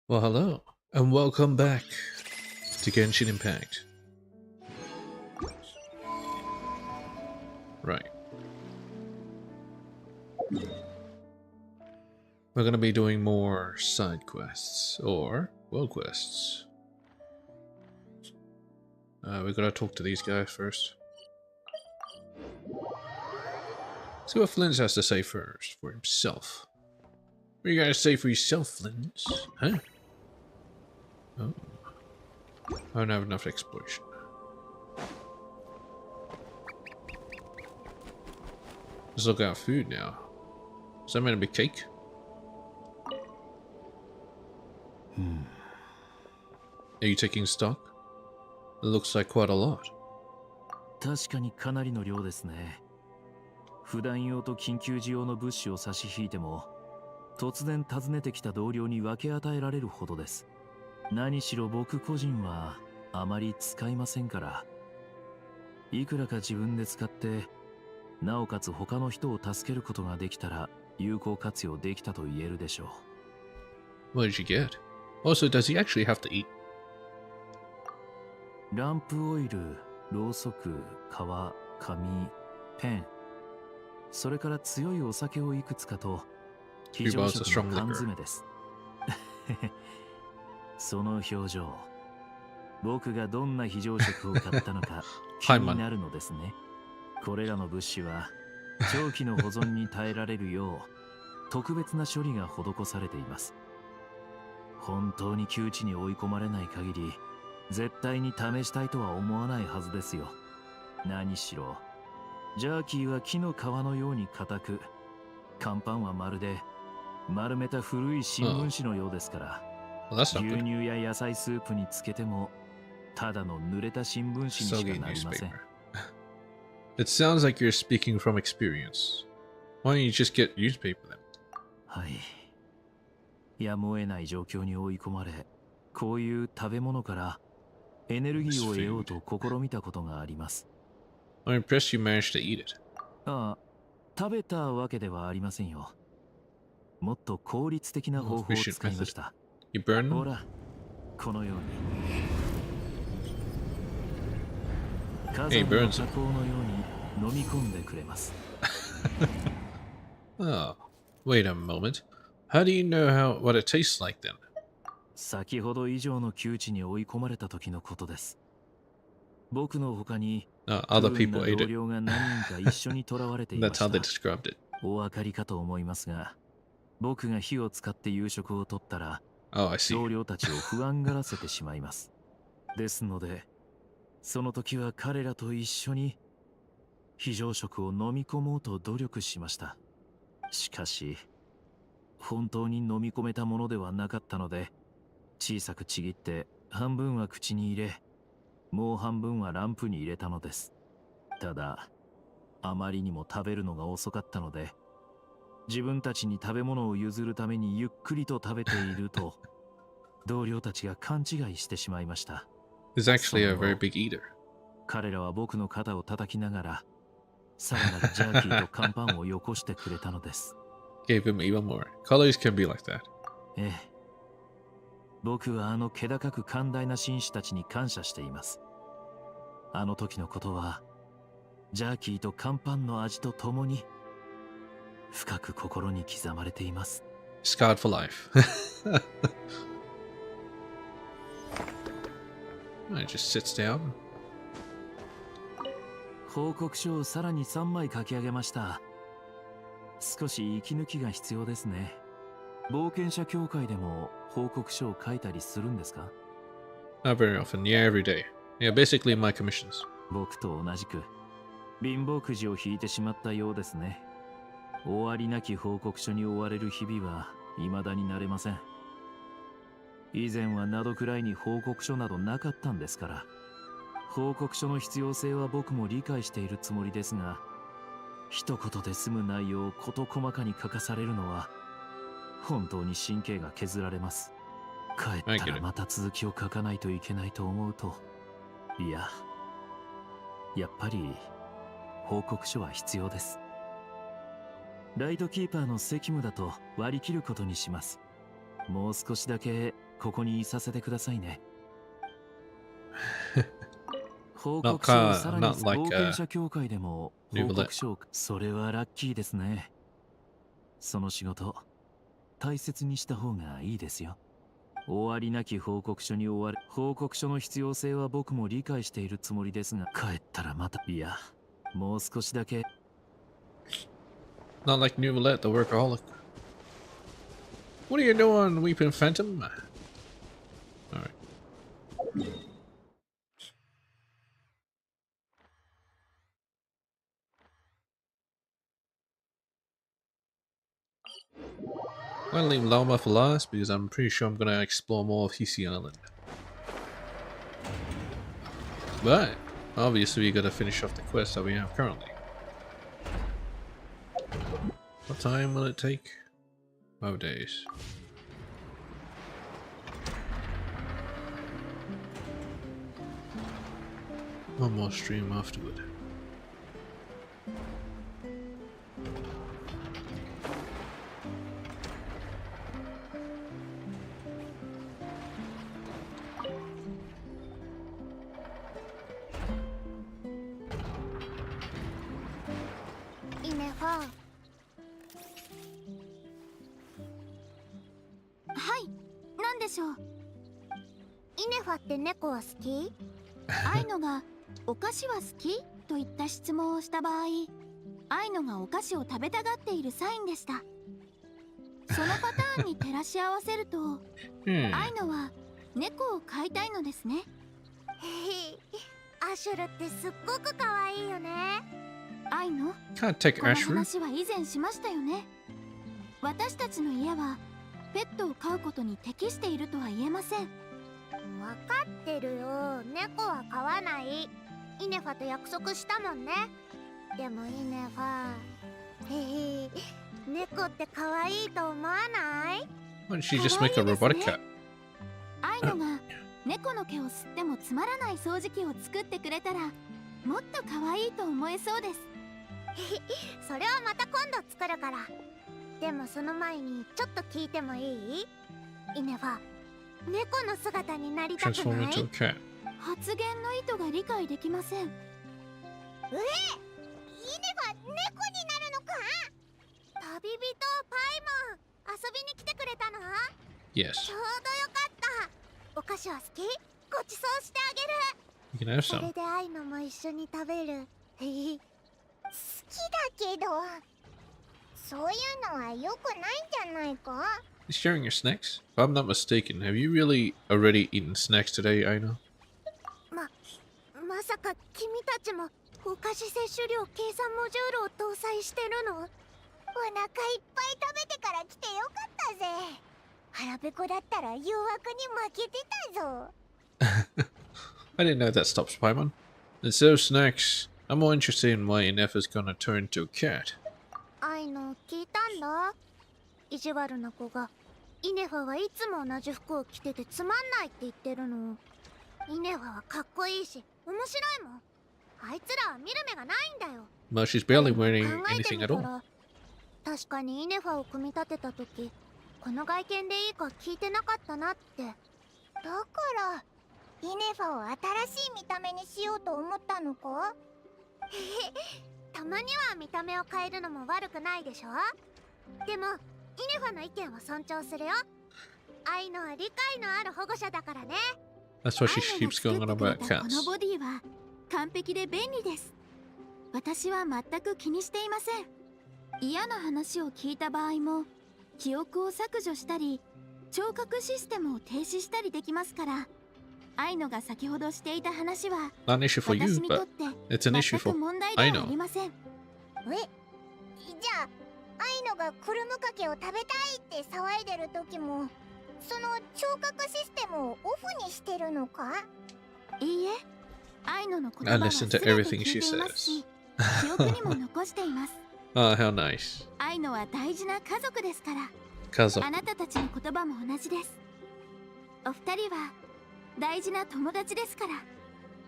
Well, hello, and welcome back to Genshin Impact. Right. We're gonna be doing more side quests, or world quests. We gotta talk to these guys first. See what Flint has to say first, for himself. What you gotta say for yourself, Flint? Huh? Oh. I don't have enough exploration. Let's look at food now. Is that meant to be cake? Are you taking stock? It looks like quite a lot. 確かにかなりの量ですね。普段用と緊急時用の物資を差し引いても、突然訪ねてきた同僚に分け与えられるほどです。何しろ僕個人はあまり使いませんから、いくらか自分で使って、なおかつ他の人を助けることができたら有効活用できたと言えるでしょう。What did you get? Also, does he actually have to eat? ランプオイル、ろうそく、革、紙、ペン、それから強いお酒をいくつかと非常食の缶詰です。その表情、僕がどんな非常食を買ったのか気になるのですね。これらの物資は長期の保存に耐えられるよう特別な処理が施されています。本当に窮地に追い込まれない限り絶対に試したいとは思わないはずですよ。何しろジャーキーは木の皮のように硬く、乾パンはまるで丸めた古い新聞紙のようですから、牛乳や野菜スープにつけてもただの濡れた新聞紙にしかなりません。It sounds like you're speaking from experience. Why don't you just get newspaper then? はい。やむを得ない状況に追い込まれ、こういう食べ物からエネルギーを得ようと試みたことがあります。I'm impressed you managed to eat it. ああ、食べたわけではありませんよ。もっと効率的な方法を使いました。You burn them? ほら、このように。火山の火口のように飲み込んでくれます。Oh, wait a moment. How do you know what it tastes like then? 先ほど以上の窮地に追い込まれた時のことです。僕の他に、other people ate it. 同僚が何人か一緒に囚われていました。That's how they described it. お分かりかと思いますが、僕が火を使って夕食をとったら、Oh, I see. 同僚たちを不安がらせてしまいます。ですので、その時は彼らと一緒に非常食を飲み込もうと努力しました。しかし、本当に飲み込めたものではなかったので、小さくちぎって半分は口に入れ、もう半分はランプに入れたのです。ただ、あまりにも食べるのが遅かったので、自分たちに食べ物を譲るためにゆっくりと食べていると、同僚たちが勘違いしてしまいました。He's actually a very big eater. 彼らは僕の肩を叩きながら、さらなるジャーキーと乾パンをよこしてくれたのです。Gave him even more. Colors can be like that. ええ。僕はあの気高く寛大な紳士たちに感謝しています。あの時のことは、ジャーキーと乾パンの味とともに、深く心に刻まれています。Scarred for life. It just sits down. 報告書をさらに3枚書き上げました。少し息抜きが必要ですね。冒険者協会でも報告書を書いたりするんですか？ Not very often. Yeah, every day. Yeah, basically my commissions. 僕と同じく貧乏くじを引いてしまったようですね。終わりなき報告書に追われる日々は未だに慣れません。以前はなどくらいに報告書などなかったんですから。報告書の必要性は僕も理解しているつもりですが、一言で済む内容を事細かに書かされるのは本当に神経が削られます。帰ったらまた続きを書かないといけないと思うと、いや、やっぱり報告書は必要です。ライトキーパーの責務だと割り切ることにします。もう少しだけここにいさせてくださいね。報告書をさらに冒険者協会でも報告書を。それはラッキーですね。その仕事大切にした方がいいですよ。終わりなき報告書に終わる。報告書の必要性は僕も理解しているつもりですが、帰ったらまた。いや、もう少しだけ。Not like New Roulette, the workaholic. What are you doing, Weeping Phantom? Alright. I'm gonna leave Lama for last because I'm pretty sure I'm gonna explore more of Hisi Island. But obviously we gotta finish off the quest that we have currently. What time will it take? 5 days. One more stream afterward. Hi, 何でしょう。イネファって猫は好き？アイノがお菓子は好きといった質問をした場合、アイノがお菓子を食べたがっているサインでした。そのパターンに照らし合わせると、アイノは猫を飼いたいのですね。アシュルってすっごく可愛いよね。アイノ、この話は以前しましたよね。私たちの家はペットを飼うことに適しているとは言えません。わかってるよ。猫は飼わない。イネファと約束したもんね。でもイネファ、猫って可愛いと思わない？ Why don't she just make a robotic cat? アイノが猫の毛を吸ってもつまらない掃除機を作ってくれたらもっと可愛いと思えそうです。それはまた今度作るから。でもその前にちょっと聞いてもいい？イネファ、猫の姿になりたくない？発言の意図が理解できません。イネファ、猫になるのか？旅人パイモン、遊びに来てくれたの？ Yes. ちょうどよかった。お菓子は好き？ごちそうしてあげる。 You can have そ some. れでアイノも一緒に食べる。好きだけどそういうのは良くないんじゃないか？ You sharing your snacks? If I'm not mistaken, have you really already eaten snacks today, Aina? まさか君たちもお菓子摂取量計算モジュールを搭載してるの？お腹いっぱい食べてから来てよかったぜ。腹ペコだったら誘惑に負けてたぞ。I didn't know that stops Paimon. Instead of snacks, I'm more interested in why Inefa's gonna turn into a cat. アイノ聞いたんだ。意地悪な子がイネファはいつも同じ服を着ててつまんないって言ってるの。イネファはかっこいいし面白いもん。あいつらは見る目がないんだよ。Well, she's barely wearing anything at all. 確かにイネファを組み立てた時、この外見でいいか聞いてなかったなって。だからイネファを新しい見た目にしようと思ったのか？たまには見た目を変えるのも悪くないでしょ？でもイネファの意見を尊重するよ。アイノは理解のある保護者だからね。 That's why she keeps going on about こ cats. のボディは完璧で便利です。私は全く気にしていません。嫌な話を聞いた場合も記憶を削除したり聴覚システムを停止したりできますから、アイノが先ほどしていた話は Not an issue for you, 私にと but って it's an issue 全 for く問題で I はあ know. りません。じゃあアイノがクルムかけを食べたいって騒いでる時もその聴覚システムをオフにしてるのか？いいえ、アイノの言葉は全て聞いていますし、記憶にも残しています。Oh, how nice. アイノは大事な家族ですから。 Kazo. あなたたちの言葉も同じです。お二人は大事な友達ですから。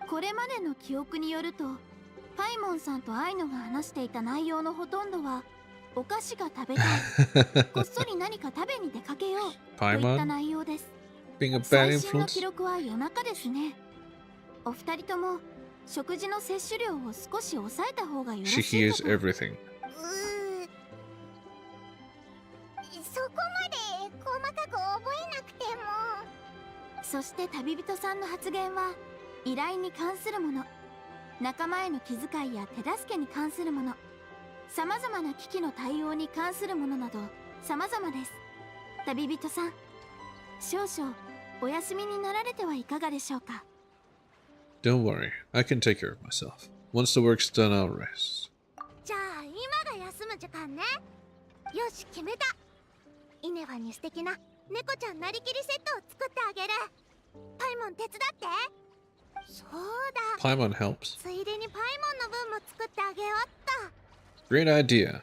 これまでの記憶によるとパイモンさんとアイノが話していた内容のほとんどはお菓子が食べたいこっそり何か食べに出かけようといった内容です。Being a bad 最新の influence? 記録は夜中ですね。お二人とも食事の摂取量を少し抑えた方がよろ She しい hears かと。everything. そこまで細かく覚えなくても。そして旅人さんの発言は依頼に関するもの、仲間への気遣いや手助けに関するもの、さまざまな危機の対応に関するものなど様々です。旅人さん、少々お休みになられてはいかがでしょうか。 Don't worry, I can take care of myself. Once the work's done, I'll rest. じゃあ今が休む時間ね。よし、決めた。イネファに素敵な猫ちゃんなりきりセットを作ってあげる。パイモン手伝って。そうだ。 Paimon helps. ついでにパイモンの分も作ってあげようっと。 Great idea.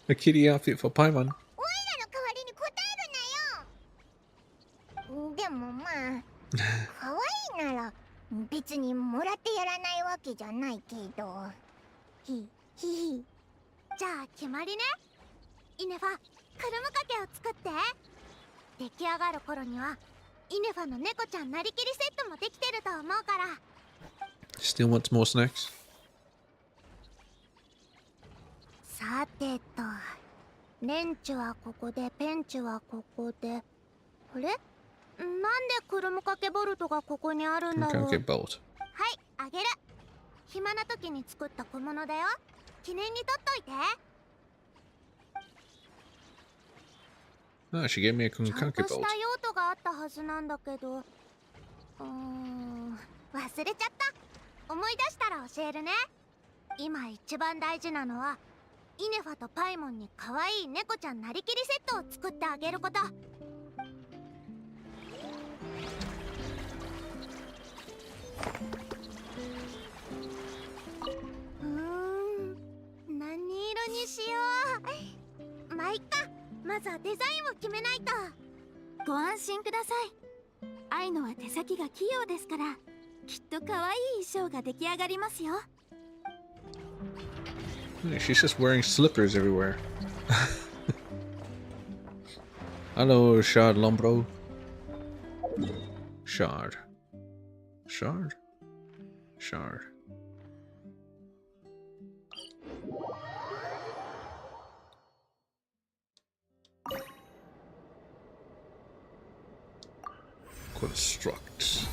A kitty outfit for Paimon. オイラの代わりに答えるなよ。でもまあ可愛いなら別にもらってやらないわけじゃないけど。ひひ。じゃあ決まりね。イネファ、クルムかけを作って。出来上がる頃にはイネファの猫ちゃんなりきりセットもできてると思うから。 Still wants more snacks? さてと、レンチはここで、ペンチはここで。あれ、なんでクルムかけボルトがここにあるんだろう。 Okay, bolt. はい、あげる。暇な時に作った小物だよ。記念に取っといて。 Ah, she gave me a ちゃん Kunkake とし bolt. た用途があったはずなんだけど、忘れちゃった。思い出したら教えるね。今一番大事なのはイネファとパイモンに可愛い猫ちゃんなりきりセットを作ってあげること。何色にしよう。まあいっか。まずはデザインを決めないと。ご安心ください。アイノは手先が器用ですから、きっと可愛い衣装が出来上がりますよ。 She's just wearing slippers everywhere. Hello, Shard Lombro. Shard. Shard? Shard. Construct.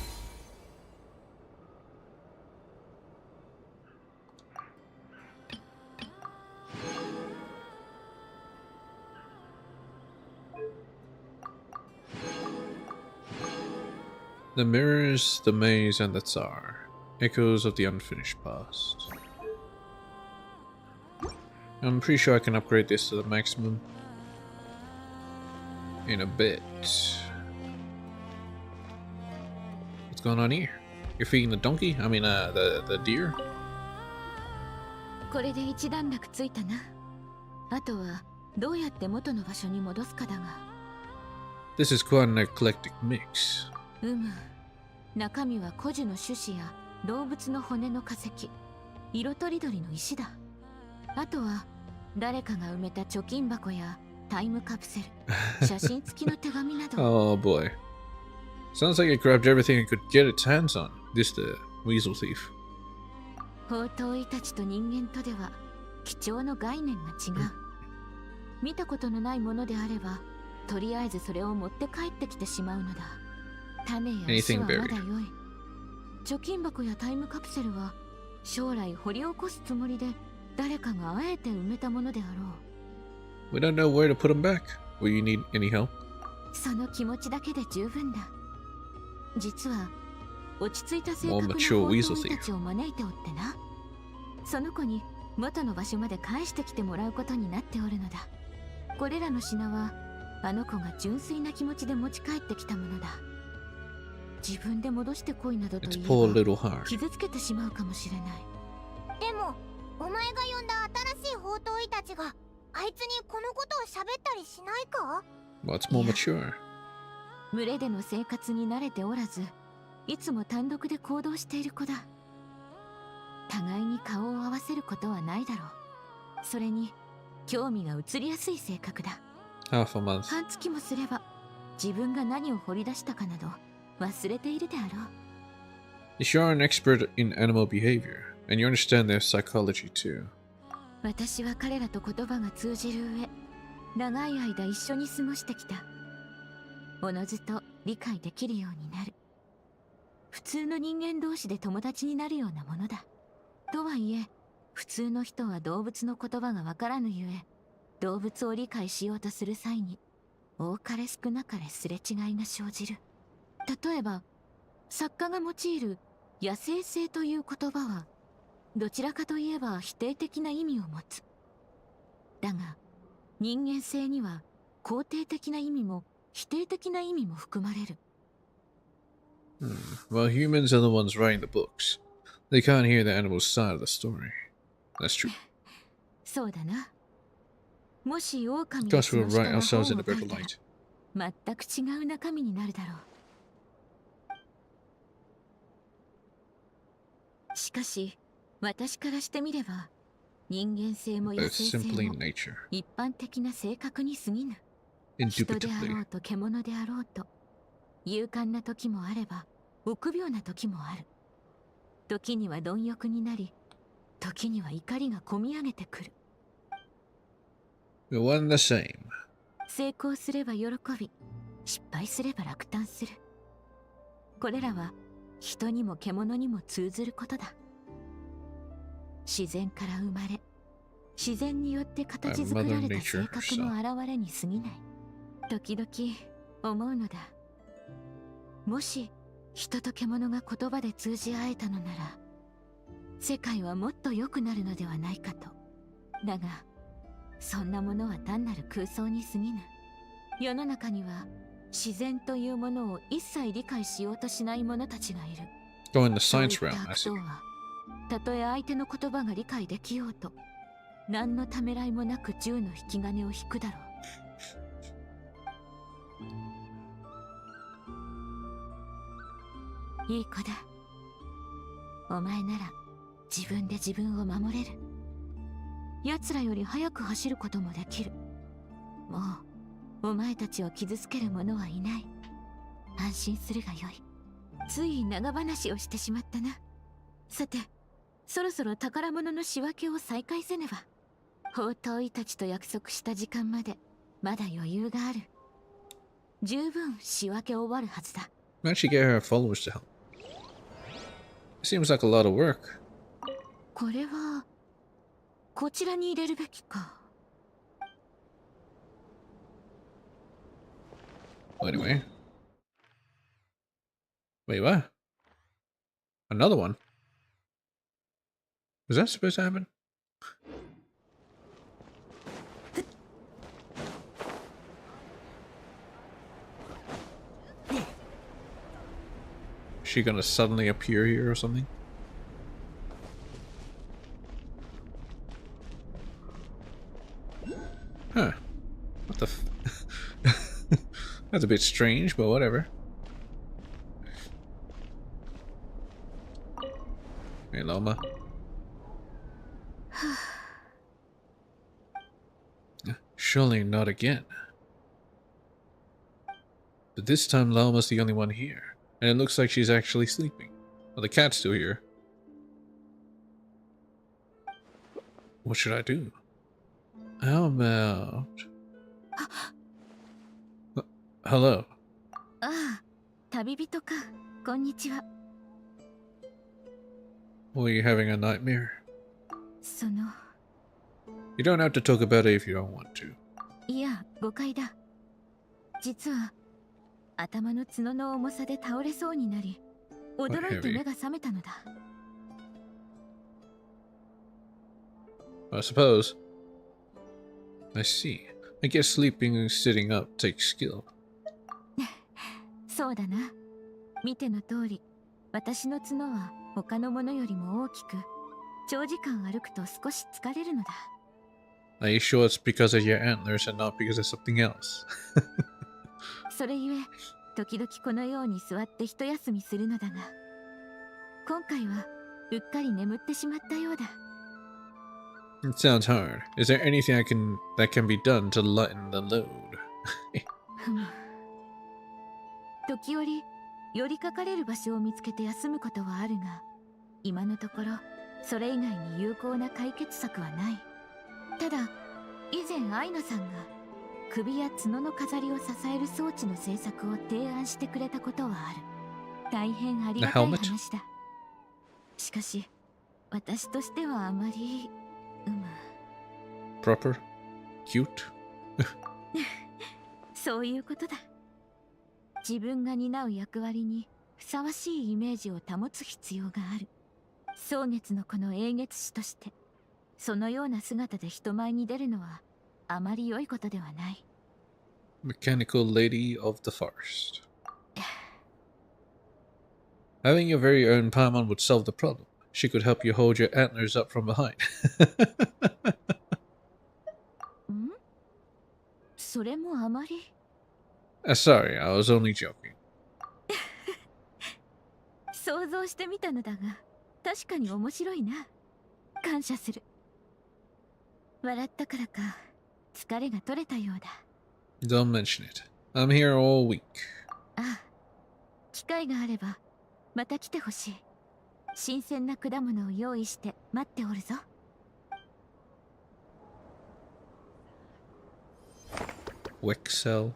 The mirrors, the maze, and the Tsar. Echoes of the unfinished past. I'm pretty sure I can upgrade this to the maximum in a bit. What's going on here? You're feeding the donkey? I mean, the deer? これで一段落ついたな。あとはどうやって元の場所に戻すかだが。 This is quite an eclectic mix. 中身は古樹の種子や動物の骨の化石、色とりどりの石だ。あとは誰かが埋めた貯金箱やタイムカプセル、写真付きの手紙など。 Oh boy. Sounds like it grabbed everything it could get its hands on. This the weasel thief. 宝刀医たちと人間とでは貴重の概念が違う。見たことのないものであれば、とりあえずそれを持って帰ってきてしまうのだ。種や石はまだ良い。貯金箱やタイムカプセルは将来掘り起こすつもりで誰かがあえて埋めたものであろう。 We don't know where to put them back. Will you need any help? その気持ちだけで十分だ。実は落ち着いた性格の mature 宝 weasel 刀医たちを招いておってな。その子に元の場所まで返してきてもらうことになっておるのだ。これらの品はあの子が純粋な気持ちで持ち帰ってきたものだ。自分で戻してこいなどと It's 言 poor え little ば heart. 傷つけてしまうかもしれない。でもお前が呼んだ新しい宝刀医たちがあいつにこのことを喋ったりしないか？ Well, it's more mature. 群れでの生活に慣れておらず、いつも単独で行動している子だ。互いに顔を合わせることはないだろう。それに興味が移りやすい性格だ。Half a month. 半月もすれば自分が何を掘り出したかなど忘れているであろう。You are an expert in animal behavior, and you understand their psychology too. 私は彼らと言葉が通じる上、長い間一緒に過ごしてきた。おのずと理解できるようになる。普通の人間同士で友達になるようなものだ。とはいえ、普通の人は動物の言葉がわからぬゆえ、動物を理解しようとする際に、多かれ少なかれすれ違いが生じる。例えば、作家が用いる野生性という言葉は、どちらかといえば否定的な意味を持つ。だが、人間性には肯定的な意味も否定的な意味も含まれる。Well, humans are the ones writing the books. They can't hear the animal's side of the story. That's true. そうだな。もし狼が Thus, we'll 通じた write ら ourselves in 本 a を書 better いたら light. 全く違う中身になるだろう。しかし、私からしてみれば、人間性も野 It's 生性 simply も nature. 一般的な性格に過ぎぬ。人であろ Indubitably. うと獣であろうと、勇敢な時もあれば、臆病な時もある。時には貪欲になり、時には怒りがこみ上げてくる。We're one and the same. 成功すれば喜び、失敗すれば落胆する。これらは人にも獣にも通ずることだ。自然から生まれ、自然によって形作られた性格の表れに過ぎない。時々思うのだ。もし人と獣が言葉で通じ合えたのなら、世界はもっと良くなるのではないかと。だが、そんなものは単なる空想に過ぎぬ。世の中には自然というものを一切理解しようとしない者たちがいる。Go in the そうい science っ realm, た I 悪 see. 党は、たとえ相手の言葉が理解できようと、何のためらいもなく銃の引き金を引くだろう。いい子だ。お前なら自分で自分を守れる。奴らより早く走ることもできる。もうお前たちを傷つける者はいない。安心するがよい。つい長話をしてしまったな。さて、そろそろ宝物の仕分けを再開せねば。宝刀医たちと約束した時間までまだ余裕がある。十分仕分け終わるはずだ。Why don't you get her followers to help? Seems like a lot of work. これはこちらに入れるべきか。Anyway. Wait, what? Another one? Was that supposed to happen? Is she gonna suddenly appear here or something? Huh. What the f- That's a bit strange, but whatever. Hey, Loma. Surely not again. But this time Loma's the only one here. And it looks like she's actually sleeping. Well, the cat's still here. What should I do? How about... Hello. ああ、旅人か。こんにちは。Were you having a nightmare? その、 You don't have to talk about it if you don't want to. いや、誤解だ。実は、頭の角の重さで倒れそうになり、驚いて目が覚めたのだ。I suppose. I see. I guess sleeping and sitting up takes skill. そうだな。見ての通り、私の角は他のものよりも大きく、長時間歩くと少し疲れるのだ。Are you sure it's because of your antlers and not because of something else? それゆえ、時々このように座って一休みするのだが、今回はうっかり眠ってしまったようだ。It sounds hard. Is there anything that can be done to lighten the load? 時折寄りかかれる場所を見つけて休むことはあるが、今のところそれ以外に有効な解決策はない。ただ以前アイナさんが首や角の飾りを支える装置の製作を提案してくれたことはある。大変ありがたい話だ。しかし私としてはあまりproper cute そういうことだ。自分が担う役割にふさわしいイメージを保つ必要がある。蒼月の子の英月師としてそのような姿で人前に出るのはあまり良いことではない。 Mechanical Lady of the Forest. Having your very own Paimon would solve the problem. She could help you hold your antlers up from behind. それもあまり。Sorry, I was only joking. 想像してみたのだが、確かに面白いな。感謝する。笑ったからか、疲れが取れたようだ。Don't mention it. I'm here all week. ああ、機会があればまた来てほしい。新鮮な果物を用意して待っておるぞ。Wexel.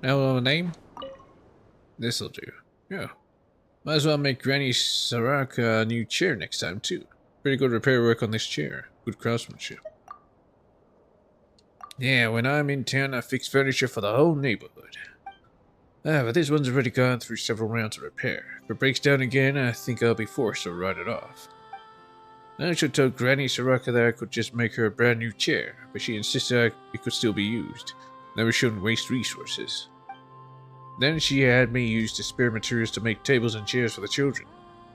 Now a name? This'll do. Yeah. Might as well make Granny Saraka a new chair next time too. Pretty good repair work on this chair. Good craftsmanship. Yeah, when I'm in town I fix furniture for the whole neighborhood. But this one's already gone through several rounds of repair. If it breaks down again, I think I'll be forced to write it off. I should tell Granny Saraka that I could just make her a brand new chair, but she insisted it could still be used. Never shouldn't waste resources. Then she had me use the spare materials to make tables and chairs for the children,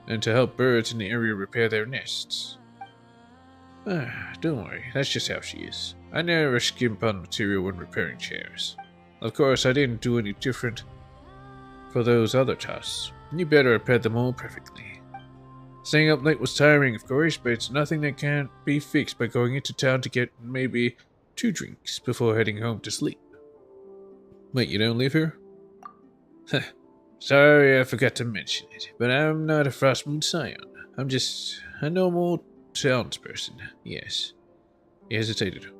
and to help birds in the area repair their nests. Don't worry, that's just how she is. I never skimp on material when repairing chairs. Of course, I didn't do any different for those other tasks. You better repair them all perfectly. Staying up late was tiring, of course, but it's nothing that can't be fixed by going into town to get maybe 2 drinks before heading home to sleep. Wait, you don't live here? Sorry, I forgot to mention it, but I'm not a Frostmoon Scion. I'm just a normal townsperson, yes. He hesitated.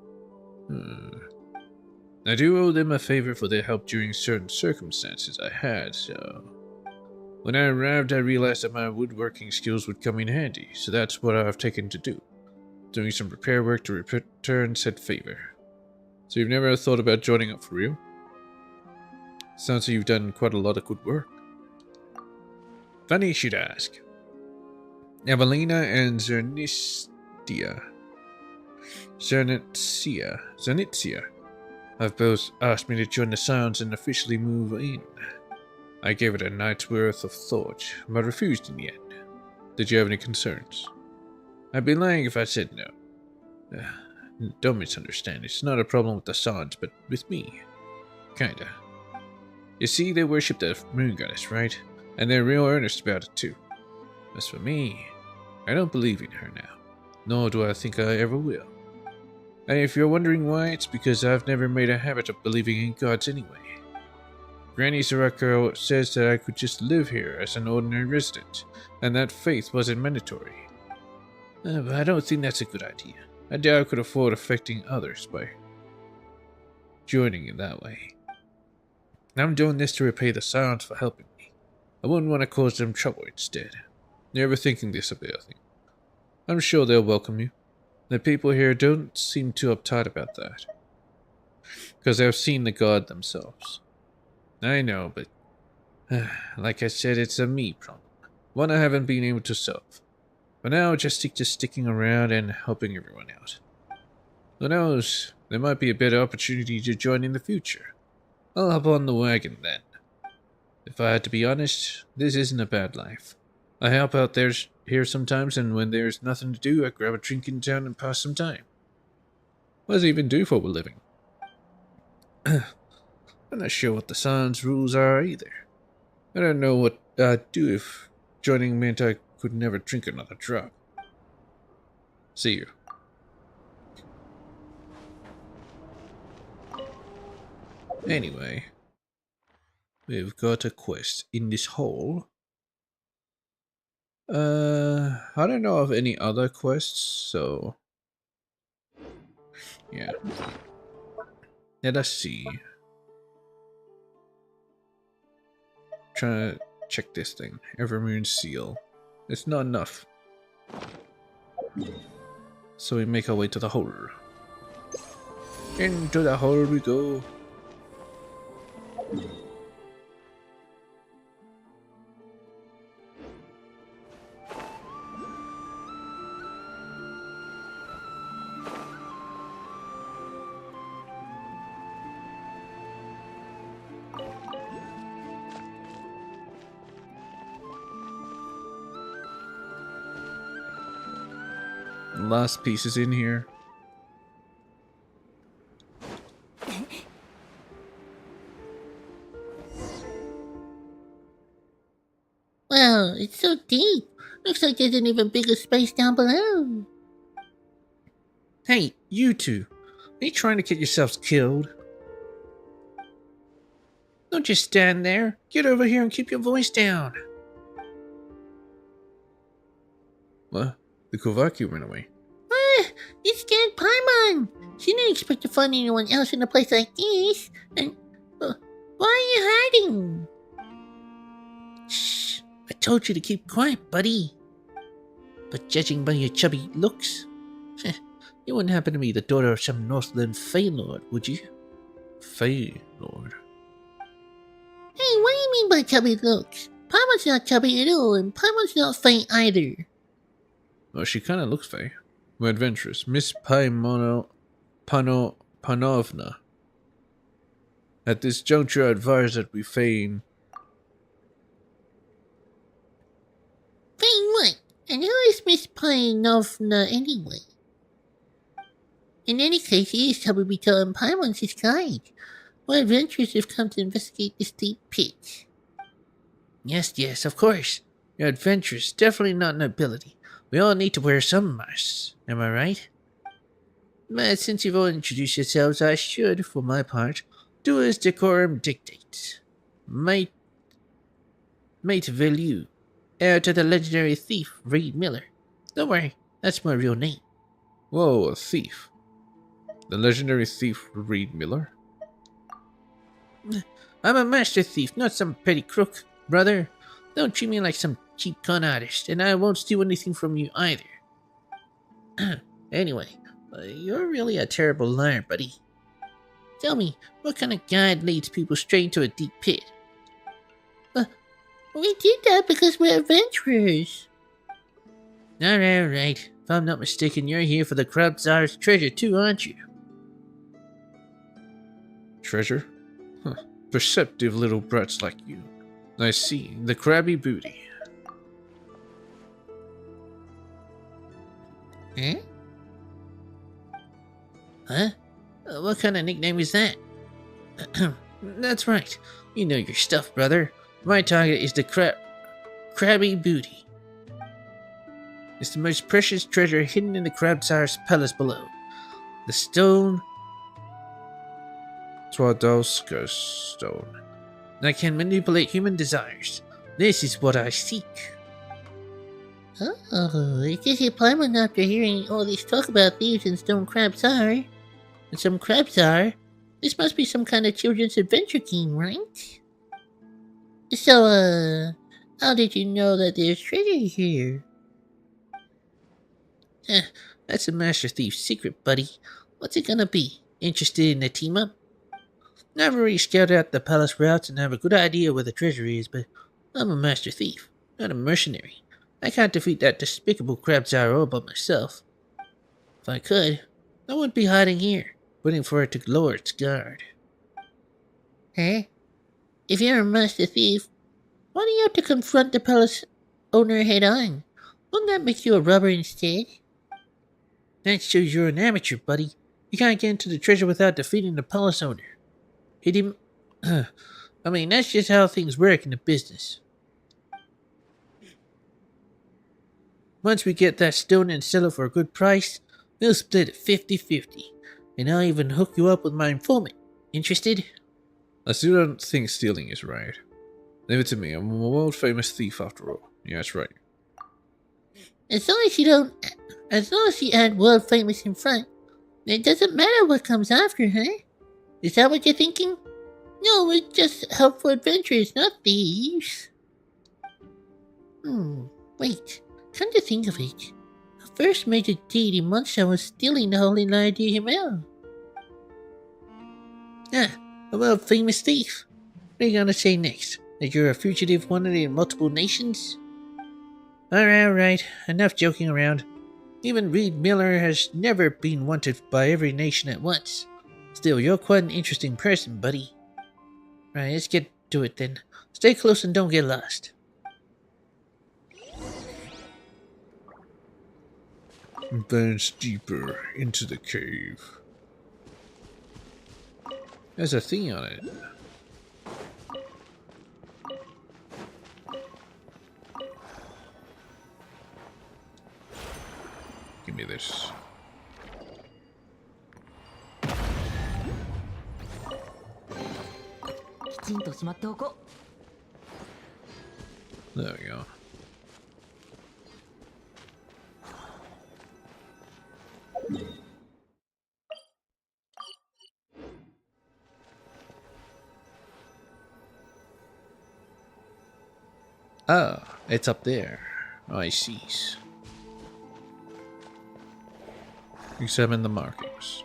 I do owe them a favor for their help during certain circumstances I had, so... When I arrived, I realized that my woodworking skills would come in handy, so that's what I've taken to do. Doing some repair work to return said favor. So you've never thought about joining up for real? Sounds like you've done quite a lot of good work. Funny you should ask. Evelina and Zernitzia have both asked me to join the Scions and officially move in. I gave it a night's worth of thought, but refused in the end. Did you have any concerns? I'd be lying if I said no. Don't misunderstand, it's not a problem with the Scions, but with me. Kinda. You see, they worship the moon goddess, right? And they're real earnest about it too. As for me, I don't believe in her now, nor do I think I ever will. And if you're wondering why, it's because I've never made a habit of believing in gods anyway. Granny Saraka says that I could just live here as an ordinary resident, and that faith wasn't mandatory. But I don't think that's a good idea. I doubt I could afford affecting others by joining in that way. I'm doing this to repay the Scions for helping me. I wouldn't want to cause them trouble instead. You're overthinking this a bit, I think. I'm sure they'll welcome you. The people here don't seem too uptight about that, because they've seen the god themselves. I know, but like I said, it's a me problem. One I haven't been able to solve. For now, just stick to sticking around and helping everyone out. Who knows, there might be a better opportunity to join in the future. I'll hop on the wagon then. If I had to be honest, this isn't a bad life. I help out here sometimes, and when there's nothing to do, I grab a drink in town and pass some time. What does he even do for a living? I'm not sure what the Scions' rules are either. I don't know what I'd do if joining meant I could never drink another drop. See you. Anyway, we've got a quest in this hole. I don't know of any other quests, so yeah. Let us see. Trying to check this thing. Evermoon seal. It's not enough. So we make our way to the hole. Into the hole we go. Last piece is in here. Wow, it's so deep. Looks like there's an even bigger space down below. Hey, you two. Are you trying to get yourselves killed? Don't just stand there. Get over here and keep your voice down. What? The Kovaku went away. You scared Paimon. She didn't expect to find anyone else in a place like this. And why are you hiding? Shh. I told you to keep quiet, buddy. But judging by your chubby looks, you wouldn't happen to be the daughter of some Northland Fey Lord, would you? Fey Lord. Hey, what do you mean by chubby looks? Paimon's not chubby at all, and Paimon's not Fey either. Well, she kind of looks Fey. We're adventurous. Miss Panovna. At this juncture, I advise that we feign. Feign what? And who is Miss Panovna anyway? In any case, he is probably telling Paimon's his guide. What adventurers have come to investigate this deep pit? Yes, of course. You're adventurous, definitely not nobility. We all need to wear some masks, am I right? But since you've all introduced yourselves, I should, for my part, do as decorum dictates. Mate Velu, heir to the legendary thief, Reed Miller. Don't worry, that's my real name. Whoa, a thief. The legendary thief, Reed Miller? I'm a master thief, not some petty crook, brother. Don't treat me like some cheap con artist, and I won't steal anything from you either. Anyway, you're really a terrible liar, buddy. Tell me, what kind of guide leads people straight into a deep pit? We did that because we're adventurers. Alright. If I'm not mistaken, you're here for the Crab Tsar's treasure too, aren't you? Treasure? Huh. Perceptive little brats like you. I see. The crabby booty. Huh? What kind of nickname is that? That's right. You know your stuff, brother. My target is the crabby booty. It's the most precious treasure hidden in the Crab Tsar's palace below. The stone... Swarovski stone. I can manipulate human desires. This is what I seek. Oh, it's just your Paimon after hearing all this talk about thieves and stone Crab Tsar. And some Crab Tsar. This must be some kind of children's adventure game, right? So, how did you know that there's treasure here? That's a master thief's secret, buddy. What's it gonna be? Interested in a team up? I've already scouted out the palace routes and have a good idea where the treasure is, but I'm a master thief, not a mercenary. I can't defeat that despicable Crab Tsar all by myself. If I could, I wouldn't be hiding here, waiting for it to lower its guard. Huh? If you're a master thief, why do you have to confront the palace owner head on? Wouldn't that make you a robber instead? That shows you're an amateur, buddy. You can't get into the treasure without defeating the palace owner. I mean, that's just how things work in the business. Once we get that stone and sell it for a good price, we'll split it 50-50. And I'll even hook you up with my informant. Interested? I still don't think stealing is right. Leave it to me. I'm a world famous thief after all. Yeah, that's right. As long as you add world famous in front, it doesn't matter what comes after, huh? Is that what you're thinking? No, we're just helpful adventurers, not thieves. Wait. Come to think of it, the first major deed in Muncha was stealing the Holy Light Himmel. Ah, a world famous thief. What are you gonna say next? That you're a fugitive wanted in multiple nations? Alright. Enough joking around. Even Reed Miller has never been wanted by every nation at once. Still, you're quite an interesting person, buddy. Right, let's get to it then. Stay close and don't get lost. Advance deeper into the cave. There's a thing on it. Give me this. There we go. Ah, it's up there. I see. Examine the markings.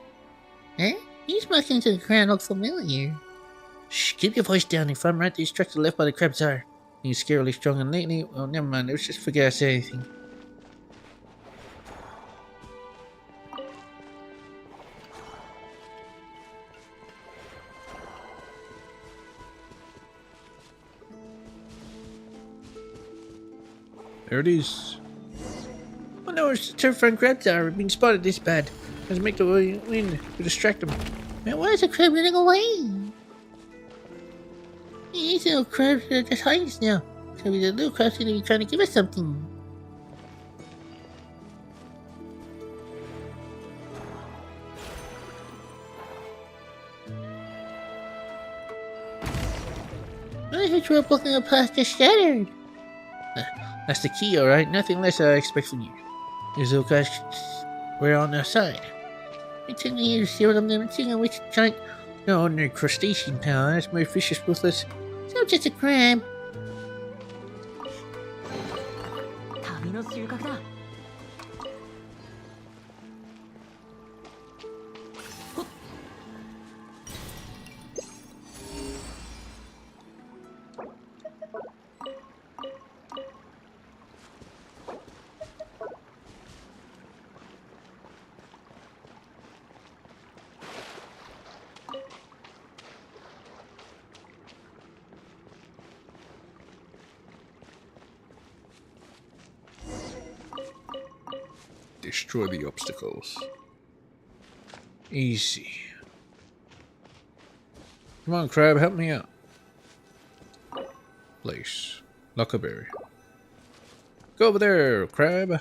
Huh? These markings on the ground look familiar. Shh, keep your voice down. If I'm right, these tracks are left by the crabs are. He's scarily strong and lately. Well, never mind. Let's just forget I said anything. There it is. Oh no, it's the terrifying crabs are being spotted this bad. Let's make the wind to distract them. Man, why is the crab running away? These little crabs are just hiding now. So the little crab's gonna be trying to give us something. I heard you were blocking a path just shattered. That's the key, alright. Nothing less I expect from you. These little guys were on their side. It took me years to see what I'm doing, seeing which giant, no ordinary crustacean pal. That's more vicious, ruthless. So I'm just a crab. Destroy the obstacles. Easy. Come on, crab, help me out. Place. Luckaberry. Go over there, crab.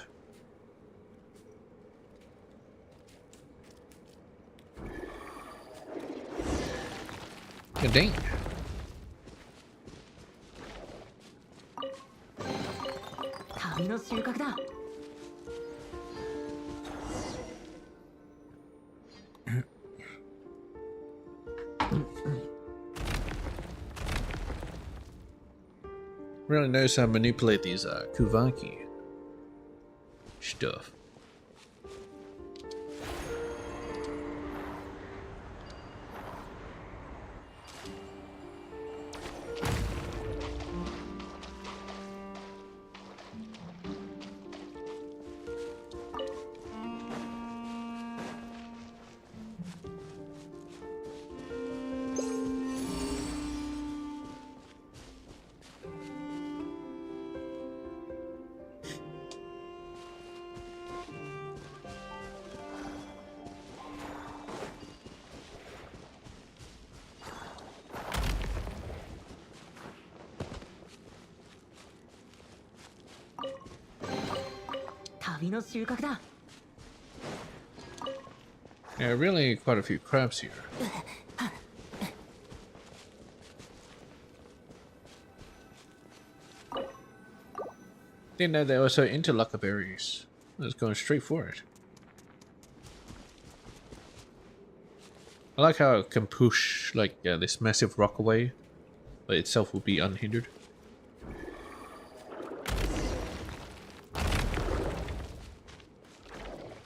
God dang. Really knows how to manipulate these Kuvanki stuff. Yeah, really quite a few crabs here. Didn't know they were so into lucker berries. I was going straight for it. I like how it can push like this massive rock away, but itself will be unhindered.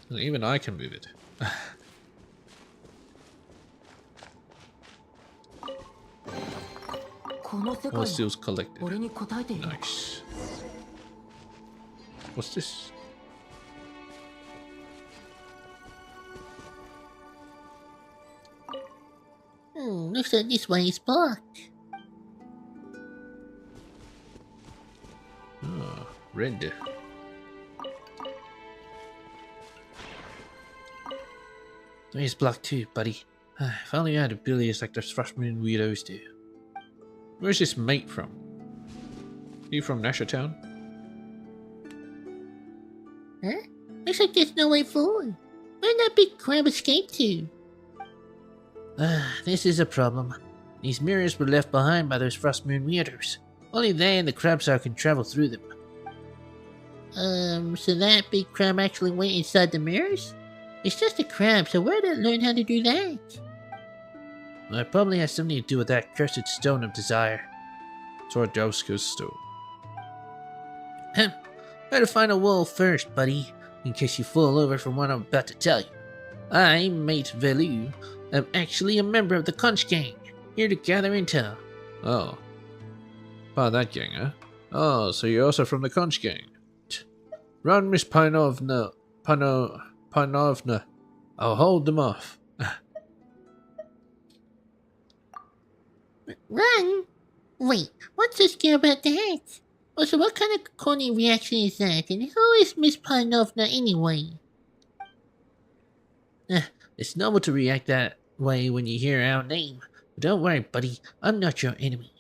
And even I can move it. All seals collected. Nice. What's this? Looks like this way is blocked. Oh, red. It's blocked too, buddy. If only I had abilities like those Frostmoon weirdos do. Where's this mate from? You from Nasher Town? Huh? Looks like there's no way forward. Where'd that big crab escape to? This is a problem. These mirrors were left behind by those Frostmoon weirdos. Only they and the crabsar can travel through them. So that big crab actually went inside the mirrors? It's just a crab, so where did it learn how to do that? Well, it probably has something to do with that cursed stone of desire. Twardowska's stone. Better find a wall first, buddy, in case you fall over from what I'm about to tell you. I, Mate Velu, am actually a member of the Conch Gang, here to gather intel. Oh. Part of that gang, huh? Oh, so you're also from the Conch Gang. Run, Miss Panovna. Panovna. I'll hold them off. Run? Wait, what's so scary about that? Also, what kind of corny reaction is that? And who is Miss Panovna anyway? It's normal to react that way when you hear our name. But don't worry, buddy, I'm not your enemy.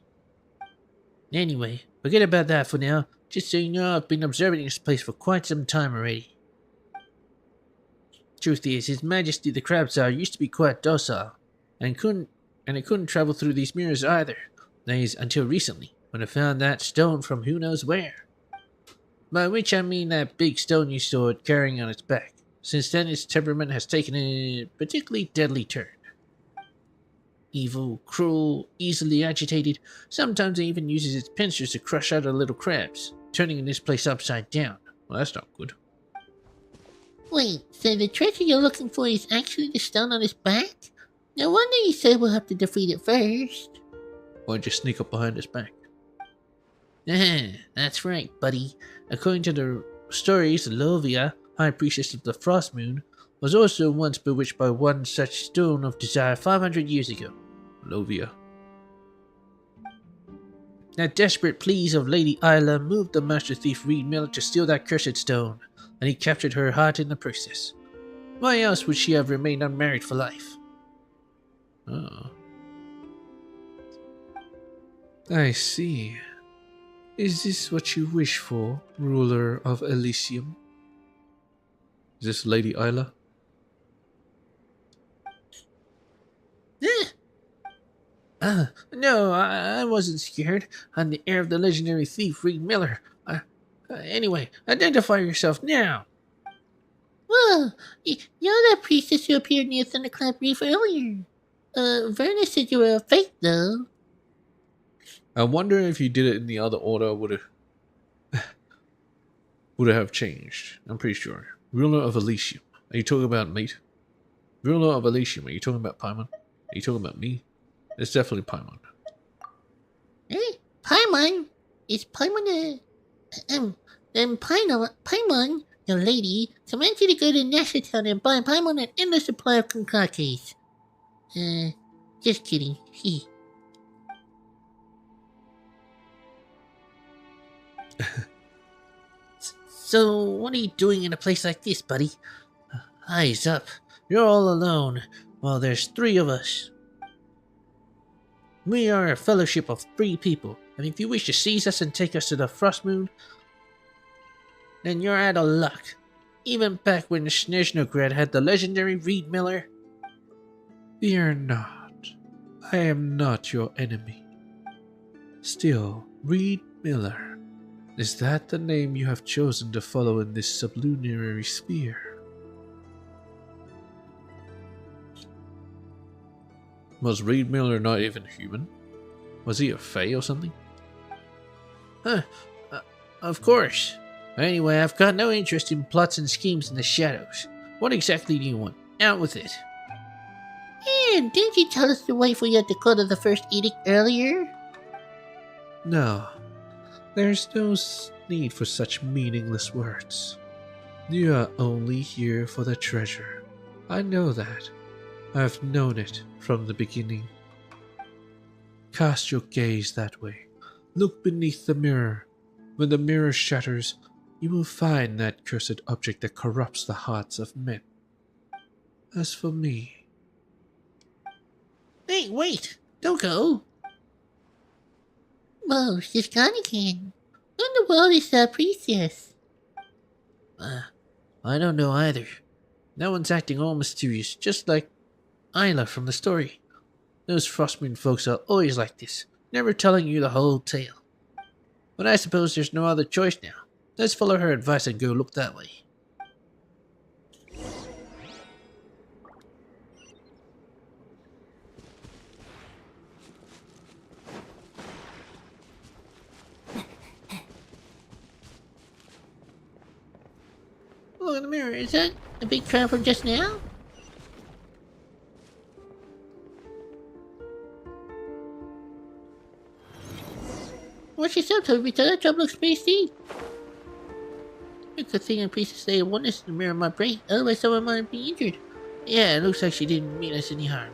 Anyway, forget about that for now. Just so you know, I've been observing this place for quite some time already. Truth is, His Majesty the Crabsar used to be quite docile, and it couldn't travel through these mirrors either. That is, until recently, when it found that stone from who knows where. By which I mean that big stone you saw it carrying on its back. Since then, its temperament has taken a particularly deadly turn. Evil, cruel, easily agitated, sometimes it even uses its pincers to crush other little crabs, turning this place upside down. Well, that's not good. Wait, so the treasure you're looking for is actually the stone on his back? No wonder you said we'll have to defeat it first. Why don't you sneak up behind his back? That's right, buddy. According to the stories, Lovia, High Priestess of the Frost Moon, was also once bewitched by one such stone of desire 500 years ago. Lovia. The desperate pleas of Lady Isla moved the master thief Reed Miller to steal that cursed stone, and he captured her heart in the process. Why else would she have remained unmarried for life? Oh. I see. Is this what you wish for, ruler of Elysium? Is this Lady Isla? No, I wasn't scared. I'm the heir of the legendary thief Reed Miller. Anyway, identify yourself now. Whoa, you're that priestess who appeared near Thunderclap Reef earlier. Verna said you were a fake, though. I wonder if you did it in the other order, would it have changed. I'm pretty sure. Ruler of Elysium. Are you talking about mate? Ruler of Elysium. Are you talking about Paimon? Are you talking about me? It's definitely Paimon. Paimon? Is Paimon then Paimon, your lady, commands you to go to Nasher Town and buy Paimon an endless supply of concoctes. Just kidding. So, what are you doing in a place like this, buddy? Eyes up. You're all alone, while there's 3 of us. We are a fellowship of 3 people, and if you wish to seize us and take us to the Frost Moon, then you're out of luck. Even back when Snezhnograd had the legendary Reed Miller. Fear not. I am not your enemy. Still, Reed Miller, Is that the name you have chosen to follow in this sublunary sphere? Was Reed Miller not even human? Was he a fae or something? Huh. Of course. Anyway, I've got no interest in plots and schemes in the shadows. What exactly do you want? Out with it. And didn't you tell us to wait for you to decode the first edict earlier? No. There's no need for such meaningless words. You are only here for the treasure. I know that. I've known it from the beginning. Cast your gaze that way. Look beneath the mirror. When the mirror shatters, you will find that cursed object that corrupts the hearts of men. As for me... Hey, wait! Don't go! Whoa, she's gone again. Who in the world is that priestess? I don't know either. That one's acting all mysterious, just like Isla from the story. Those Frostmoon folks are always like this, never telling you the whole tale. But I suppose there's no other choice now. Let's follow her advice and go look that way. Look in the mirror, is that a big trap from just now? What's your subtitle, Vita? That job looks pretty steep. A good thing a piece of stay of oneness in the mirror of my brain, otherwise someone might be injured. Yeah, it looks like she didn't mean us any harm.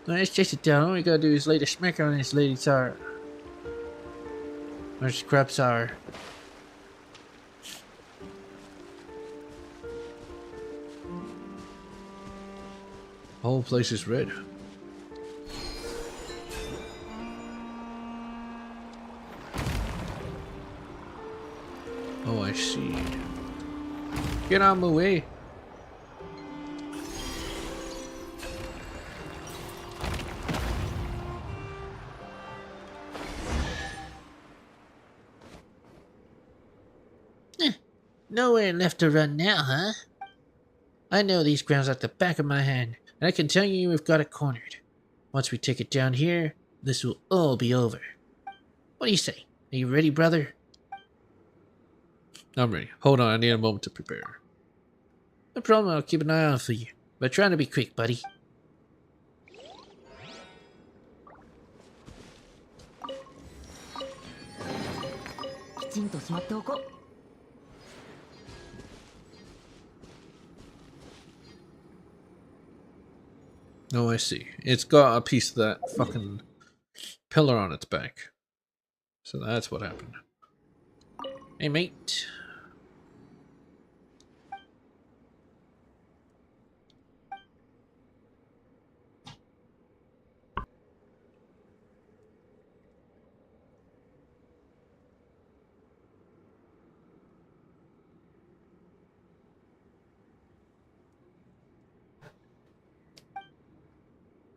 Now let's chase it down. All we gotta do is lay the smacker on this lady tower. Where's the crab tower? The whole place is red. Oh, I see. Get out of my way. Nowhere left to run now, huh? I know these grounds like the back of my hand, and I can tell you we've got it cornered. Once we take it down here, this will all be over. What do you say? Are you ready, brother? I'm ready. Hold on, I need a moment to prepare. No problem, I'll keep an eye out for you. But try to be quick, buddy. Oh, I see. It's got a piece of that fucking pillar on its back. So that's what happened. Hey, mate.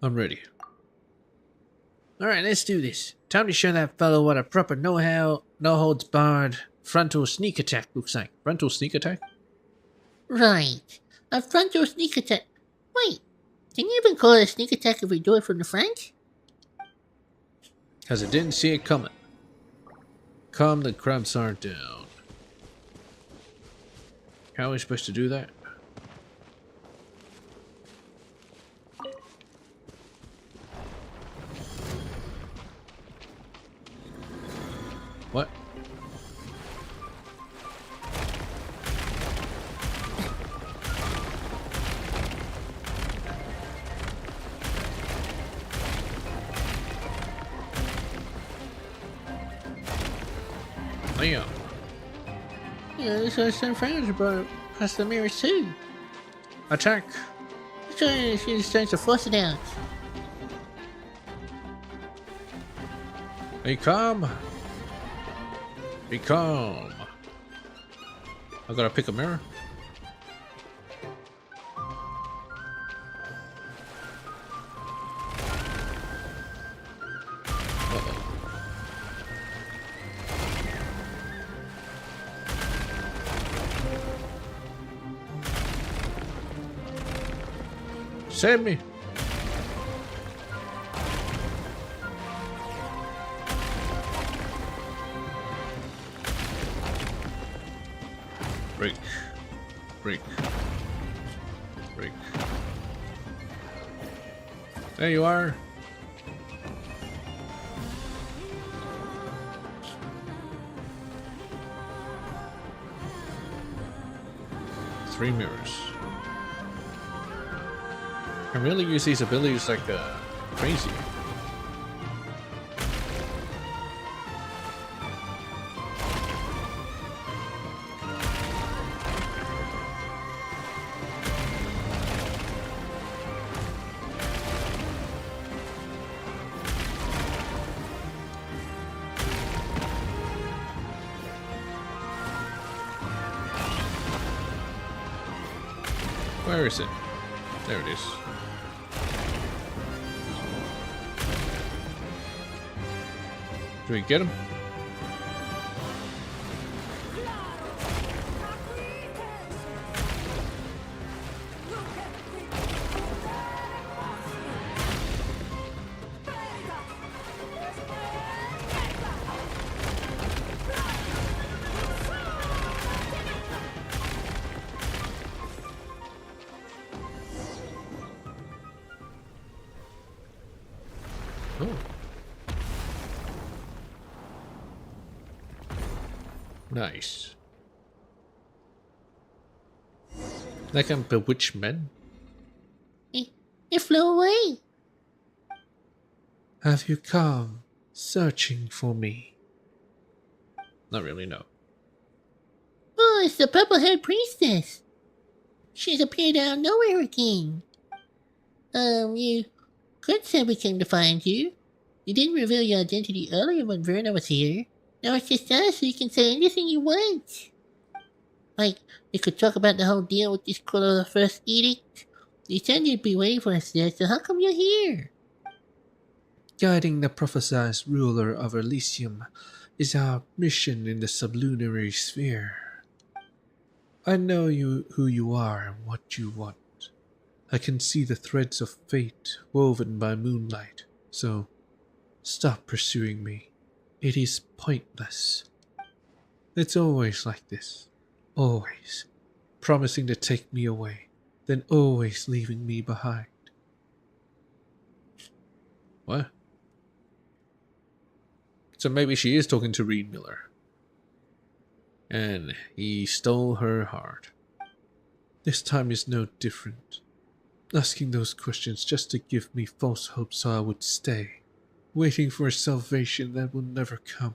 I'm ready. Alright, let's do this. Time to show that fellow what a proper know-how, no-holds-barred frontal sneak attack looks like. Frontal sneak attack? Right. A frontal sneak attack. Wait, can you even call it a sneak attack if we do it from the front? Because it didn't see it coming. Calm the Krabsar down. How are we supposed to do that? What? Damn. Yeah, this was some friends brought past the mirrors too. Attack! She's trying to force it out. Be calm. Be calm. I gotta pick a mirror. Uh-oh. Save me. Break. Break. Break. There you are. Three mirrors. I can really use these abilities like crazy. Where is it? There it is. Do we get him? Oh. Nice. Like a bewitched man. It flew away. Have you come searching for me? Not really, no. Oh, it's the purple-haired priestess. She's appeared out of nowhere again. You could say we came to find you. You didn't reveal your identity earlier when Verna was here. Now it's just us, so you can say anything you want. Like, you could talk about the whole deal with this call of the First Edict. You said you'd be waiting for us there, so how come you're here? Guiding the prophesied ruler of Elysium is our mission in the sublunary sphere. I know who you are and what you want. I can see the threads of fate woven by moonlight, so stop pursuing me. It is pointless. It's always like this. Always. Promising to take me away, then always leaving me behind. What? So maybe she is talking to Reed Miller. And he stole her heart. This time is no different. Asking those questions just to give me false hope so I would stay. Waiting for a salvation that will never come.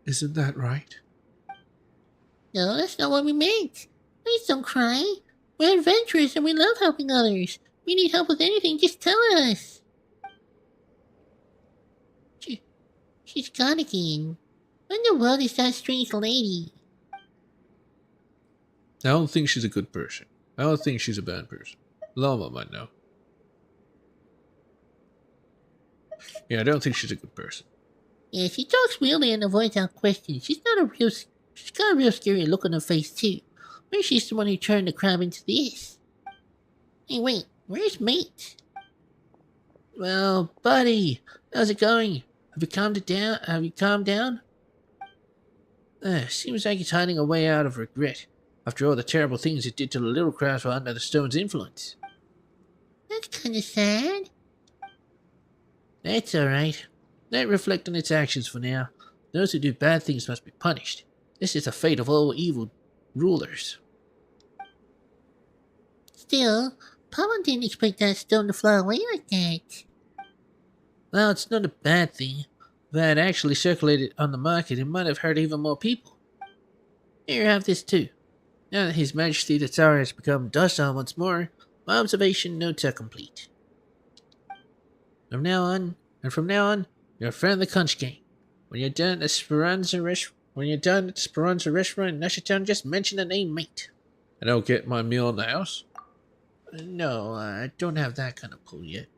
Isn't that right? No, that's not what we meant. Please don't cry. We're adventurers and we love helping others. If you need help with anything, just tell us. She's gone again. What in the world is that strange lady? I don't think she's a good person. I don't think she's a bad person. Llama might know. Yeah, I don't think she's a good person. Yeah, she talks weirdly and avoids our questions. She's got a real scary look on her face too. Maybe she's the one who turned the crab into this. Hey, wait, where's Mate? Well, buddy, how's it going? Have you calmed down? Seems like it's hiding a way out of regret, after all the terrible things it did to the little crabs while under the stone's influence. That's kinda sad. That's alright. Let it reflect on its actions for now. Those who do bad things must be punished. This is the fate of all evil rulers. Still, Papa didn't expect that stone to fly away like that. Well, it's not a bad thing. If it had actually circulated on the market, it might have hurt even more people. Here, have this too. Now that His Majesty the Tsar has become docile once more, my observation notes are complete. From now on, you're a friend of the Conch Gang. When you're done at the Speranza restaurant in Nashatown, just mention the name Mate. And I'll get my meal in the house? No, I don't have that kind of pull yet.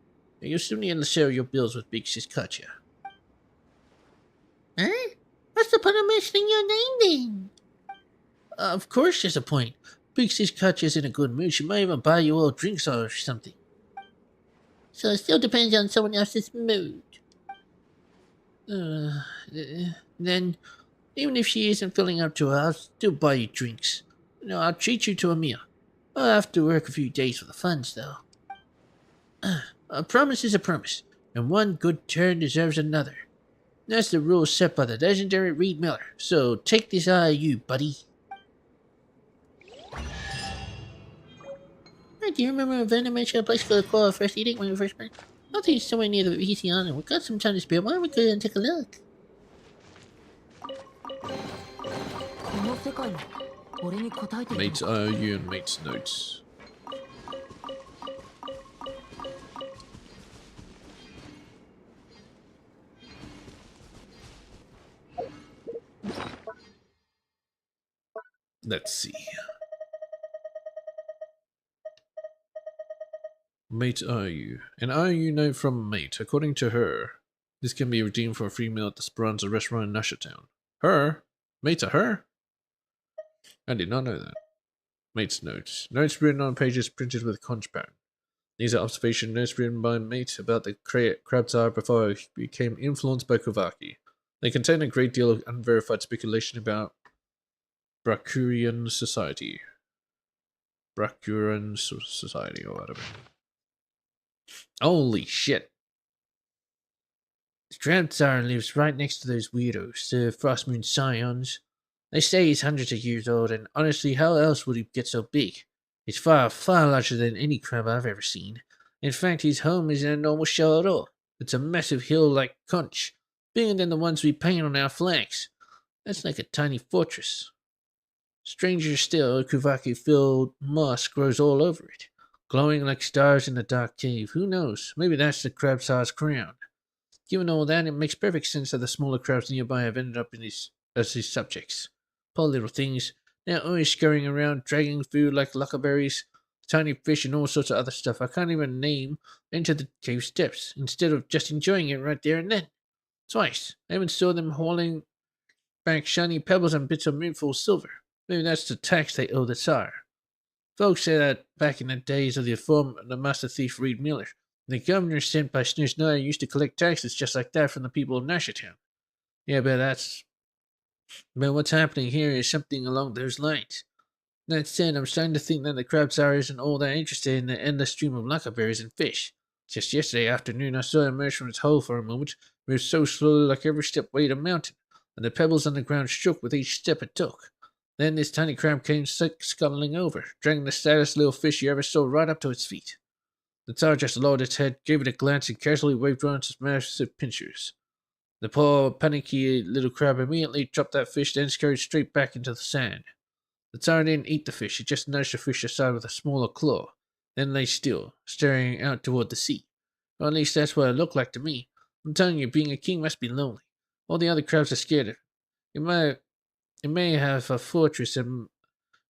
You still need to share your bills with Big Sis Katya. Huh? What's the point of mentioning your name then? Of course there's a point. Big Sis Katya's in a good mood. She might even buy you all drinks or something. so it still depends on someone else's mood. Then, even if she isn't filling up to her, I'll still buy you drinks. I'll treat you to a meal. I'll have to work a few days for the funds, though. A promise is a promise, and one good turn deserves another. That's the rule set by the legendary Reed Miller, so take this IOU, buddy. Hey, do you remember when Vander mentioned a place for the call first eating when we first met? I think it's somewhere near the VC Island. We've got some time to spare. Why don't we go and take a look? Mate's IOU and mate's notes. Let's see. Mate IOU. An IOU note from mate. According to her, this can be redeemed for a free meal at the Speranza restaurant in Nashertown. Her? Mate to her? I did not know that. Mate's notes. Notes written on pages printed with conch pattern. These are observation notes written by mate about the crab tsar before he became influenced by Kovaki. They contain a great deal of unverified speculation about Brachurian society. Brachurian society or whatever. Holy shit. The crab tsar lives right next to those weirdos, the Frostmoon Scions. They say he's hundreds of years old, and honestly, how else would he get so big? He's far, far larger than any crab I've ever seen. In fact, his home isn't a normal shell at all. It's a massive hill-like conch, bigger than the ones we paint on our flags. That's like a tiny fortress. Stranger still, Kovaki-filled moss grows all over it, glowing like stars in a dark cave. Who knows? Maybe that's the crab tsar's crown. Given all that, it makes perfect sense that the smaller crabs nearby have ended up as his subjects. Poor little things. They're always scurrying around, dragging food like luckerberries, tiny fish, and all sorts of other stuff I can't even name into the cave steps, instead of just enjoying it right there and then. Twice, I even saw them hauling back shiny pebbles and bits of moonful silver. Maybe that's the tax they owe the Tsar. Folks say that back in the days of the master thief Reed Miller, the governor sent by Snizznaya used to collect taxes just like that from the people of Nashertown. Yeah, but what's happening here is something along those lines. That said, I'm starting to think that the crab tsar isn't all that interested in the endless stream of luckerberries and fish. Just yesterday afternoon, I saw it emerge from its hole for a moment, moved so slowly like every step weighed a mountain, and the pebbles on the ground shook with each step it took. Then this tiny crab came scuttling over, dragging the saddest little fish you ever saw right up to its feet. The tsar just lowered its head, gave it a glance, and casually waved around its massive pincers. The poor, panicky little crab immediately dropped that fish, then scurried straight back into the sand. The tsar didn't eat the fish, he just nudged the fish aside with a smaller claw, then lay still, staring out toward the sea. Or at least that's what it looked like to me. I'm telling you, being a king must be lonely. All the other crabs are scared of it. It may have a fortress and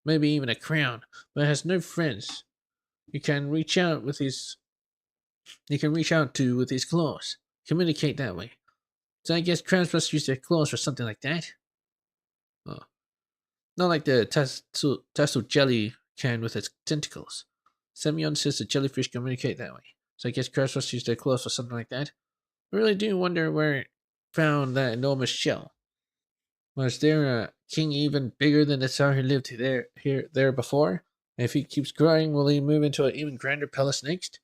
maybe even a crown, but it has no friends. You can reach out to with his claws. Communicate that way. So I guess crabs must use their claws for something like that. Oh. Not like the tassel jelly can with its tentacles. Semyon says the jellyfish communicate that way. So I guess crabs must use their claws for something like that. I really do wonder where it found that enormous shell. Was there a king even bigger than the Tsar who lived there before? And if he keeps growing, will he move into an even grander palace next?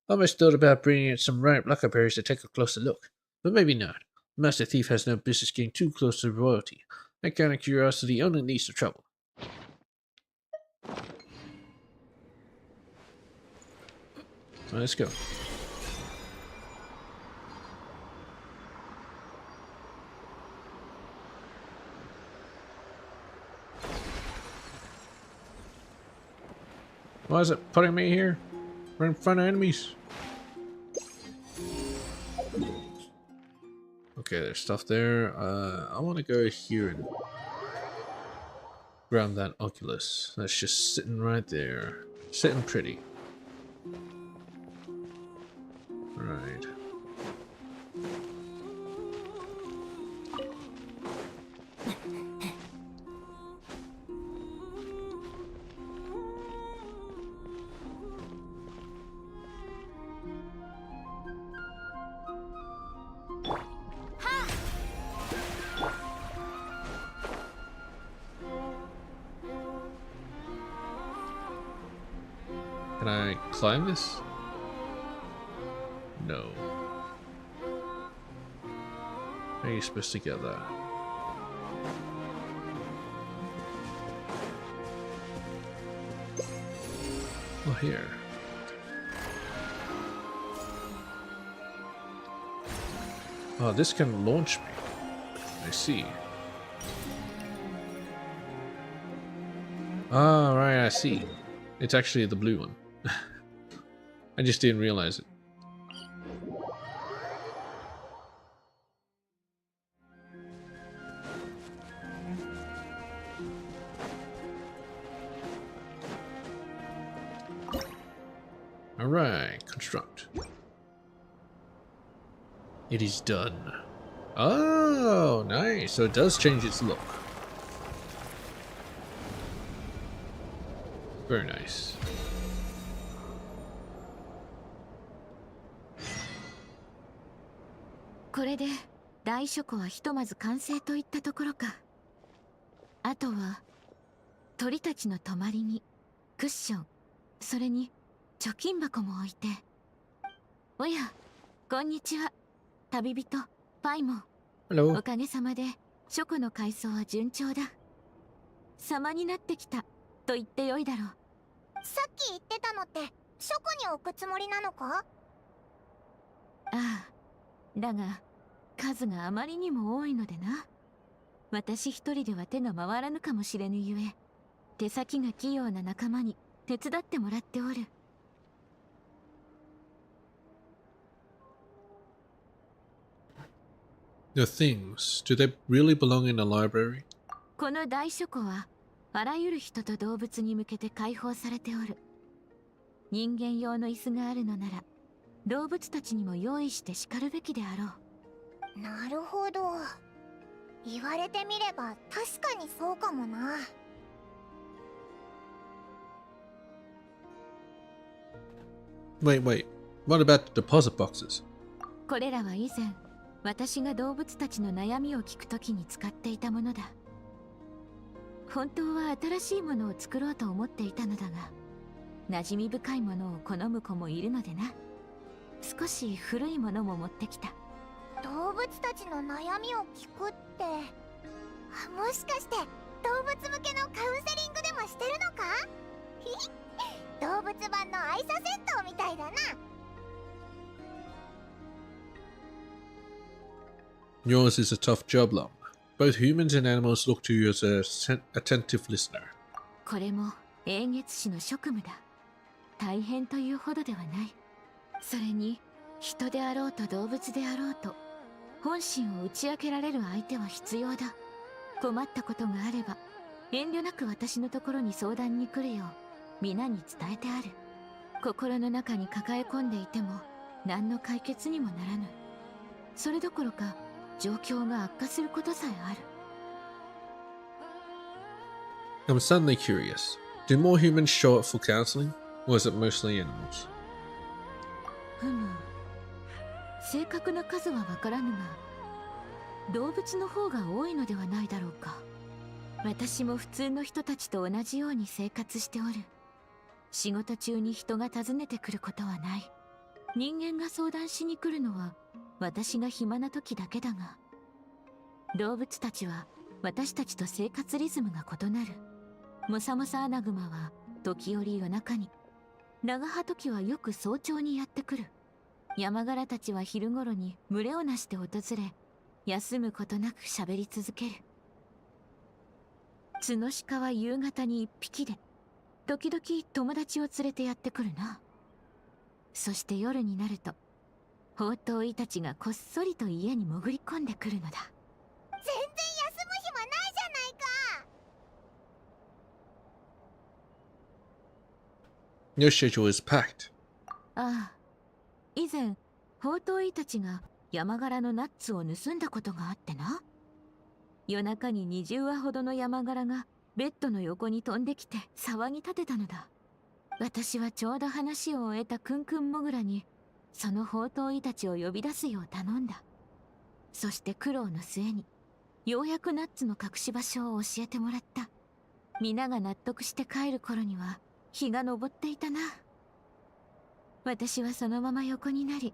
I almost thought about bringing in some ripe luckerberries to take a closer look, but maybe not. The Master Thief has no business getting too close to royalty. That kind of curiosity only leads to trouble. So let's go. Why is it putting me here? We're in front of enemies. Okay, there's stuff there. I want to go here and grab that Oculus. That's just sitting right there. Sitting pretty. Right. Can I climb this? No. How are you supposed to get that? Oh, here. Oh, this can launch me. I see. Oh, right, I see. It's actually the blue one. I just didn't realize it. Alright, construct. It is done. Oh, nice. So it does change its look. Very nice.これで大書庫はひとまず完成といったところか。あとは鳥たちの泊まりにクッション、それに貯金箱も置いて。おや、こんにちは。旅人パイモン。おかげさまで書庫の改装は順調だ。様になってきたと言ってよいだろう。さっき言ってたのって書庫に置くつもりなのか？ああ、だが数があまりにも多いのでな。私一人では手が回らぬかもしれぬゆえ、手先が器用な仲間に手伝ってもらっておる。The things, do they really belong in a library? この大書庫はあらゆる人と動物に向けて開放されておる。人間用の椅子があるのなら動物たちにも用意してしかるべきであろう。なるほど。言われてみれば確かにそうかもな。Wait. What about the deposit boxes? これらは以前私が動物たちの悩みを聞くときに使っていたものだ。本当は新しいものを作ろうと思っていたのだが、馴染み深いものを好む子もいるのでな。少し古いものも持ってきた。動物たちの悩みを聞くって、もしかして動物向けのカウンセリングでもしてるのか？動物版の愛車セットみたいだな。Yours is a tough job, Lum. Both humans and animals look to you as an attentive listener. これも英月史の職務だ。大変というほどではない。それに人であろうと動物であろうと本心を打ち明けられる相手は必要だ。困ったことがあれば遠慮なく私のところに相談に来るよう皆に伝えてある。心の中に抱え込んでいても何の解決にもならぬ。それどころか状況が悪化することさえある。I'm suddenly curious. Do more humans show up for counseling, or is it mostly animals? ふむ。正確な数はわからぬが、動物の方が多いのではないだろうか。私も普通の人たちと同じように生活しておる。仕事中に人が訪ねてくることはない。人間が相談しに来るのは私が暇な時だけだが、動物たちは私たちと生活リズムが異なる。モサモサアナグマは時折夜中に、ナガハトキはよく早朝にやってくる。山柄たちは昼頃に群れをなして訪れ、休むことなく喋り続ける。ツノシカは夕方に一匹で、時々友達を連れてやってくるな。そして夜になると放蕩医たちがこっそりと家に潜り込んでくるのだ。全然休む暇ないじゃないか。 Your schedule is packed. ああ、以前放蕩医たちが山柄のナッツを盗んだことがあってな。夜中に20羽ほどの山柄がベッドの横に飛んできて騒ぎ立てたのだ。私はちょうど話を終えたクンクンモグラにその放蕩医たちを呼び出すよう頼んだ。そして苦労の末にようやくナッツの隠し場所を教えてもらった。皆が納得して帰る頃には日が昇っていたな。私はそのまま横になり、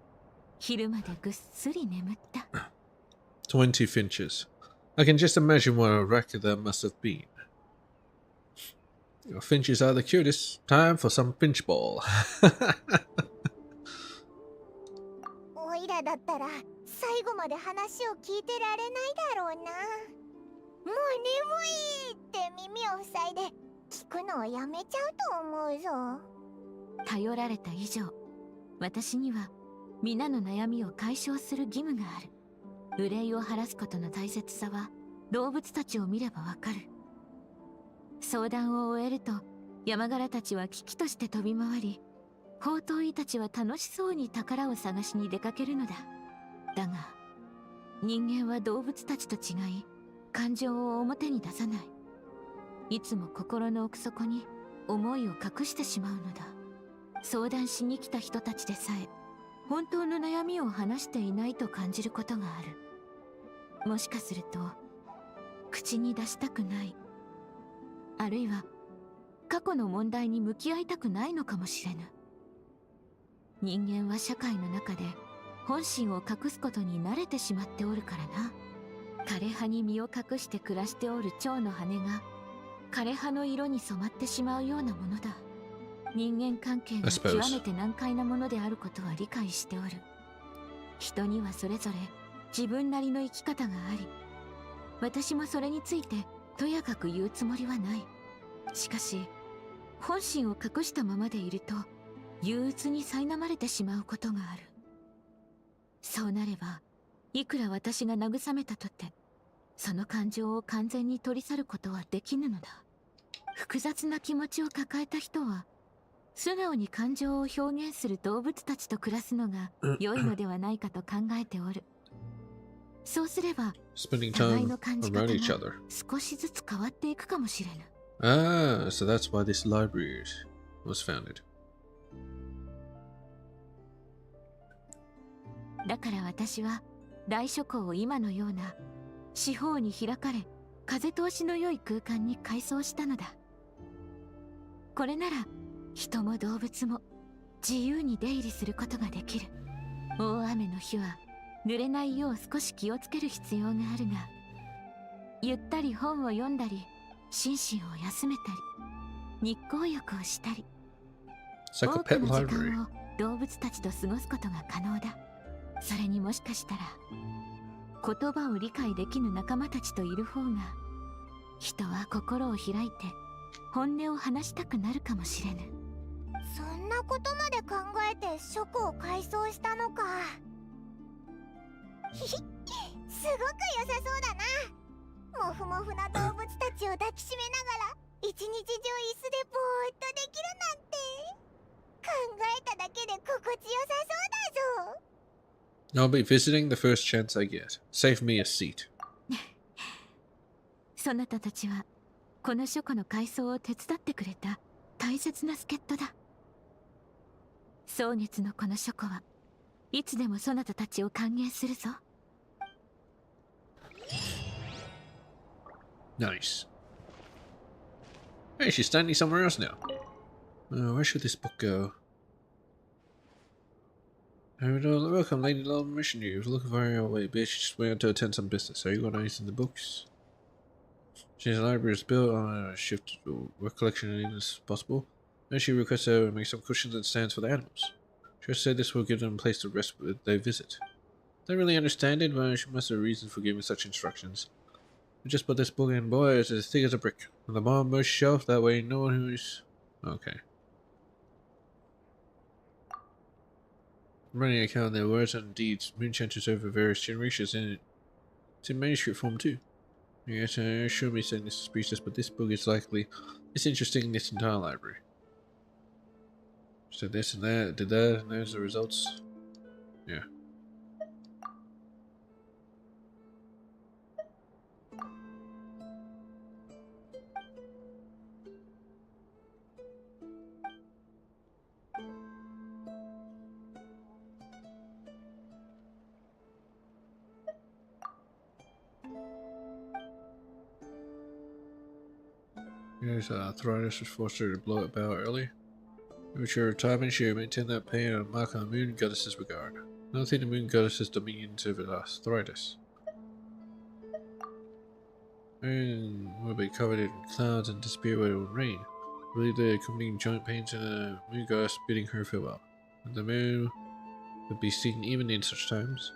昼までぐっすり眠った。20 finches. I can just imagine what a wreck that must have been. Your finches are the cutest. Time for some finch ball. おいらだったら最後まで話を聞いてられないだろうな。もう眠いって耳を塞いで聞くのをやめちゃうと思うぞ。頼られた以上、私には皆の悩みを解消する義務がある。憂いを晴らすことの大切さは動物たちを見ればわかる。相談を終えると山柄たちは危機として飛び回り、宝刀医たちは楽しそうに宝を探しに出かけるのだ。だが人間は動物たちと違い、感情を表に出さない。いつも心の奥底に思いを隠してしまうのだ。相談しに来た人たちでさえ本当の悩みを話していないと感じることがある。もしかすると口に出したくない、あるいは過去の問題に向き合いたくないのかもしれぬ。人間は社会の中で本心を隠すことに慣れてしまっておるからな。枯葉に身を隠して暮らしておる蝶の羽が枯葉の色に染まってしまうようなものだ。人間関係が極めて難解なものであることは理解しておる。人にはそれぞれ自分なりの生き方があり、私もそれについてとやかく言うつもりはない。しかし本心を隠したままでいると憂鬱に苛まれてしまうことがある。そうなればいくら私が慰めたとてその感情を完全に取り去ることはできぬのだ。複雑な気持ちを抱えた人は素直に感情を表現する動物たちと暮らすのが良いのではないかと考えておる。そうすれば互いの感じ方が少しずつ変わっていくかもしれぬ。Ah, so that's why this library was founded. だから私は大書庫を今のような四方に開かれ風通しの良い空間に改装したのだ。これなら人も動物も自由に出入りすることができる。大雨の日は濡れないよう少し気をつける必要があるが、ゆったり本を読んだり心身を休めたり日光浴をしたり、多くの時間を動物たちと過ごすことが可能だ。それにもしかしたら言葉を理解できぬ仲間たちといる方が人は心を開いて本音を話したくなるかもしれぬ。そんなことまで考えて書庫を改装したのか。すごく良さそうだな。モフモフな動物たちを抱きしめながら一日中椅子でぼーっとできるなんて、考えただけで心地よさそうだぞ。I'll be visiting the first chance I get. Save me a seat. そなたたちはこの書庫の改装を手伝ってくれた大切な助っ人だ。蒼月のこの書庫はいつでもそなたたちを歓迎するぞ。Nice. Hey, she's standing somewhere else now. Where should this book go? Welcome, Lady Love Mission. You looking for your way, bitch. Just wait to attend some business. Are you going to use the books? Since the library is built on a shift work collection as possible, then she requests to make some cushions and stands for the animals. She said this will give them a place to rest when they visit. Don't really understand it, but she must have a reason for giving such instructions. We just put this book in, boy, it's as thick as a brick. On the bottom shelf, that way no one who's... Okay. I'm running an account of their words and deeds, moonchanters over various generations, and it's in manuscript form too. Yes, sure me saying this is speechless, but this book is likely it's interesting in this entire library. So this and that, did that, and there's the results. Yeah. Yes, arthritis was forced her to blow it out early. With your retirement, you maintain that pay and mark on the moon goddess's regard. Nothing the moon goddess's dominions over arthritis. And will be covered in clouds and disappear where it will rain. I believe the accompanying joint pains and the moon goddess bidding her farewell. And the moon would be seen even in such times.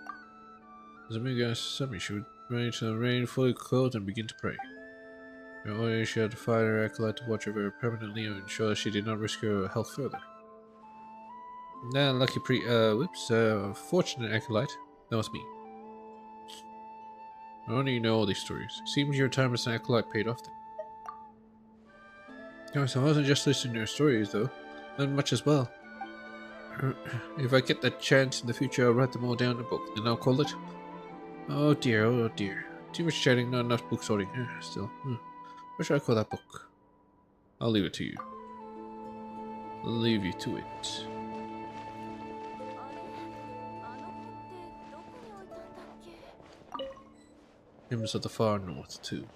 As the moon goddess suddenly she would range to the rain, fully clothed, and begin to pray. In order she had to fire her acolyte to watch over her permanently and ensure that she did not risk her health further. Now, lucky fortunate acolyte, that was me. I only you know all these stories. Seems your time as an acolyte paid off then. Guys, I wasn't just listening to your stories though. Learned much as well. If I get that chance in the future, I'll write them all down in a book, and I'll call it. Oh dear, oh dear. Too much chatting, not enough book sorting. Still. What should I call that book? I'll leave it to you. I'll leave you to it. Hymns of the Far North, too.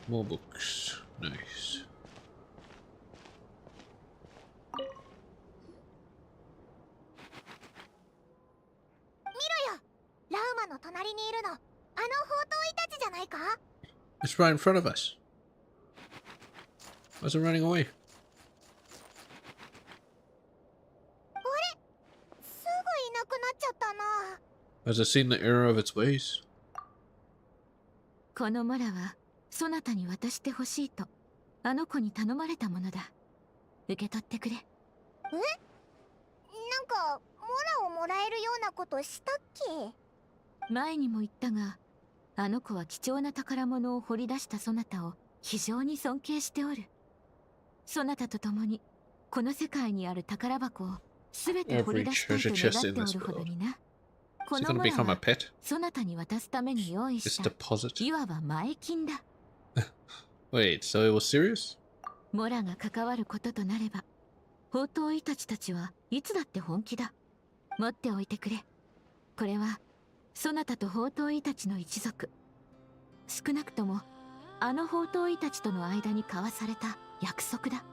More books. Nice. ラウマの隣にいるの、あの宝刀医たちじゃないか? It's right in front of us. Why's it running away? あれ? すぐいなくなっちゃったな. Has it seen the error of its ways? このモラはそなたに渡してほしいとあの子に頼まれたものだ。受け取ってくれ。え？なんかモラをもらえるようなことしたっけ？前にも言ったが、あの子は貴重な宝物を掘り出したそなたを非常に尊敬しておる。そなたと共にこの世界にある宝箱をすべて掘り出したいと願っておるほどにな。このモラはそなたに渡すために用意したいわば前金だ。Wait, so it was serious? モラが関わることとなれば、宝刀医たちはいつだって本気だ。持っておいてくれ。これはそなたと宝刀医たちの一族、少なくともあの宝刀医たちとの間に交わされた約束だ。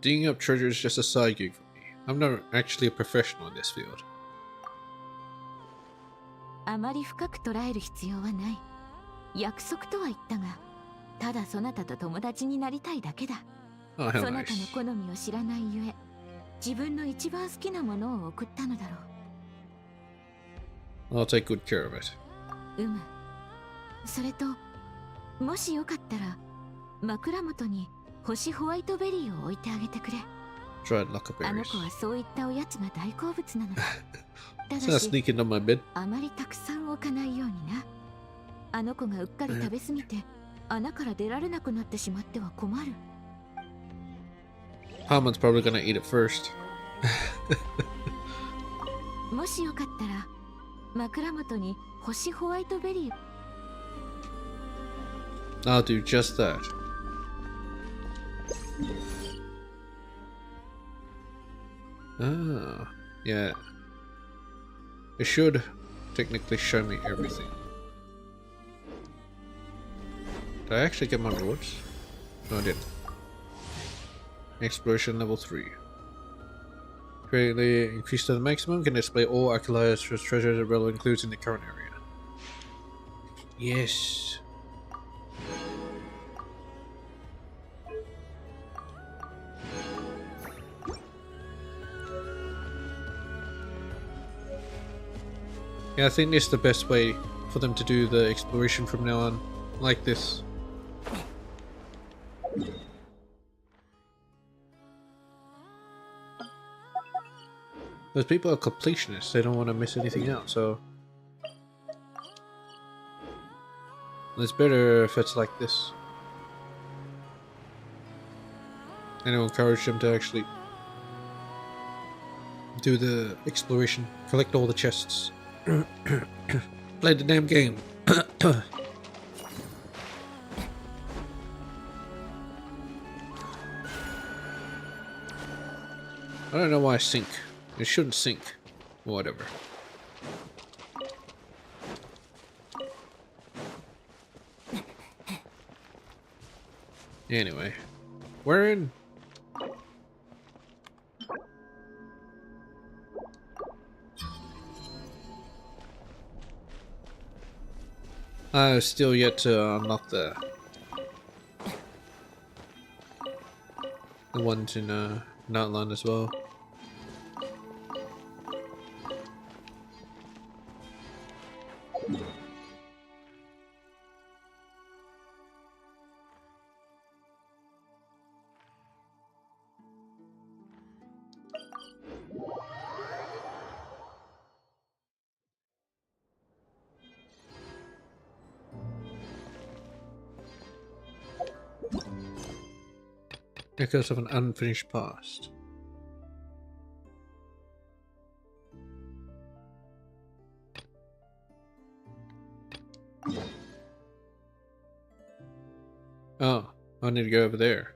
Digging up treasure is just a side gig for me. I'm not actually a professional in this field. あまり深く捉える必要はない。約束とは言ったが、ただそなたと友達になりたいだけだ。Oh, そ hell なたの nice. 好みを知らないゆえ、自分の一番好きなものを送ったのだろう。I'll take good care of it. それと、もしよかったら枕元に星ホワイトベリーを置いてあげてくれ。Dried lockerberries. あの子はそういったおやつが大好物なのだ。た It's not だし、 sneaking on my bed. あまりたくさん置かないようにな。あの子がうっかり食べ過ぎて穴から出られなくなってしまっては困る。Haman's probably gonna eat it first. もしよかったら枕元に星ホワイトベリー。 I'll do just that. Ah, yeah. It should technically show me everything. Did I actually get my rewards? No, I didn't. Exploration level 3. Greatly increased to the maximum, can display all Achilles treasure the relevant includes in the current area. Yes. Yeah, I think this is the best way for them to do the exploration from now on, like this. Because people are completionists, they don't want to miss anything out, so it's better if it's like this. And it'll encourage them to actually do the exploration, collect all the chests. Play the damn game. I don't know why I sink. It shouldn't sink. Whatever. Anyway, we're in. I've still yet to unlock the ones in Nightland as well. Echoes of an unfinished past. Oh, I need to go over there.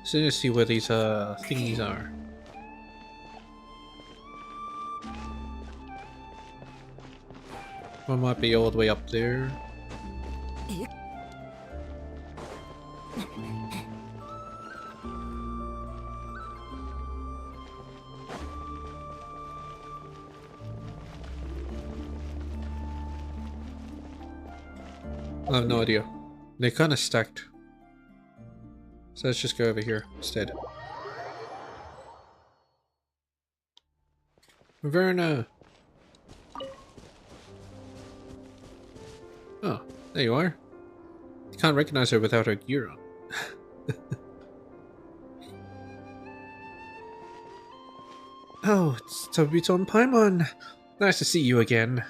So let's see where these thingies are. One might be all the way up there. I have no idea. They're kind of stacked. So let's just go over here instead. Verna! Oh, there you are. You can't recognize her without her gear on. Oh, it's Tobito and Paimon. Nice to see you again.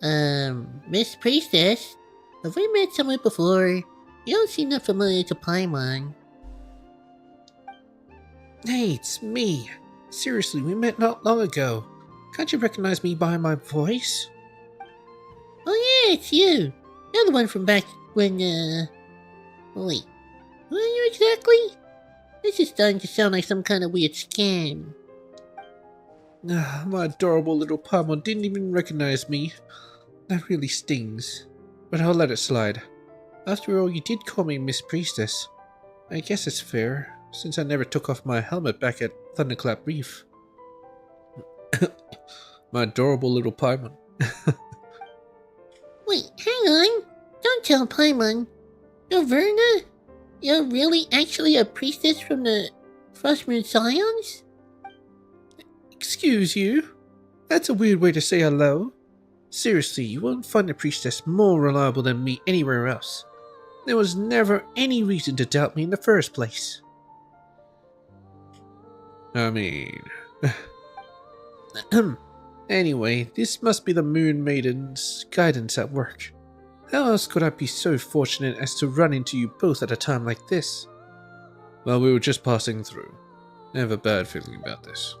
Miss Priestess, have we met somewhere before? You don't seem that familiar to Paimon. Hey, it's me. Seriously, we met not long ago. Can't you recognize me by my voice? Oh yeah, it's you. You're the one from back when, Wait. Who are you exactly? This is starting to sound like some kind of weird scam. My adorable little Paimon didn't even recognize me. That really stings. But I'll let it slide. After all, you did call me Miss Priestess. I guess it's fair, since I never took off my helmet back at Thunderclap Reef. My adorable little Paimon. Wait, hang on. Don't tell Paimon. You're Verna? You're really actually a priestess from the Frostmoon Scions? Excuse you? That's a weird way to say hello. Seriously, you won't find a priestess more reliable than me anywhere else. There was never any reason to doubt me in the first place. I mean... Anyway, this must be the Moon Maiden's guidance at work. How else could I be so fortunate as to run into you both at a time like this? Well, we were just passing through. I have a bad feeling about this.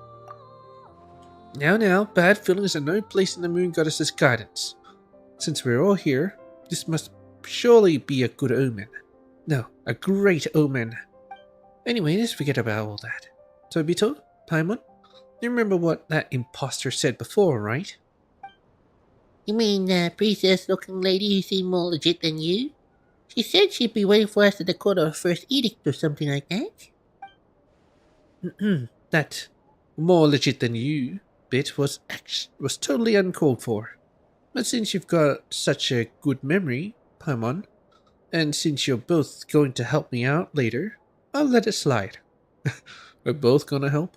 Now, bad feelings are no place in the Moon Goddess's guidance. Since we're all here, this must surely be a good omen. No, a great omen. Anyway, let's forget about all that. Tobito, Paimon, you remember what that imposter said before, right? You mean the priestess-looking lady who seemed more legit than you? She said she'd be waiting for us at the court of her first edict or something like that. That more legit than you bit was totally uncalled for. But since you've got such a good memory, Paimon, and since you're both going to help me out later, I'll let it slide. We're both gonna help?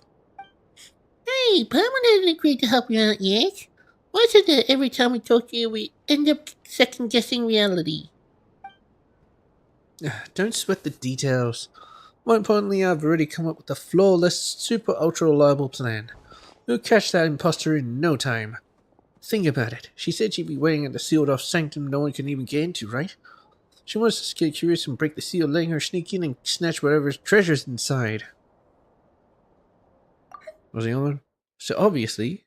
Hey, Paimon hasn't agreed to help you out yet. Why is it that every time we talk to you, we end up second-guessing reality? Don't sweat the details. More importantly, I've already come up with a flawless, super ultra reliable plan. We'll catch that imposter in no time. Think about it. She said she'd be waiting at the sealed-off sanctum no one can even get into, right? She wants us to get curious and break the seal, letting her sneak in and snatch whatever treasure's inside. Was he on? So obviously...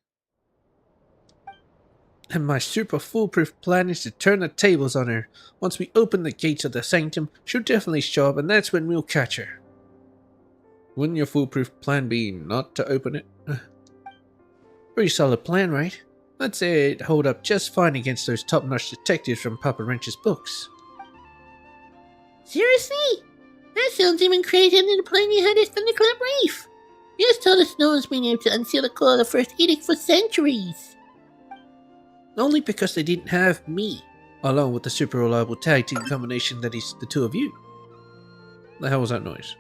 And my super foolproof plan is to turn the tables on her. Once we open the gates of the sanctum, she'll definitely show up, and that's when we'll catch her. Wouldn't your foolproof plan be not to open it? Pretty solid plan, right? I'd say it'd hold up just fine against those top-notch detectives from Papa Wrench's books. Seriously? That sounds even crazier than the plan you had at Thunderclap Reef. You just told us no one's been able to unseal the core of the first edict for centuries. Only because they didn't have me, along with the super reliable tag team combination that is the two of you. The hell was that noise?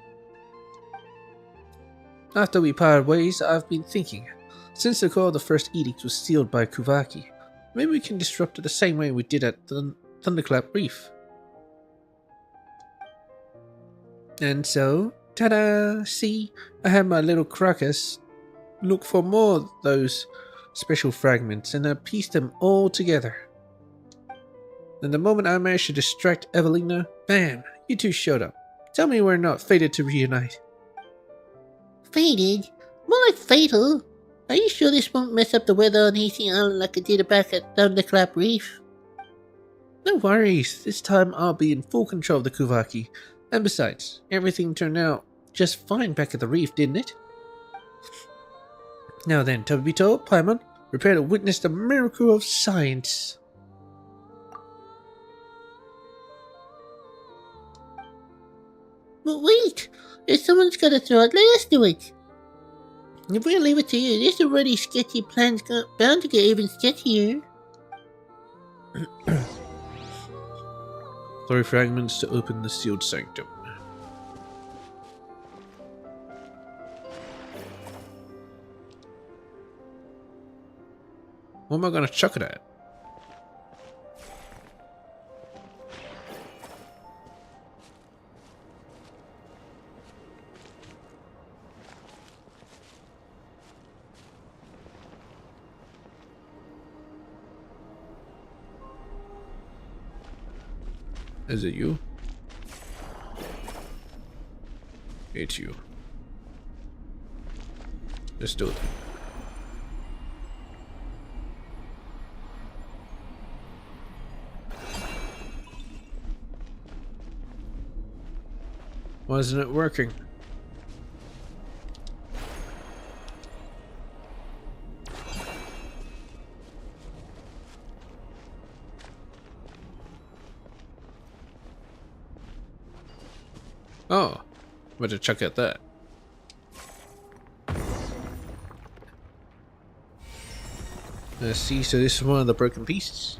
After we parted ways, I've been thinking, since the core of the first edict was sealed by Kuvaki, maybe we can disrupt it the same way we did at Thunderclap Reef. And so, ta-da! See, I had my little crackers look for more of those special fragments, and I pieced them all together. And the moment I managed to distract Evelina, bam! You two showed up. Tell me we're not fated to reunite. Fated? More like fatal. Are you sure this won't mess up the weather on Hasty Island like it did back at Thunderclap Reef? No worries. This time I'll be in full control of the Kuvaki. And besides, everything turned out just fine back at the reef, didn't it? Now then, Tobito, Paimon, prepare to witness the miracle of science. But wait! If someone's gotta throw it, let us do it! If we leave it to you, this already sketchy plan's bound to get even sketchier. 3 fragments to open the sealed sanctum. What am I gonna chuck it at? Is it you? It's you. Let's do it. Why isn't it working? Oh, better check out that. Let's see, so this is one of the broken pieces.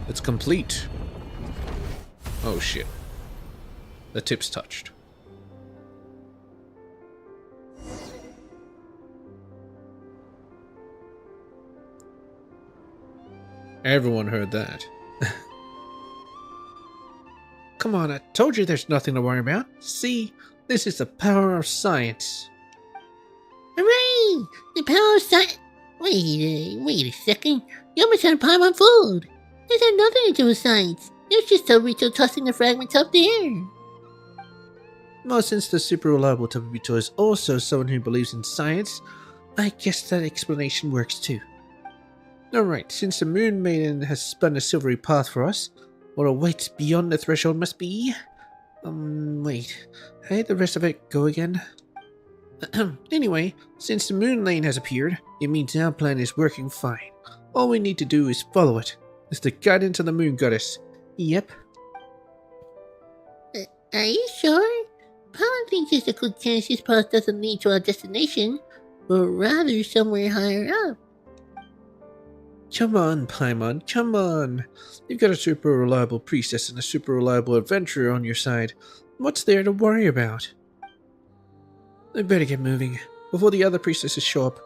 It's complete. Oh shit. The tip's touched. Everyone heard that. Come on, I told you there's nothing to worry about. See, this is the power of science. Hooray! The power of science. Wait a second. You almost had a Paimon fooled. This had nothing to do with science. It was just Tobito tossing the fragments up there. Well, since the super reliable Tobito is also someone who believes in science, I guess that explanation works too. Alright, since the Moon Maiden has spun a silvery path for us, what awaits beyond the threshold must be... wait, how did the rest of it go again? Anyway, since the Moon Lane has appeared, it means our plan is working fine. All we need to do is follow it. It's the guidance of the Moon Goddess. Yep. Are you sure? Paimon thinks there's a good chance this path doesn't lead to our destination, but rather somewhere higher up. Come on, Paimon, come on. You've got a super reliable priestess and a super reliable adventurer on your side. What's there to worry about? I better get moving, before the other priestesses show up.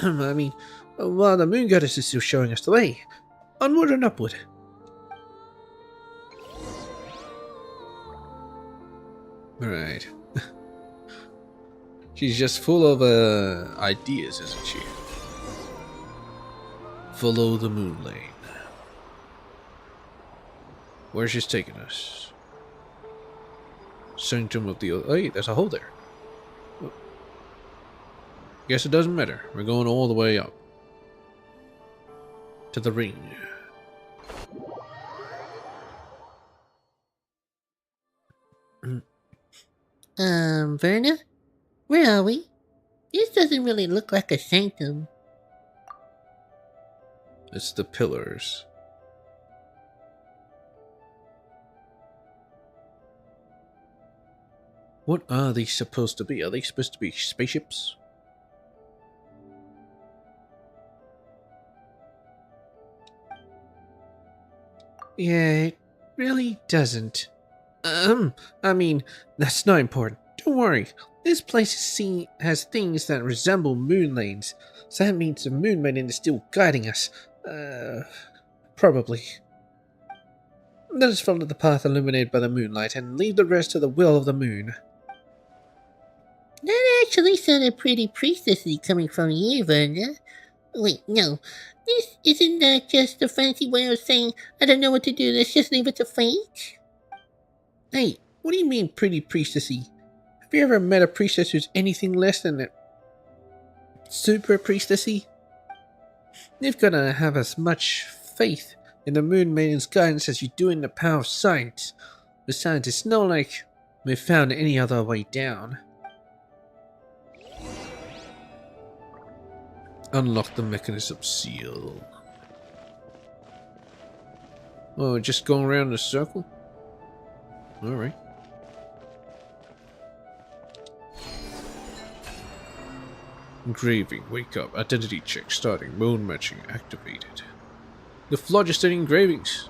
I mean, while the Moon Goddess is still showing us the way. Onward and upward. Right. She's just full of ideas, isn't she? Follow the Moon Lane. Where's she's taking us? Sanctum of the... Hey, there's a hole there. Guess it doesn't matter. We're going all the way up. To the ring. Verna? Where are we? This doesn't really look like a sanctum. It's the pillars. What are these supposed to be? Are they supposed to be spaceships? Yeah, it really doesn't. I mean, that's not important. Don't worry. This place has things that resemble moon lanes, so that means the moon maiden is still guiding us. Probably. Let us follow the path illuminated by the moonlight and leave the rest to the will of the moon. That actually sounded pretty priestessy coming from you, Verna. Wait, no. Isn't that just a fancy way of saying, I don't know what to do, let's just leave it to fate? Hey, what do you mean pretty priestessy? Have you ever met a priestess who's anything less than a super priestessy? You've got to have as much faith in the Moon Maiden's guidance as you do in the power of science. Besides, it's not like we've found any other way down. Unlock the mechanism seal. Oh, just going around in a circle? Alright. Engraving, wake up, identity check starting, moon matching activated. The phlogiston engravings.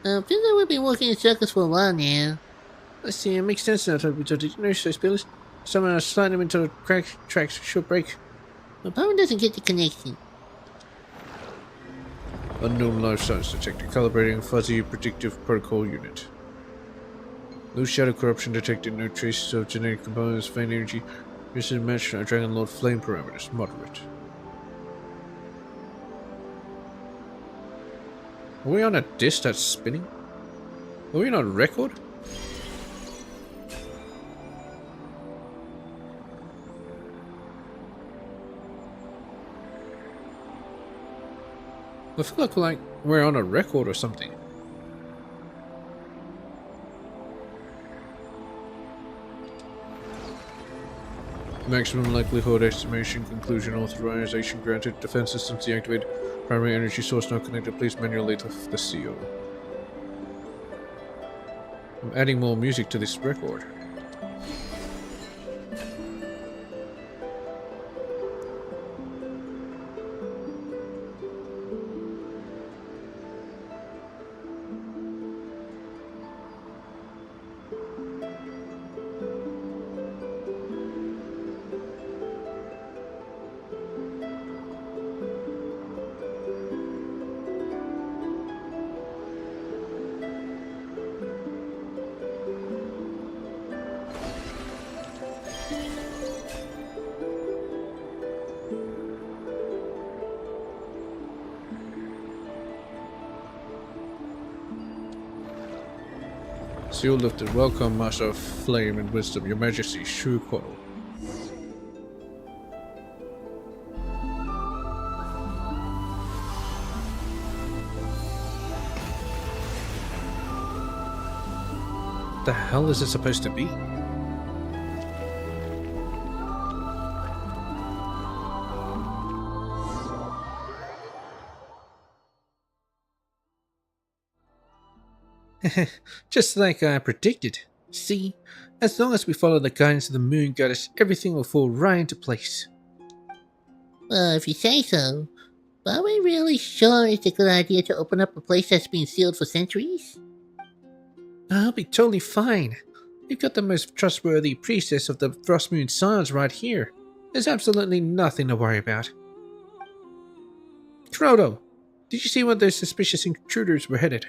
Feels like we've been walking in circles for a while now. I see, it makes sense now. Did you notice those pillars? Someone slide them into the tracks, short break. The power doesn't get the connection. Unknown life signs detected. Calibrating fuzzy predictive protocol unit. No shadow corruption detected. No traces of genetic components. Faint energy. Recent match. Dragon Lord flame parameters. Moderate. Are we on a disc that's spinning? Are we on a record? I feel like we're on a record or something. Maximum likelihood estimation conclusion authorization granted. Defense systems deactivated. Primary energy source not connected. Please manually lift the seal. I'm adding more music to this record. Seal lifted. Welcome, Master of Flame and Wisdom, Your Majesty, Shu Quaddle. What the hell is it supposed to be? Just like I predicted. See, as long as we follow the guidance of the moon goddess, everything will fall right into place. Well, if you say so. But are we really sure it's a good idea to open up a place that's been sealed for centuries? I'll be totally fine. We've got the most trustworthy priestess of the Frost Moon Science right here. There's absolutely nothing to worry about. Frodo, did you see where those suspicious intruders were headed?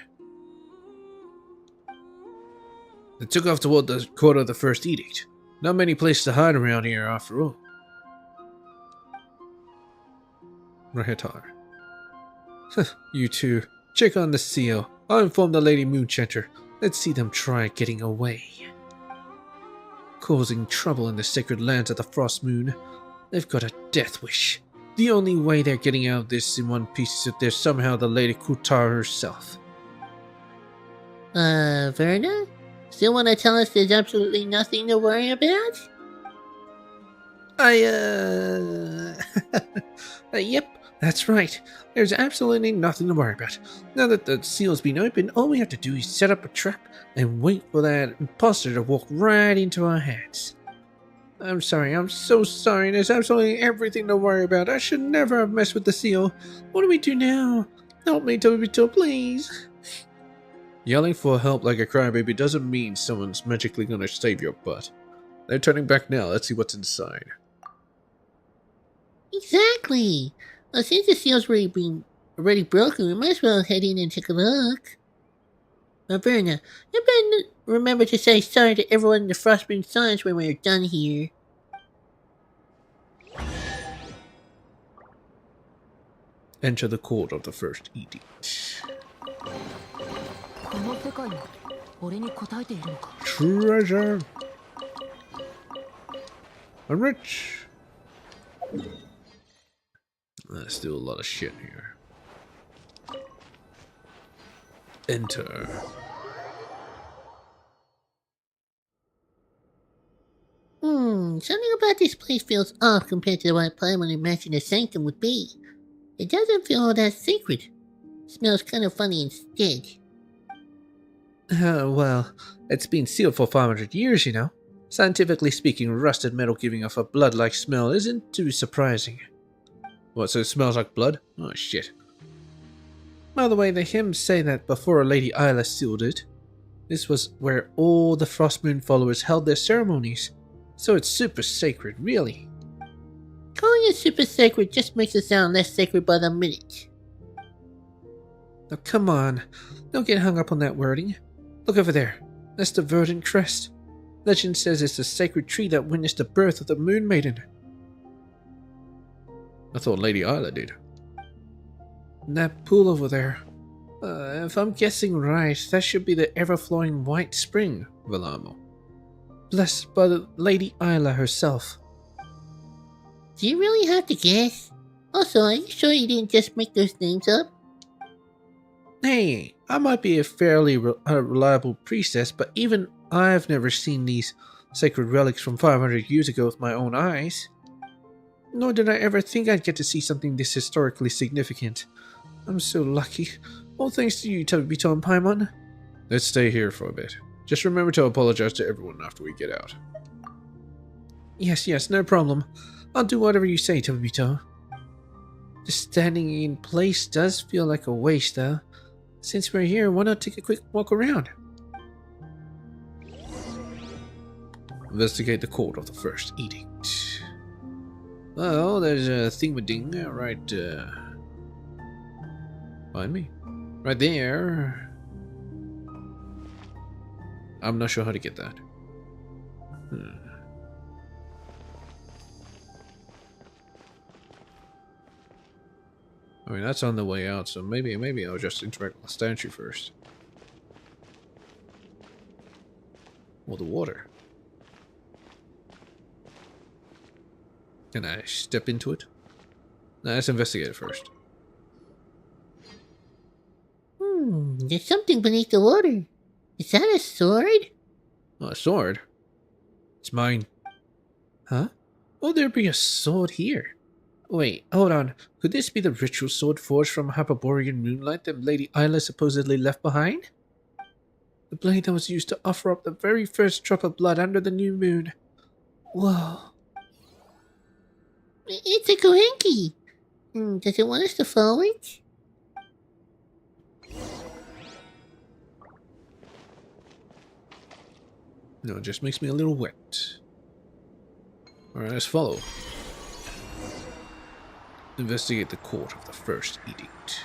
They took off toward the court of the First Edict. Not many places to hide around here, after all. Rahatar. You two, check on the seal. I'll inform the Lady Moonchanter. Let's see them try getting away. Causing trouble in the sacred lands of the Frost Moon. They've got a death wish. The only way they're getting out of this in one piece is if there's somehow the Lady Kutar herself. Verna? Still want to tell us there's absolutely nothing to worry about? Yep, that's right. There's absolutely nothing to worry about. Now that the seal's been opened, all we have to do is set up a trap and wait for that imposter to walk right into our hands. I'm sorry, I'm so sorry. There's absolutely everything to worry about. I should never have messed with the seal. What do we do now? Help me, Tobito, please. Yelling for help like a crybaby doesn't mean someone's magically gonna save your butt. They're turning back now. Let's see what's inside. Exactly. Well, since the seal's already broken, we might as well head in and take a look. Verna, you better remember to say sorry to everyone in the Frostmoon Science when we're done here. Enter the court of the first edict. Treasure! I'm rich! There's still a lot of shit here. Enter. Something about this place feels off compared to what Paimon imagined a sanctum would be. It doesn't feel all that sacred. It smells kind of funny instead. Well, it's been sealed for 500 years, you know. Scientifically speaking, rusted metal giving off a blood-like smell isn't too surprising. What, so it smells like blood? Oh, shit. By the way, the hymns say that before Lady Isla sealed it, this was where all the Frostmoon followers held their ceremonies. So it's super sacred, really. Calling it super sacred just makes it sound less sacred by the minute. Now come on, don't get hung up on that wording. Look over there, that's the verdant crest. Legend says it's the sacred tree that witnessed the birth of the Moon Maiden. I thought Lady Isla did. And that pool over there. If I'm guessing right, that should be the ever-flowing White Spring, Velamo. Blessed by the Lady Isla herself. Do you really have to guess? Also, are you sure you didn't just make those names up? Hey, I might be a fairly reliable priestess, but even I've never seen these sacred relics from 500 years ago with my own eyes. Nor did I ever think I'd get to see something this historically significant. I'm so lucky. All thanks to you, Tobito and Paimon. Let's stay here for a bit. Just remember to apologize to everyone after we get out. Yes, no problem. I'll do whatever you say, Tobito. Just standing in place does feel like a waste, though. Since we're here, why not take a quick walk around? Investigate the court of the first edict. Well, there's a thingamading right behind me. Right there. I'm not sure how to get that. I mean, that's on the way out, so maybe I'll just interact with the statue first. Or the water. Can I step into it? No, let's investigate it first. There's something beneath the water. Is that a sword? Oh, a sword? It's mine. Huh? Oh, there'd be a sword here. Wait, hold on. Could this be the ritual sword forged from Hyperborean moonlight that Lady Isla supposedly left behind? The blade that was used to offer up the very first drop of blood under the new moon. Whoa. It's a Kohenki. Does it want us to follow it? No, it just makes me a little wet. Alright, let's follow. Investigate the court of the first edict.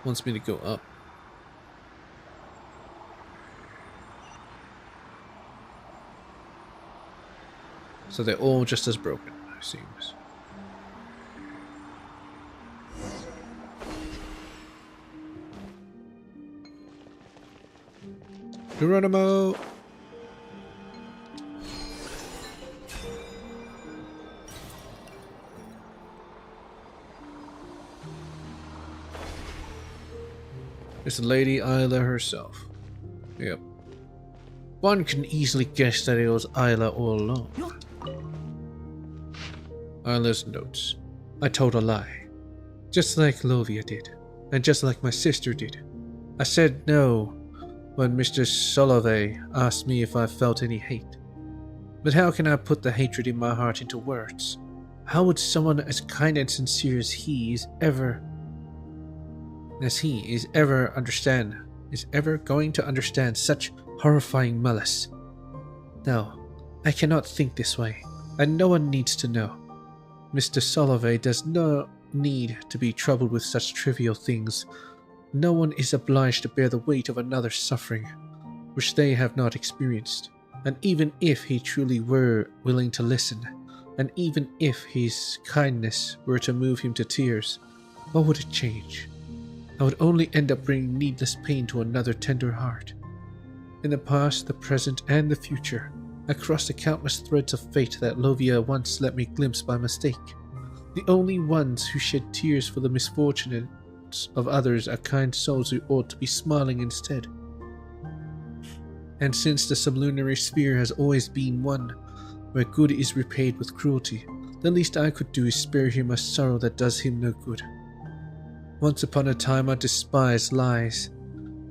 Wants me to go up. So they're all just as broken, it seems. Geronimo! It's Lady Isla herself. Yep. One can easily guess that it was Isla all along. Isla's notes. I told a lie. Just like Lovia did. And just like my sister did. I said no when Mr. Solovey asked me if I felt any hate. But how can I put the hatred in my heart into words? How would someone as kind and sincere as he is ever going to understand such horrifying malice? No, I cannot think this way, and no one needs to know. Mr. Solovey does not need to be troubled with such trivial things. No one is obliged to bear the weight of another's suffering, which they have not experienced. And even if he truly were willing to listen, and even if his kindness were to move him to tears, what would it change? I would only end up bringing needless pain to another tender heart. In the past, the present, and the future, I crossed the countless threads of fate that Lovia once let me glimpse by mistake. The only ones who shed tears for the misfortunes of others are kind souls who ought to be smiling instead. And since the sublunary sphere has always been one where good is repaid with cruelty, the least I could do is spare him a sorrow that does him no good. Once upon a time I despised lies,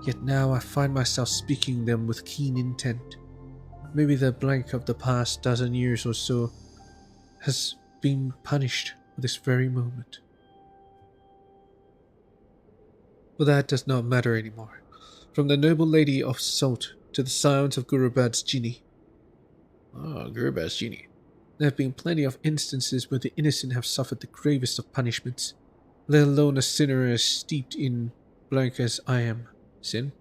yet now I find myself speaking them with keen intent. Maybe the blank of the past dozen years or so has been punished for this very moment. But that does not matter anymore. From the noble lady of Salt to the scions of Gurubad's genie. Gurubad's genie. There have been plenty of instances where the innocent have suffered the gravest of punishments, let alone a sinner as steeped in blank as I am. Sin?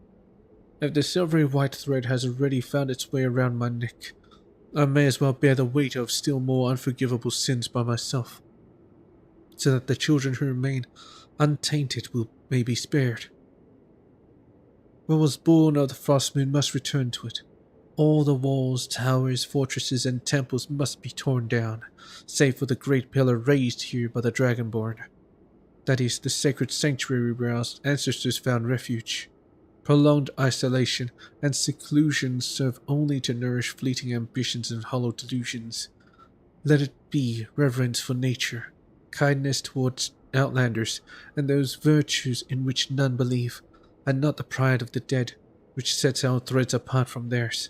If the silvery white thread has already found its way around my neck, I may as well bear the weight of still more unforgivable sins by myself, so that the children who remain untainted may be spared. What was born of the frost moon must return to it. All the walls, towers, fortresses, and temples must be torn down, save for the great pillar raised here by the Dragonborn. That is, the sacred sanctuary where our ancestors found refuge. Prolonged isolation and seclusion serve only to nourish fleeting ambitions and hollow delusions. Let it be reverence for nature, kindness towards outlanders, and those virtues in which none believe, and not the pride of the dead, which sets our threads apart from theirs.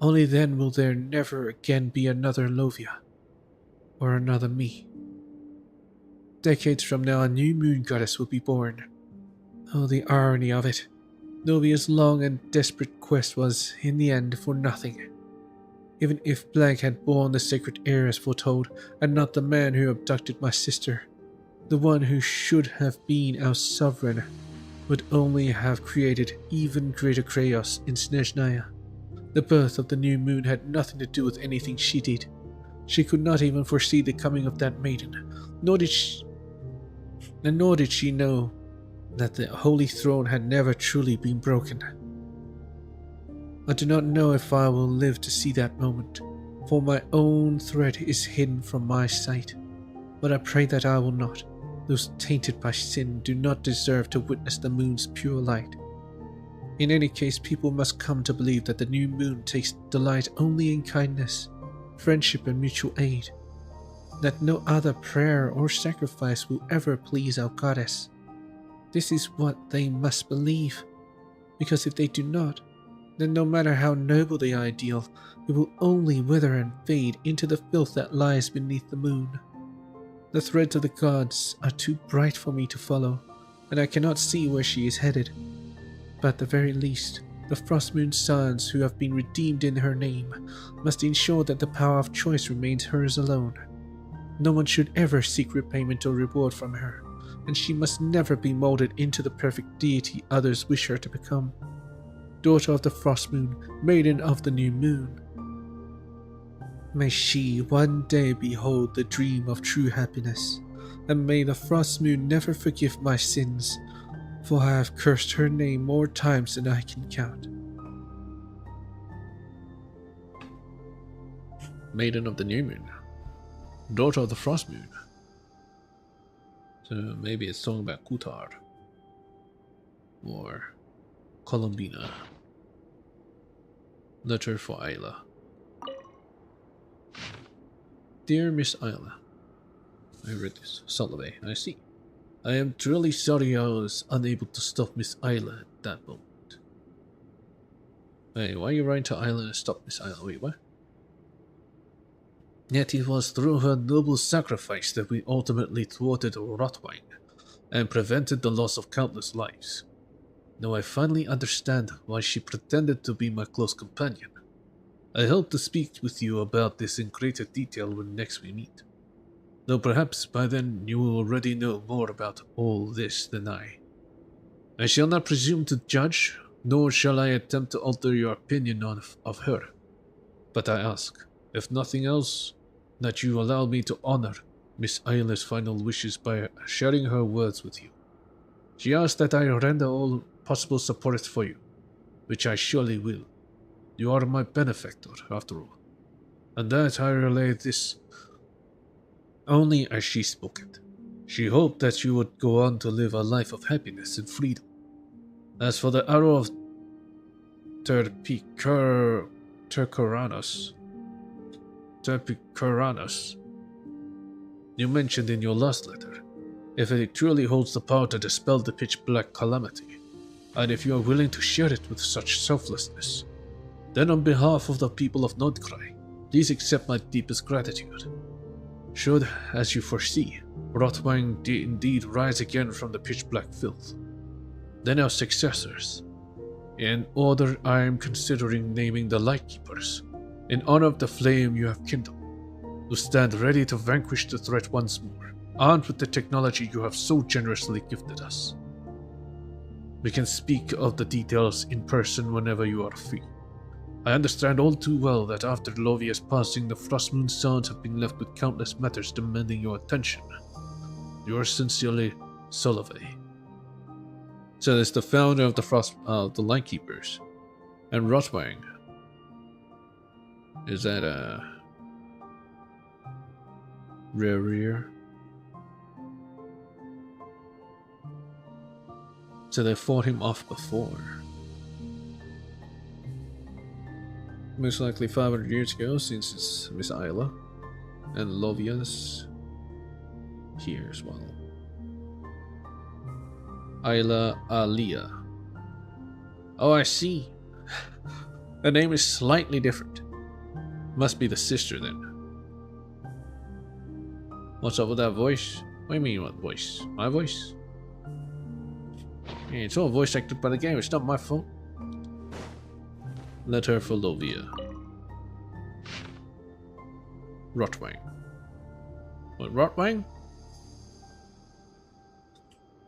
Only then will there never again be another Lovia, or another me. Decades from now, a new moon goddess will be born. Oh, the irony of it. Lovia's long and desperate quest was, in the end, for nothing. Even if Blank had borne the sacred heir as foretold, and not the man who abducted my sister, the one who should have been our sovereign would only have created even greater chaos in Snezhnaya. The birth of the new moon had nothing to do with anything she did. She could not even foresee the coming of that maiden, nor did she know that the holy throne had never truly been broken. I do not know if I will live to see that moment, for my own thread is hidden from my sight, but I pray that I will not. Those tainted by sin do not deserve to witness the moon's pure light. In any case, people must come to believe that the new moon takes delight only in kindness, friendship, and mutual aid, that no other prayer or sacrifice will ever please our goddess. This is what they must believe, because if they do not, then no matter how noble the ideal, it will only wither and fade into the filth that lies beneath the moon. The threads of the gods are too bright for me to follow, and I cannot see where she is headed. But at the very least, the Frost Moon sons who have been redeemed in her name must ensure that the power of choice remains hers alone. No one should ever seek repayment or reward from her, and she must never be molded into the perfect deity others wish her to become. Daughter of the Frost Moon, maiden of the new moon. May she one day behold the dream of true happiness, and may the Frost Moon never forgive my sins, for I have cursed her name more times than I can count. Maiden of the new moon. Daughter of the frost moon. So maybe it's talking about Kutard. or Columbina. Letter for Isla. Dear Miss Isla, I read this. Soloway, I see. I am truly sorry I was unable to stop Miss Isla at that moment. Hey, why are you writing to Isla and stop Miss Isla? Wait, what? Yet it was through her noble sacrifice that we ultimately thwarted Rotwang and prevented the loss of countless lives. Now I finally understand why she pretended to be my close companion. I hope to speak with you about this in greater detail when next we meet. Though perhaps by then you will already know more about all this than I. I shall not presume to judge, nor shall I attempt to alter your opinion of her. But I ask, if nothing else, that you allow me to honor Miss Isla's final wishes by sharing her words with you. She asked that I render all possible support for you, which I surely will. You are my benefactor, after all, and that I relay this only as she spoke it. She hoped that you would go on to live a life of happiness and freedom. As for the arrow of Tercoranus, you mentioned in your last letter, if it truly holds the power to dispel the pitch-black calamity, and if you are willing to share it with such selflessness, then on behalf of the people of Nordkrai, please accept my deepest gratitude. Should, as you foresee, Rotwang indeed rise again from the pitch-black filth, then our successors, in order I am considering naming the Lightkeepers, in honor of the flame you have kindled, will stand ready to vanquish the threat once more, armed with the technology you have so generously gifted us. We can speak of the details in person whenever you are free. I understand all too well that after Lovia's passing, the Frostmoon Sons have been left with countless matters demanding your attention. Yours sincerely, Soloway. So it's the founder of the the Lightkeepers, and Rotwang. Is that Rear? So they fought him off before. Most likely 500 years ago, since it's Miss Isla, and Lovia's here as well. Isla Alia. Oh, I see. Her name is slightly different. Must be the sister then. What's up with that voice? What do you mean, what voice? My voice? Yeah, it's all voice acted by the game, it's not my fault. Letter for Lovia. Rotwang. What, Rotwang?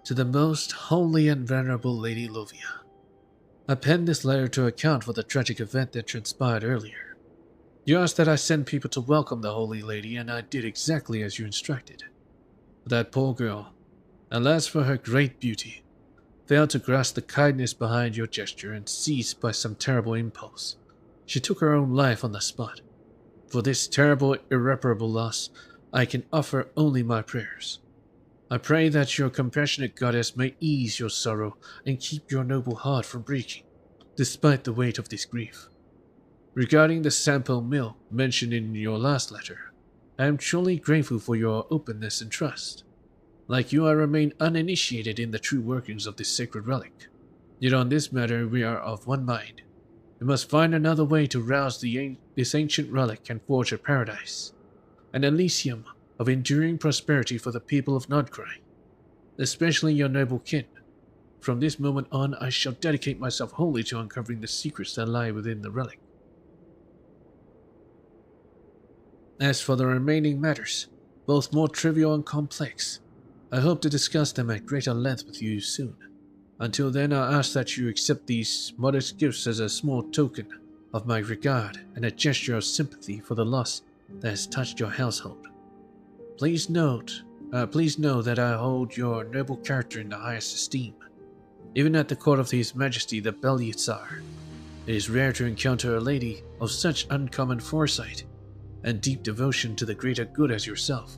To the most holy and venerable Lady Lovia. I penned this letter to account for the tragic event that transpired earlier. You asked that I send people to welcome the holy lady, and I did exactly as you instructed. But that poor girl, alas for her great beauty, failed to grasp the kindness behind your gesture and seized by some terrible impulse. She took her own life on the spot. For this terrible, irreparable loss, I can offer only my prayers. I pray that your compassionate goddess may ease your sorrow and keep your noble heart from breaking, despite the weight of this grief. Regarding the sample mill mentioned in your last letter, I am truly grateful for your openness and trust. Like you, I remain uninitiated in the true workings of this sacred relic. Yet on this matter we are of one mind. We must find another way to rouse this ancient relic and forge a paradise, an Elysium of enduring prosperity for the people of Nordkrai, especially your noble kin. From this moment on, I shall dedicate myself wholly to uncovering the secrets that lie within the relic. As for the remaining matters, both more trivial and complex, I hope to discuss them at greater length with you soon. Until then, I ask that you accept these modest gifts as a small token of my regard and a gesture of sympathy for the loss that has touched your household. Please know that I hold your noble character in the highest esteem. Even at the court of His Majesty the Belyazar, it is rare to encounter a lady of such uncommon foresight and deep devotion to the greater good as yourself.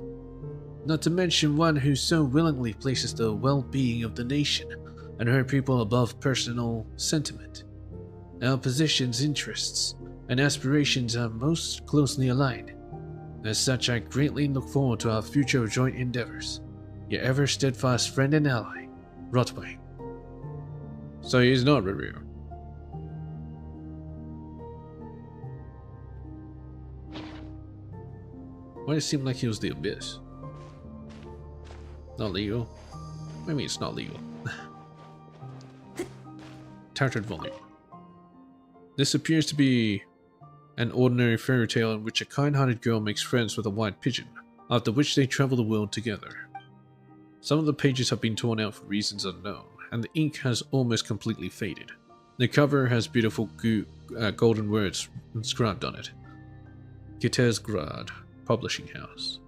Not to mention one who so willingly places the well-being of the nation and her people above personal sentiment. Our positions, interests, and aspirations are most closely aligned. As such, I greatly look forward to our future joint endeavors. Your ever steadfast friend and ally, Rotway. So he's not Revere. Why does it seem like he was the Abyss? Not legal. Maybe it's not legal. Tattered volume. This appears to be an ordinary fairy tale in which a kind-hearted girl makes friends with a white pigeon, after which they travel the world together. Some of the pages have been torn out for reasons unknown, and the ink has almost completely faded. The cover has beautiful golden words inscribed on it. Kitezgrad Publishing House.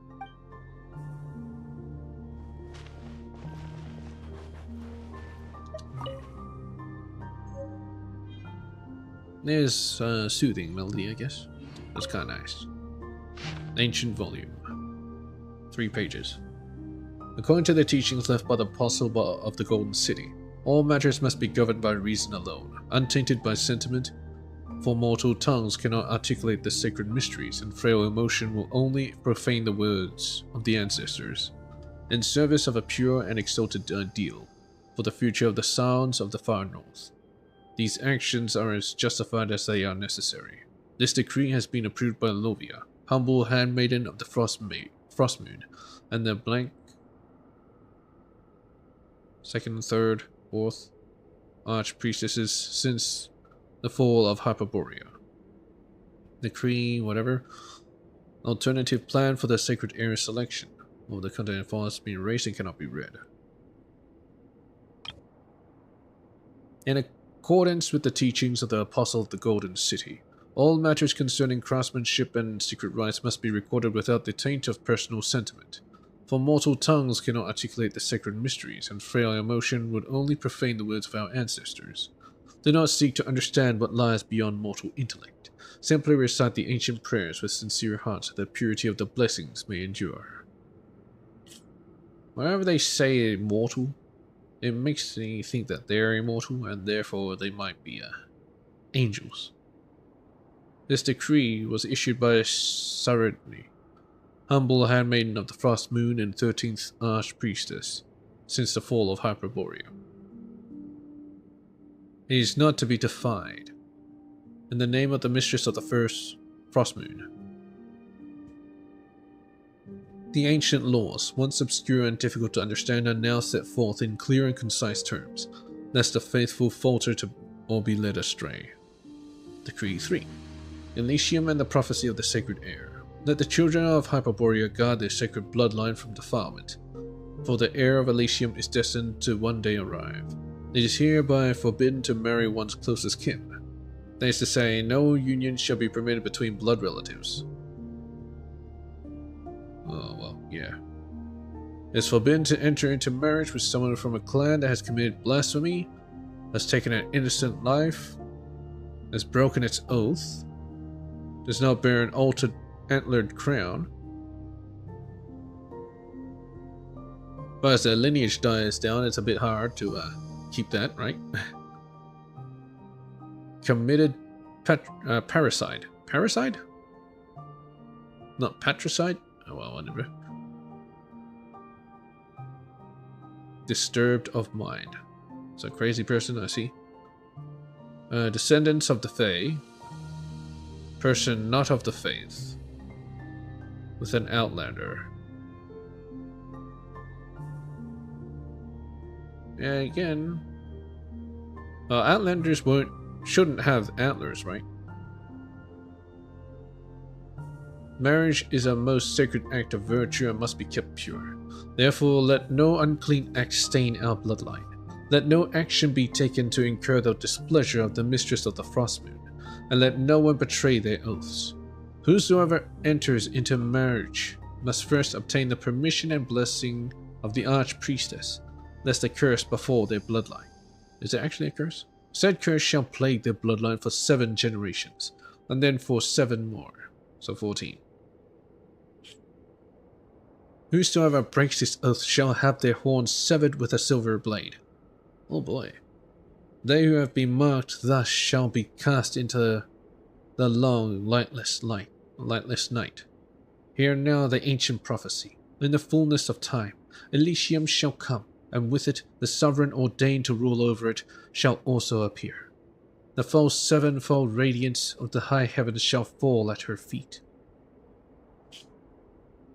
There's a soothing melody, I guess. That's kind of nice. Ancient volume. 3 pages. According to the teachings left by the Apostle of the Golden City, all matters must be governed by reason alone, untainted by sentiment, for mortal tongues cannot articulate the sacred mysteries, and frail emotion will only profane the words of the ancestors, in service of a pure and exalted ideal, for the future of the sounds of the far north. These actions are as justified as they are necessary. This decree has been approved by Lovia, humble handmaiden of the Frost Moon, and the blank 2nd, 3rd, 4th archpriestesses since the fall of Hyperborea. Decree, whatever. Alternative plan for the sacred area selection. All the content and files being erased and cannot be read. In accordance with the teachings of the Apostle of the Golden City, all matters concerning craftsmanship and secret rites must be recorded without the taint of personal sentiment. For mortal tongues cannot articulate the sacred mysteries, and frail emotion would only profane the words of our ancestors. Do not seek to understand what lies beyond mortal intellect. Simply recite the ancient prayers with sincere hearts, so that purity of the blessings may endure. Whenever they say immortal, it makes me think that they're immortal, and therefore they might be angels. This decree was issued by Saradni, humble handmaiden of the Frost Moon and 13th Archpriestess, since the fall of Hyperborea. It is not to be defied. In the name of the Mistress of the First Frost Moon. The ancient laws, once obscure and difficult to understand, are now set forth in clear and concise terms, lest the faithful falter or be led astray. Decree 3. Elysium and the prophecy of the sacred air. Let the children of Hyperborea guard their sacred bloodline from defilement, for the heir of Elysium is destined to one day arrive. It is hereby forbidden to marry one's closest kin. That is to say, no union shall be permitted between blood relatives. Oh, well, yeah. It is forbidden to enter into marriage with someone from a clan that has committed blasphemy, has taken an innocent life, has broken its oath, does not bear an altered antlered crown. But as the lineage dies down, it's a bit hard to keep that, right? Committed parricide. Parricide? Not patricide? Oh well, whatever. Disturbed of mind. So crazy person, I see. Descendants of the Fae. Person not of the faith. With an outlander. And again, outlanders shouldn't have antlers, right? Marriage is a most sacred act of virtue and must be kept pure. Therefore, let no unclean act stain our bloodline. Let no action be taken to incur the displeasure of the Mistress of the Frost Moon, and let no one betray their oaths. Whosoever enters into marriage must first obtain the permission and blessing of the Archpriestess, lest a curse befall their bloodline. Is there actually a curse? Said curse shall plague their bloodline for 7 generations, and then for 7 more, so 14. Whosoever breaks this oath shall have their horns severed with a silver blade. Oh boy. They who have been marked thus shall be cast into the long, lightless night. Hear now the ancient prophecy. In the fullness of time, Elysium shall come, and with it the sovereign ordained to rule over it shall also appear. The full sevenfold radiance of the high heavens shall fall at her feet.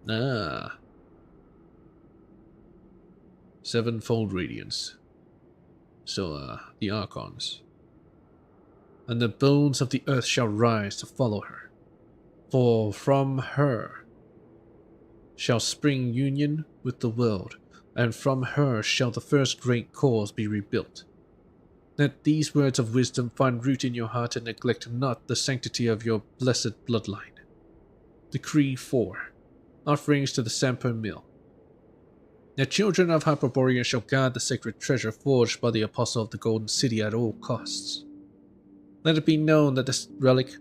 Ah. Sevenfold radiance. So, the Archons. And the bones of the earth shall rise to follow her. For from her shall spring union with the world, and from her shall the first great cause be rebuilt. Let these words of wisdom find root in your heart, and neglect not the sanctity of your blessed bloodline. Decree 4. Offerings to the Sampo Mill. The children of Hyperborea shall guard the sacred treasure forged by the Apostle of the Golden City at all costs. Let it be known that this relic,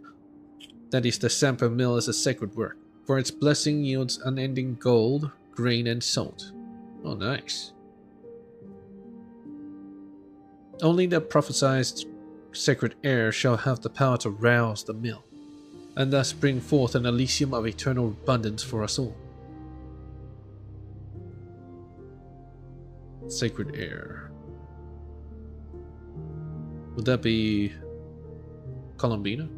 that is the Sampo Mill, is a sacred work, for its blessing yields unending gold, grain, and salt. Oh, nice. Only the prophesied sacred heir shall have the power to rouse the mill, and thus bring forth an Elysium of eternal abundance for us all. Sacred heir. Would that be Columbina?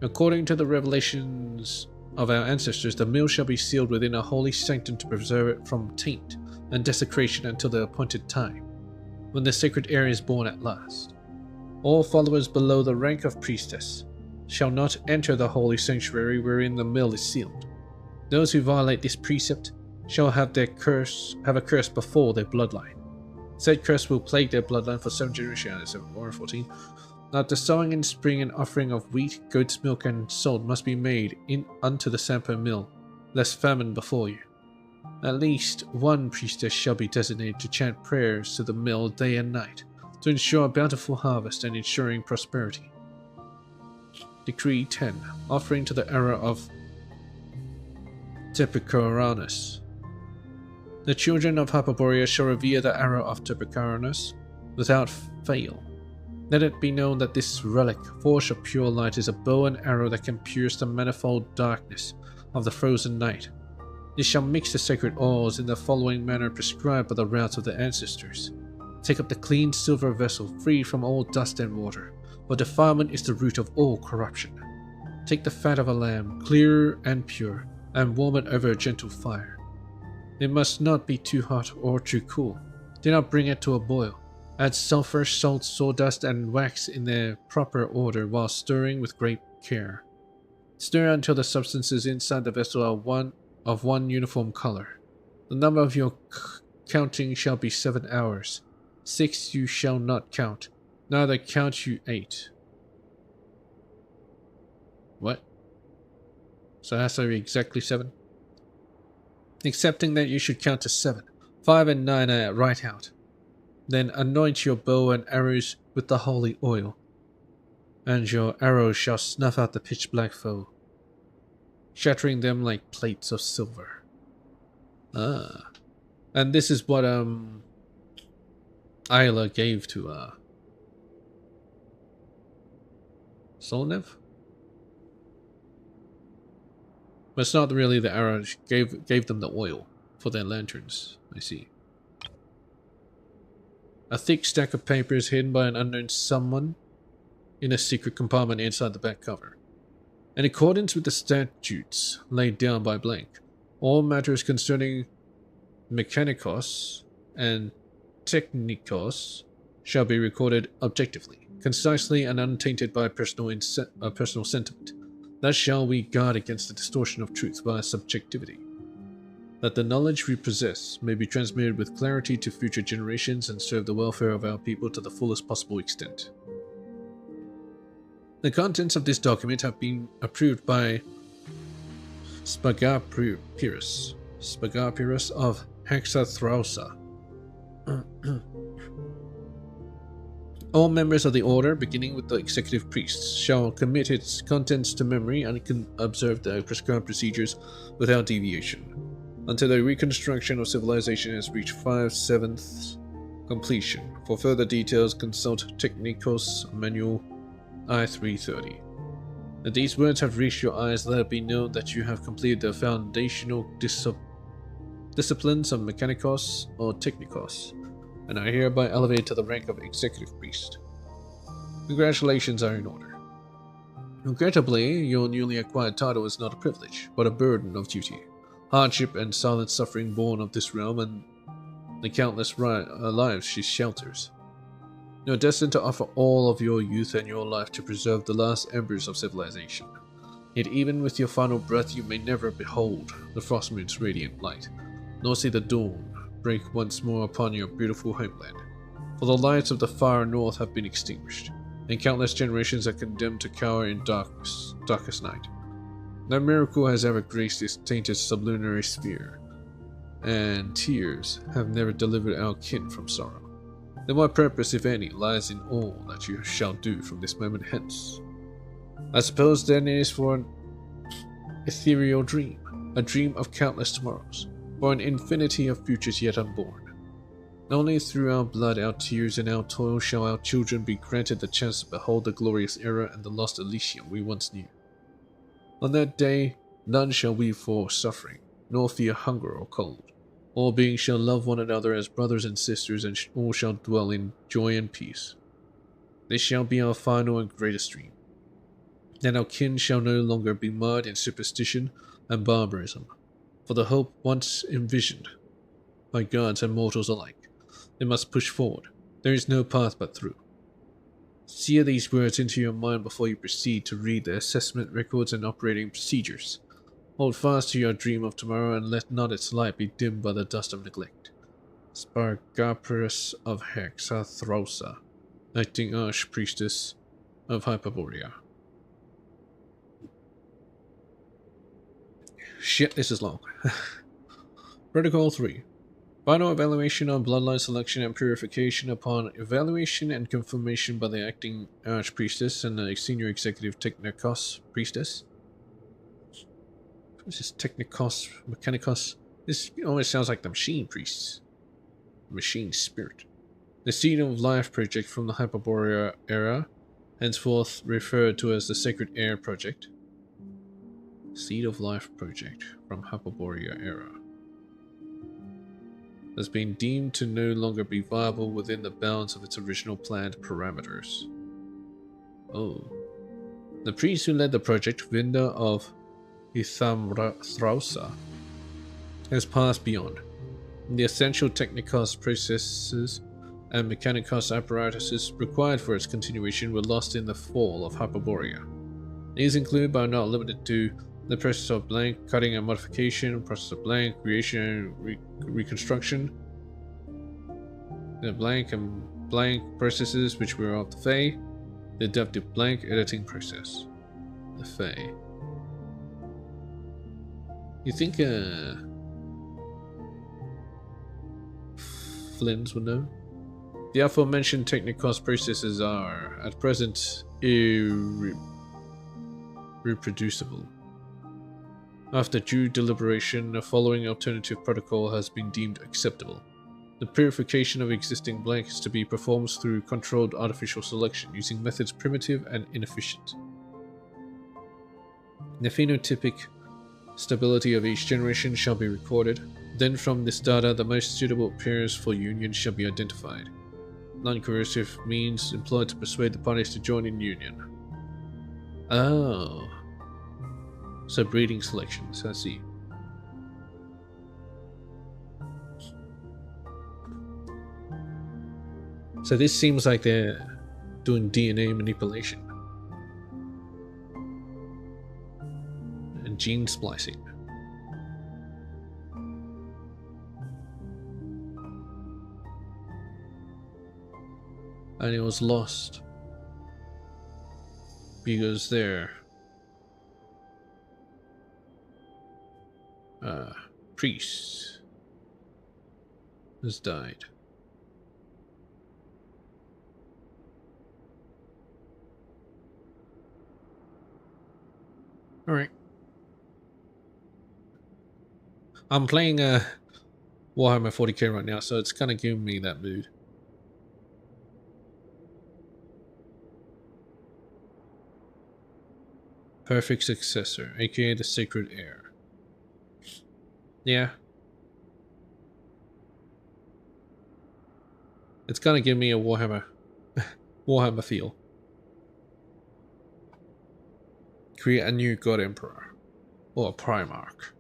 According to the revelations of our ancestors, the mill shall be sealed within a holy sanctum to preserve it from taint and desecration until the appointed time, when the sacred heir is born at last. All followers below the rank of priestess shall not enter the holy sanctuary wherein the mill is sealed. Those who violate this precept shall have a curse before their bloodline. Said curse will plague their bloodline for 7 generations, or 14. After sowing in spring, an offering of wheat, goat's milk, and salt must be made unto the Sampo Mill, lest famine befall you. At least one priestess shall be designated to chant prayers to the mill day and night, to ensure a bountiful harvest and ensuring prosperity. Decree 10. Offering to the era of Tepicoranus. The children of Hyperborea shall revere the arrow of Tepicoranus without fail. Let it be known that this relic, forged of pure light, is a bow and arrow that can pierce the manifold darkness of the frozen night. It shall mix the sacred oils in the following manner prescribed by the routes of the ancestors. Take up the clean silver vessel, free from all dust and water, for defilement is the root of all corruption. Take the fat of a lamb, clear and pure, and warm it over a gentle fire. It must not be too hot or too cool. Do not bring it to a boil. Add sulfur, salt, sawdust, and wax in their proper order while stirring with great care. Stir until the substances inside the vessel are of one uniform color. The number of your counting shall be 7 hours. 6 you shall not count, neither count you 8. What? So it has to be exactly 7? Accepting that you should count to 7. 5 and 9 are right out. Then anoint your bow and arrows with the holy oil, and your arrows shall snuff out the pitch-black foe, shattering them like plates of silver. Ah. And this is what Isla gave to Solnev? But it's not really the arrow. She gave them the oil for their lanterns. I see. A thick stack of papers hidden by an unknown someone in a secret compartment inside the back cover. In accordance with the statutes laid down by Blank, all matters concerning Mechanikos and Technikos shall be recorded objectively, concisely, and untainted by personal sentiment. Thus shall we guard against the distortion of truth by subjectivity, that the knowledge we possess may be transmitted with clarity to future generations and serve the welfare of our people to the fullest possible extent. The contents of this document have been approved by Spagapirus of Hexathrausa. All members of the order, beginning with the executive priests, shall commit its contents to memory and can observe the prescribed procedures without deviation, until the reconstruction of civilization has reached 5/7 completion. For further details, consult Technikos Manual I-330. If these words have reached your eyes, let it be known that you have completed the foundational disciplines of Mechanikos or Technikos, and are hereby elevated to the rank of Executive Priest. Congratulations are in order. Regrettably, your newly acquired title is not a privilege, but a burden of duty, hardship and silent suffering born of this realm and the countless lives she shelters. You are destined to offer all of your youth and your life to preserve the last embers of civilization. Yet even with your final breath, you may never behold the Frostmoon's radiant light, nor see the dawn break once more upon your beautiful homeland. For the lights of the far north have been extinguished, and countless generations are condemned to cower in darkest night. No miracle has ever graced this tainted sublunary sphere, and tears have never delivered our kin from sorrow. Then what purpose, if any, lies in all that you shall do from this moment hence? I suppose then it is for an ethereal dream, a dream of countless tomorrows, for an infinity of futures yet unborn. Only through our blood, our tears, and our toil shall our children be granted the chance to behold the glorious era and the lost Elysium we once knew. On that day, none shall weep for suffering, nor fear hunger or cold. All beings shall love one another as brothers and sisters, and all shall dwell in joy and peace. This shall be our final and greatest dream. Then our kin shall no longer be marred in superstition and barbarism. For the hope once envisioned by gods and mortals alike, they must push forward. There is no path but through. Sear these words into your mind before you proceed to read the assessment records and operating procedures. Hold fast to your dream of tomorrow, and let not its light be dimmed by the dust of neglect. Spargaparus of Hexathrosa, acting Archpriestess of Hyperborea. Shit, this is long. Protocol 3. Final evaluation on bloodline selection and purification. Upon evaluation and confirmation by the acting Archpriestess and the Senior Executive Technikos Priestess. This is Technikos, Mechanikos. This always sounds like the Machine Priests. Machine Spirit. The Seed of Life Project from the Hyperborea era, henceforth referred to as the Sacred Air Project. Seed of Life Project from Hyperborea era has been deemed to no longer be viable within the bounds of its original planned parameters. Oh. The priest who led the project, Vinda of Ithamthrausa, has passed beyond. The essential Technikos processes and Mechanikos apparatuses required for its continuation were lost in the fall of Hyperborea. These include, but are not limited to, the process of blank cutting and modification, process of blank creation and reconstruction, the blank and blank processes which were of the Fae, the adaptive blank editing process, the Fae. You think Flynn's would know? The aforementioned Technikos processes are, at present, irreproducible. After due deliberation, the following alternative protocol has been deemed acceptable. The purification of existing blank is to be performed through controlled artificial selection using methods primitive and inefficient. The phenotypic stability of each generation shall be recorded. Then from this data, the most suitable pairs for union shall be identified. Non-coercive means employed to persuade the parties to join in union. Oh. So breeding selections, I see. So this seems like they're doing DNA manipulation. And gene splicing. And it was lost because their priest has died. Alright. I'm playing Warhammer 40k right now, so it's kind of giving me that mood. perfect successor, aka the sacred heir. Yeah. It's gonna give me a Warhammer Warhammer feel. Create a new God Emperor. Or a Primarch.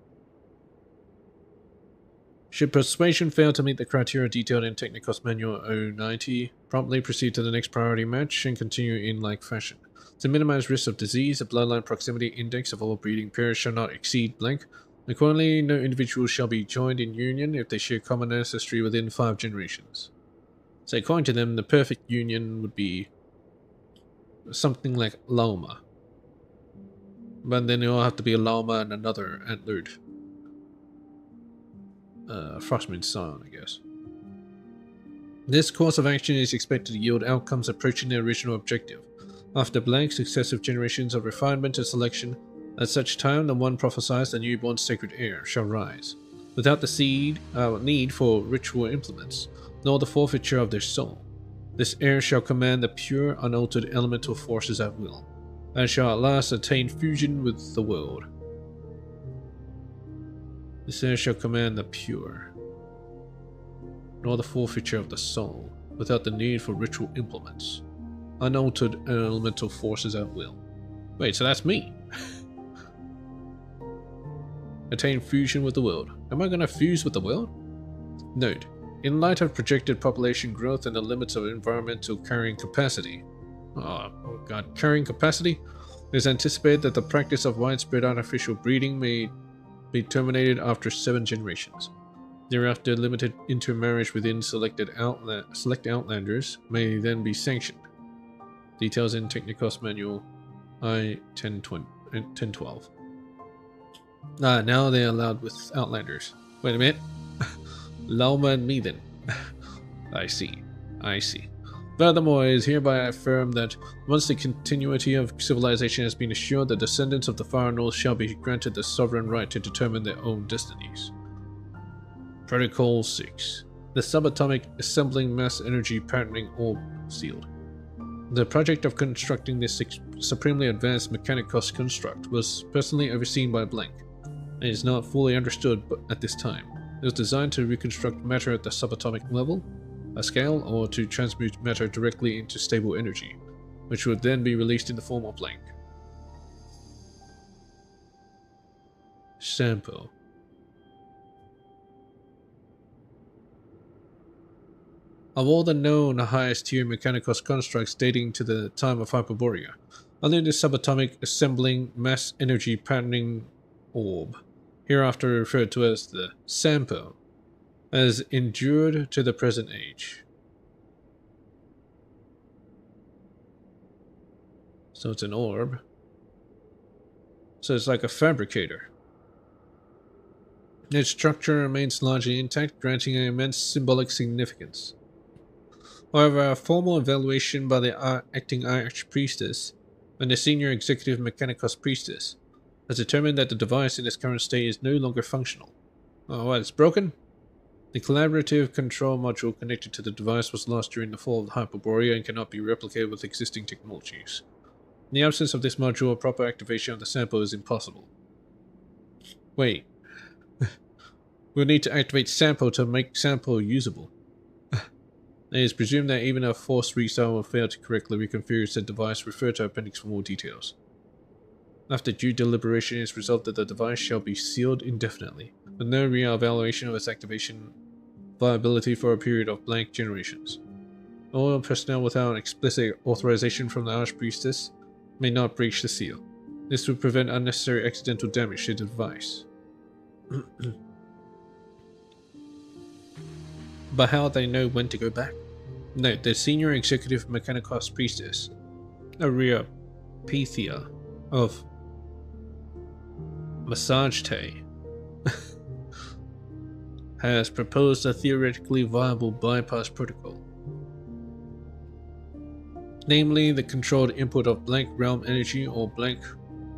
Should persuasion fail to meet the criteria detailed in Technicos Manual 090, promptly proceed to the next priority match and continue in like fashion. To minimize risk of disease, the bloodline proximity index of all breeding pairs shall not exceed blank. Accordingly, no individual shall be joined in union if they share common ancestry within 5 generations. So according to them, the perfect union would be something like Loma. But then it'll have to be a Loma and another antlered Frostmoon Scion, I guess. This course of action is expected to yield outcomes approaching their original objective. After blank successive generations of refinement and selection, at such time the one prophesies the newborn sacred heir shall rise, without the need for ritual implements, nor the forfeiture of their soul. This heir shall command the pure, unaltered elemental forces at will, and shall at last attain fusion with the world. This heir shall command the pure, nor the forfeiture of the soul, without the need for ritual implements. Unaltered elemental forces at will. Wait, so that's me. Attain fusion with the world. Am I gonna fuse with the world? Note, in light of projected population growth and the limits of environmental carrying capacity, carrying capacity, it is anticipated that the practice of widespread artificial breeding may be terminated after 7 generations. Thereafter, limited intermarriage within select outlanders may then be sanctioned. Details in Technicos Manual I-1012. Now they're allowed with outlanders. Wait a minute. Loma and me then. I see. Furthermore, it is hereby affirmed that once the continuity of civilization has been assured, the descendants of the Far North shall be granted the sovereign right to determine their own destinies. Protocol 6. The subatomic assembling mass energy patterning orb sealed. The project of constructing this supremely advanced Mechanicos construct was personally overseen by Blank, and is not fully understood at this time. It was designed to reconstruct matter at the subatomic level, a scale, or to transmute matter directly into stable energy, which would then be released in the form of Blank. Sampo. Of all the known highest tier Mechanicos constructs dating to the time of Hyperborea, only the subatomic assembling mass energy patterning orb, hereafter referred to as the Sampo, has endured to the present age. So it's an orb. So it's like a fabricator. Its structure remains largely intact, granting an immense symbolic significance. However, a formal evaluation by the acting Archpriestess and the senior executive Mechanicos Priestess has determined that the device in its current state is no longer functional. Oh, what, it's broken? The collaborative control module connected to the device was lost during the fall of Hyperborea and cannot be replicated with existing technologies. In the absence of this module, proper activation of the sample is impossible. Wait. We'll need to activate sample to make sample usable. It is presumed that even a forced restart will fail to correctly reconfigure said device. Refer to appendix for more details. After due deliberation, it is resolved that the device shall be sealed indefinitely, with no re-evaluation of its activation viability for a period of blank generations. All personnel without explicit authorization from the Archpriestess may not breach the seal. This would prevent unnecessary accidental damage to the device. But how they know when to go back? Note, the senior executive Mechanicos Priestess, Aria Pythia of Massage Tay, has proposed a theoretically viable bypass protocol. Namely, the controlled input of blank realm energy or blank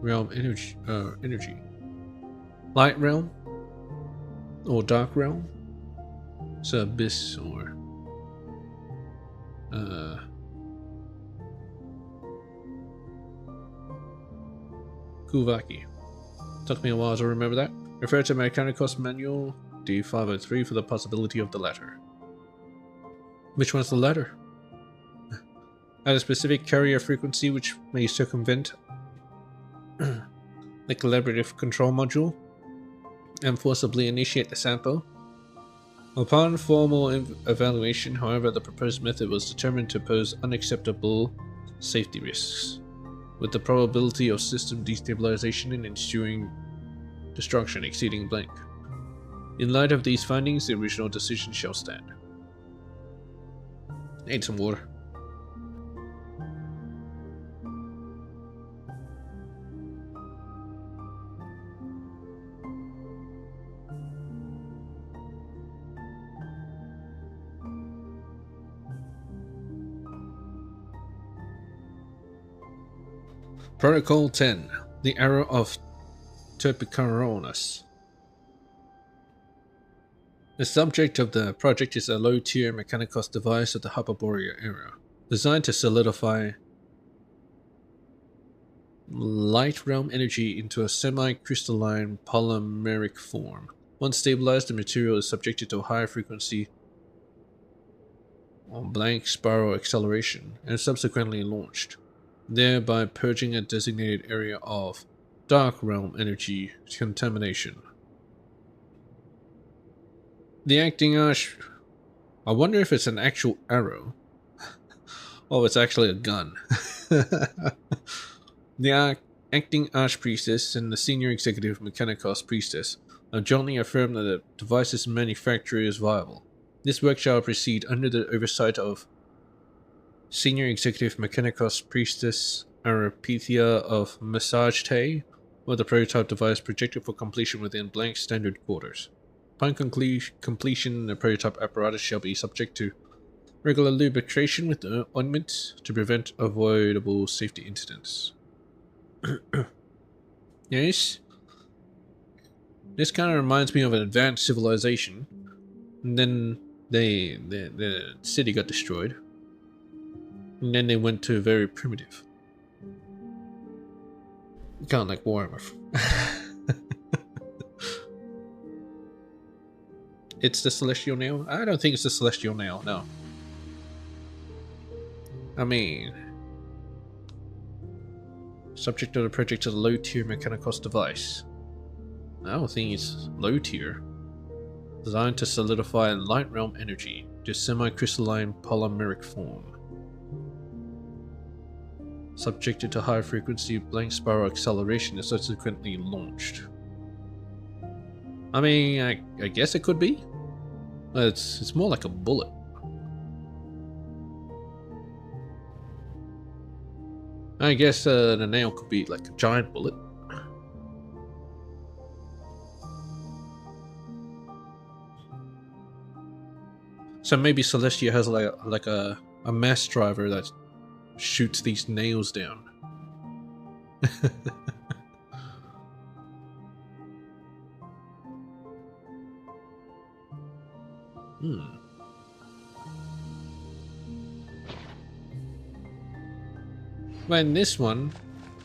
realm energy, light realm or dark realm, so abyss or Kuvaki. Took me a while to remember that. Refer to Mechanicos Manual D503 for the possibility of the latter. Which one's the latter? At a specific carrier frequency which may circumvent the collaborative control module and forcibly initiate the sample. Upon formal evaluation, however, the proposed method was determined to pose unacceptable safety risks, with the probability of system destabilization and ensuing destruction exceeding blank. In light of these findings, the original decision shall stand. Need some water. Protocol 10. The Arrow of Terpicaronus. The subject of the project is a low-tier Mechanicos device of the Hyperborea era, designed to solidify light realm energy into a semi-crystalline polymeric form. Once stabilized, the material is subjected to a higher frequency on blank spiral acceleration and subsequently launched, thereby purging a designated area of dark realm energy contamination. The acting arch... I wonder if it's an actual arrow. Oh, it's actually a gun. The acting archpriestess and the senior executive Mechanicos priestess have jointly affirmed that the device's manufacture is viable. This work shall proceed under the oversight of Senior Executive Mechanicos Priestess Arapethia of Massage Tay, with the prototype device projected for completion within blank standard quarters. Upon completion, the prototype apparatus shall be subject to regular lubrication with the ointment to prevent avoidable safety incidents. Yes. This kind of reminds me of an advanced civilization. And then the city got destroyed. And then they went to very primitive. Kind of like Warhammer. It's the Celestial Nail? I don't think it's the Celestial Nail, no. I mean... Subject of the project is a low-tier Mechanicos device. I don't think it's low-tier. Designed to solidify light realm energy to semi-crystalline polymeric form. Subjected to high frequency blank spiral acceleration and subsequently launched. I mean, I guess it could be. It's more like a bullet. I guess the nail could be like a giant bullet. So maybe Celestia has like a mass driver that shoots these nails down. Well, in this one,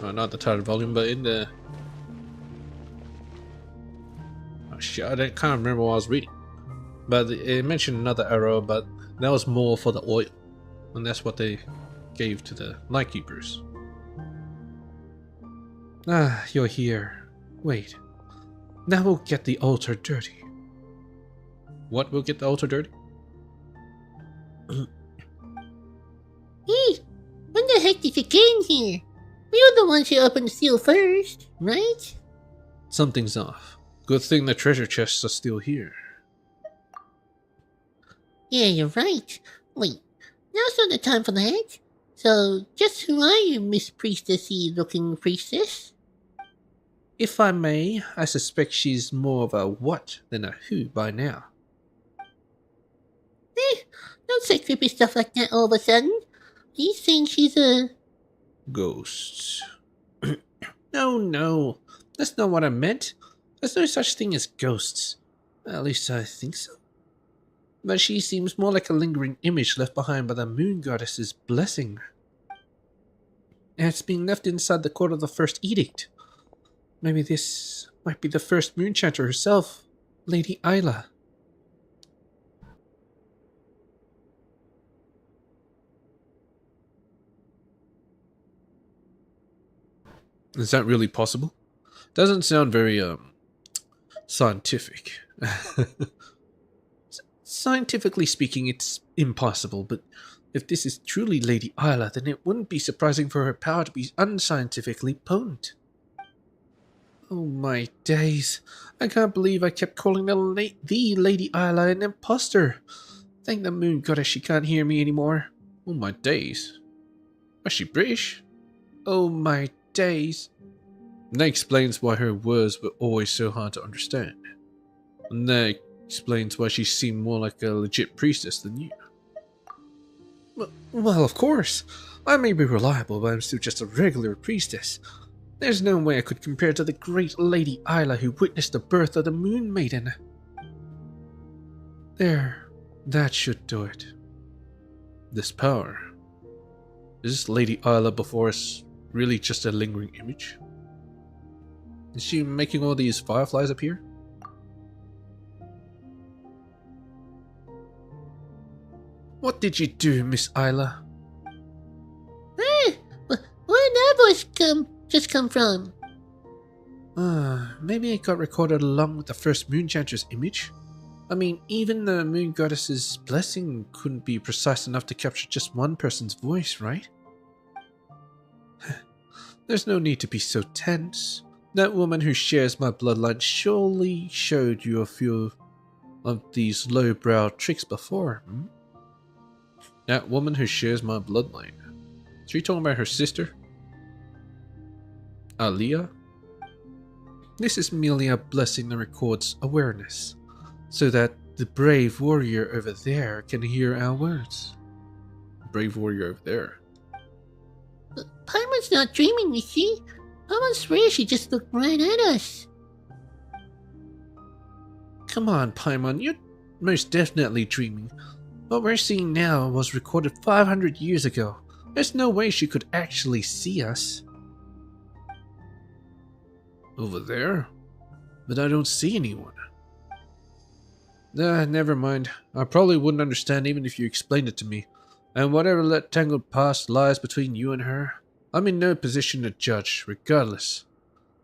well, not the title volume, but in the... Oh shit, I can't remember what I was reading. But it mentioned another arrow, but that was more for the oil. And that's what they gave to the Lightkeepers. Ah, you're here. Wait. Now we'll get the altar dirty. What will get the altar dirty? Hey, when the heck did you get in here? We were the ones who opened the seal first, right? Something's off. Good thing the treasure chests are still here. Yeah, you're right. Wait, now's not the time for that. So, just who are you, Miss Priestessy looking priestess? If I may, I suspect she's more of a what than a who by now. Don't say creepy stuff like that all of a sudden. He's saying she's a... Ghosts. No, that's not what I meant. There's no such thing as ghosts. At least I think so. But she seems more like a lingering image left behind by the moon goddess's blessing. And it's been left inside the court of the first edict. Maybe this might be the first Moonchanter herself, Lady Isla. Is that really possible? Doesn't sound very scientific. Scientifically speaking, it's impossible, but if this is truly Lady Isla, then it wouldn't be surprising for her power to be unscientifically potent. Oh my days. I can't believe I kept calling the Lady Isla an imposter. Thank the moon goddess she can't hear me anymore. Oh my days. Was she British? Oh my days. And that explains why her words were always so hard to understand. And that explains why she seemed more like a legit priestess than you. Well, of course. I may be reliable, but I'm still just a regular priestess. There's no way I could compare to the great Lady Isla who witnessed the birth of the Moon Maiden. There, that should do it. This power. Is this Lady Isla before us really just a lingering image? Is she making all these fireflies appear? What did you do, Miss Isla? Where'd that voice just come from? Maybe it got recorded along with the first Moonchanter's image. I mean, even the Moon Goddess's blessing couldn't be precise enough to capture just one person's voice, right? There's no need to be so tense. That woman who shares my bloodline surely showed you a few of these lowbrow tricks before, hmm? That woman who shares my bloodline. Is she talking about her sister? Aliyah? This is merely a blessing that records awareness, so that the brave warrior over there can hear our words. Brave warrior over there? Paimon's not dreaming, is she? Paimon swears she just looked right at us. Come on, Paimon, you're most definitely dreaming. What we're seeing now was recorded 500 years ago. There's no way she could actually see us. Over there? But I don't see anyone. Never mind. I probably wouldn't understand even if you explained it to me. And whatever that tangled past lies between you and her, I'm in no position to judge, regardless.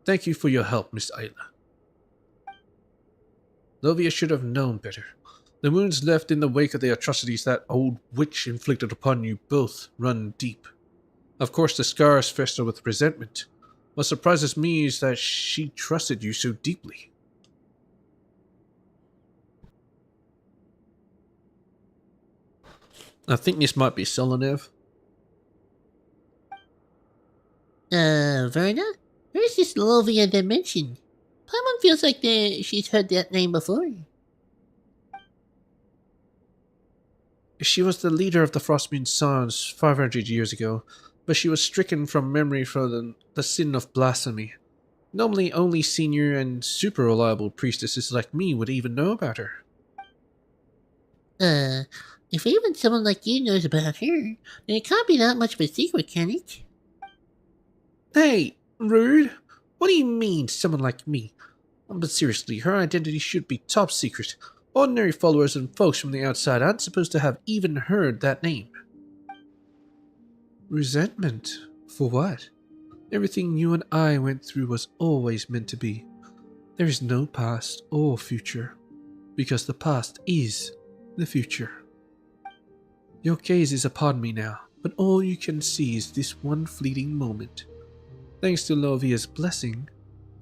Thank you for your help, Miss Isla. Lovia should have known better. The wounds left in the wake of the atrocities that old witch inflicted upon you both run deep. Of course, the scars fester with resentment. What surprises me is that she trusted you so deeply. I think this might be Selenev. Verna? Where's this Lovia dimension? Paimon feels like she's heard that name before. She was the leader of the Frostmoon Sons 500 years ago, but she was stricken from memory for the sin of blasphemy. Normally only senior and super reliable priestesses like me would even know about her. If even someone like you knows about her, then it can't be that much of a secret, can it? Hey, rude! What do you mean, someone like me? But seriously, her identity should be top secret. Ordinary followers and folks from the outside aren't supposed to have even heard that name. Resentment? For what? Everything you and I went through was always meant to be. There is no past or future, because the past is the future. Your gaze is upon me now, but all you can see is this one fleeting moment. Thanks to Lovia's blessing,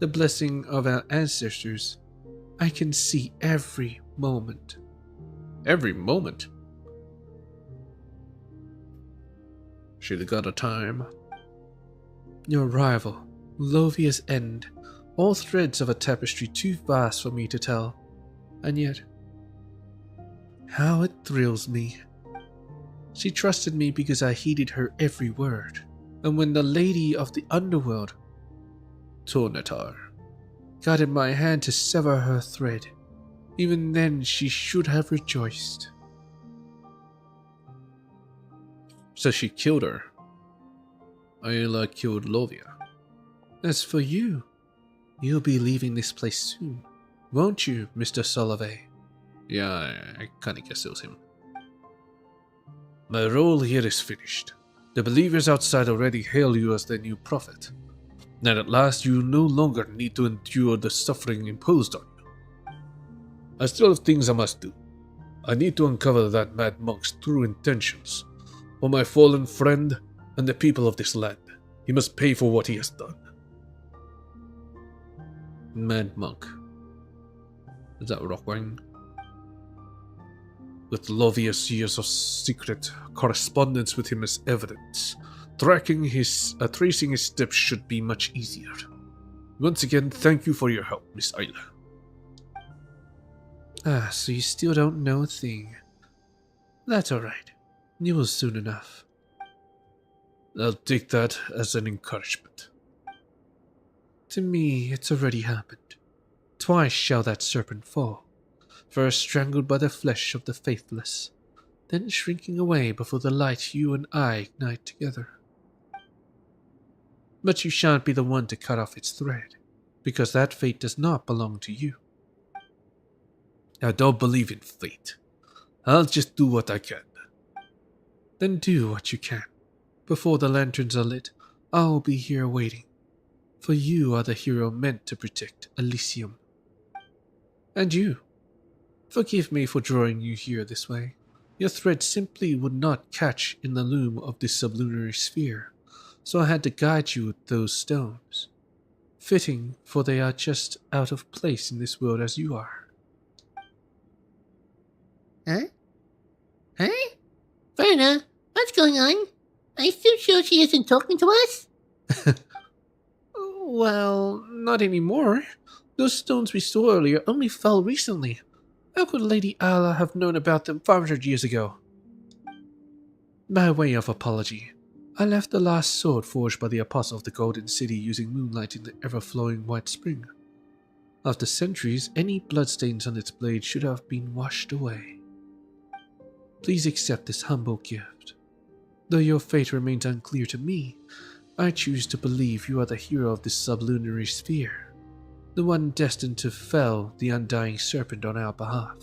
the blessing of our ancestors, I can see every moment. Every moment? Should have got a time. Your rival, Lovia's end, all threads of a tapestry too vast for me to tell, and yet, how it thrills me. She trusted me because I heeded her every word, and when the lady of the underworld, Tornatar, guided my hand to sever her thread, even then she should have rejoiced. So she killed her. Ayla killed Lovia. As for you, You'll be leaving this place soon, won't you, Mr. Solovey? Yeah, I kinda guess it was him. My role here is finished. The believers outside already hail you as their new prophet. And at last you no longer need to endure the suffering imposed on you. I still have things I must do. I need to uncover that mad monk's true intentions. For my fallen friend and the people of this land. He must pay for what he has done. Mad monk. Is that Rockwing? With Lovia's years of secret correspondence with him as evidence, tracing his steps should be much easier. Once again, thank you for your help, Miss Ayla. Ah, so you still don't know a thing. That's alright. You will soon enough. I'll take that as an encouragement. To me, it's already happened. Twice shall that serpent fall. First strangled by the flesh of the faithless, then shrinking away before the light you and I ignite together. But you shan't be the one to cut off its thread, because that fate does not belong to you. I don't believe in fate. I'll just do what I can. Then do what you can. Before the lanterns are lit, I'll be here waiting. For you are the hero meant to protect Elysium. And you. Forgive me for drawing you here this way. Your thread simply would not catch in the loom of this sublunary sphere, so I had to guide you with those stones. Fitting, for they are just out of place in this world as you are. Huh? Huh? Verna, what's going on? Are you still sure she isn't talking to us? Well, not anymore. Those stones we saw earlier only fell recently. How could Lady Ayla have known about them 500 years ago? By way of apology, I left the last sword forged by the Apostle of the Golden City using moonlight in the ever-flowing white spring. After centuries, any bloodstains on its blade should have been washed away. Please accept this humble gift. Though your fate remains unclear to me, I choose to believe you are the hero of this sublunary sphere. The one destined to fell the undying serpent on our behalf.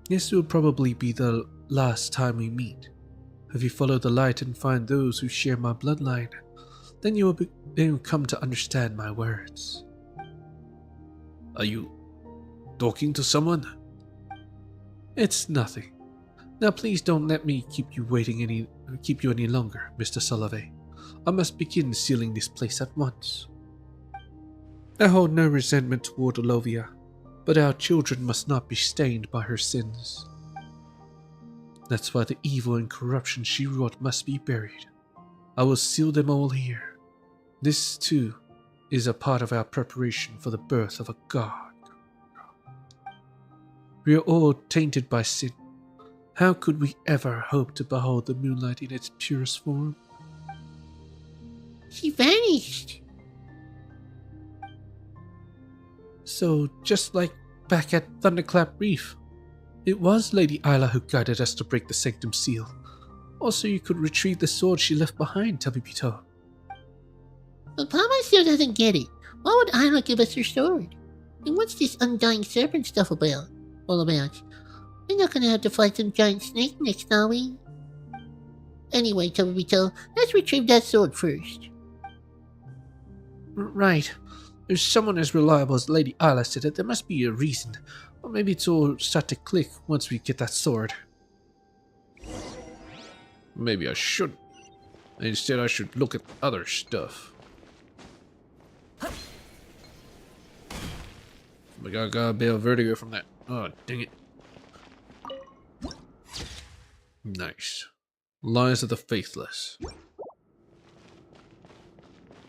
This will probably be the last time we meet. If you follow the light and find those who share my bloodline, then you will come to understand my words. Are you talking to someone? It's nothing. Now please don't let me keep you any longer, Mr. Solovey. I must begin sealing this place at once. I hold no resentment toward Olovia, but our children must not be stained by her sins. That's why the evil and corruption she wrought must be buried. I will seal them all here. This, too, is a part of our preparation for the birth of a god. We are all tainted by sin. How could we ever hope to behold the moonlight in its purest form? She vanished. So, just like back at Thunderclap Reef, it was Lady Ayla who guided us to break the Sanctum Seal. Also, you could retrieve the sword she left behind, Tabibito. But Papa still doesn't get it. Why would Ayla give us her sword? And what's this undying serpent stuff all about? We're not gonna have to fight some giant snake next, are we? Anyway, Tabibito, let's retrieve that sword first. Right. If someone as reliable as Lady Ayla said it, there must be a reason. Or maybe it's all start to click once we get that sword. Maybe I shouldn't. Instead, I should look at other stuff. I got a bit of vertigo from that. Oh, dang it. Nice. Lies of the Faithless.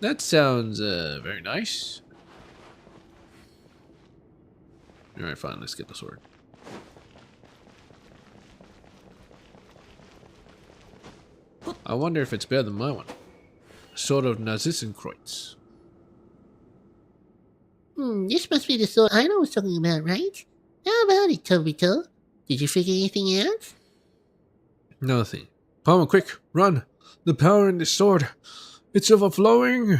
That sounds very nice. Alright, fine, let's get the sword. I wonder if it's better than my one. Sword of Nazisenkreuz. This must be the sword Ayla was talking about, right? How about it, Tabibito? Did you figure anything out? Nothing. Palmer, quick, run! The power in this sword, it's overflowing!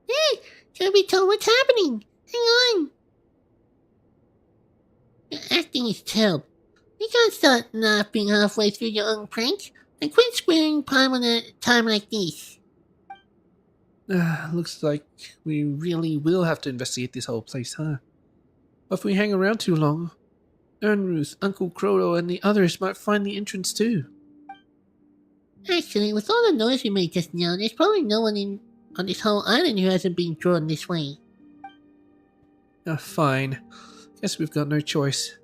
Hey, Obito, what's happening? Hang on. Your acting is terrible. You gotta start laughing halfway through your own prank and quit squaring Paimon at a time like this. Looks like we really will have to investigate this whole place, huh? If we hang around too long, Ernruth, Uncle Croto, and the others might find the entrance too. Actually, with all the noise we made just now, there's probably no one on this whole island who hasn't been drawn this way. Fine. Guess we've got no choice.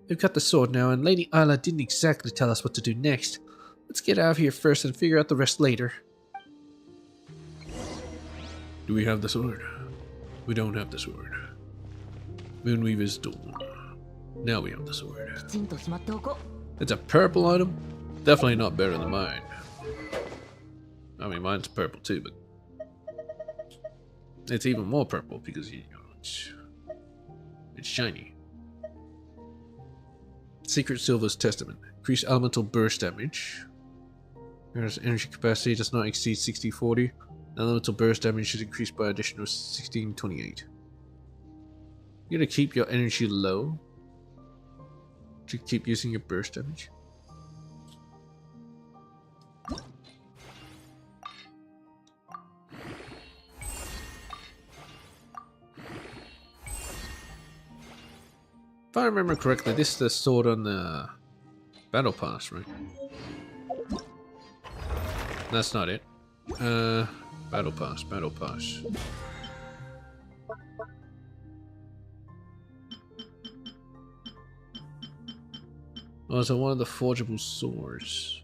We've got the sword now, and Lady Isla didn't exactly tell us what to do next. Let's get out of here first and figure out the rest later. Do we have the sword? We don't have the sword. Moonweaver's Dawn. Now we have the sword. It's a purple item? Definitely not better than mine. I mean, mine's purple too, but it's even more purple because you know, it's shiny. Secret Silver's Testament. Increase elemental burst damage. Whereas energy capacity does not exceed 6040. Elemental burst damage is increased by additional 1628. You gotta keep your energy low to keep using your burst damage. If I remember correctly, this is the sword on the battle pass, right? That's not it. Battle pass, battle pass. Oh, so one of the forgeable swords.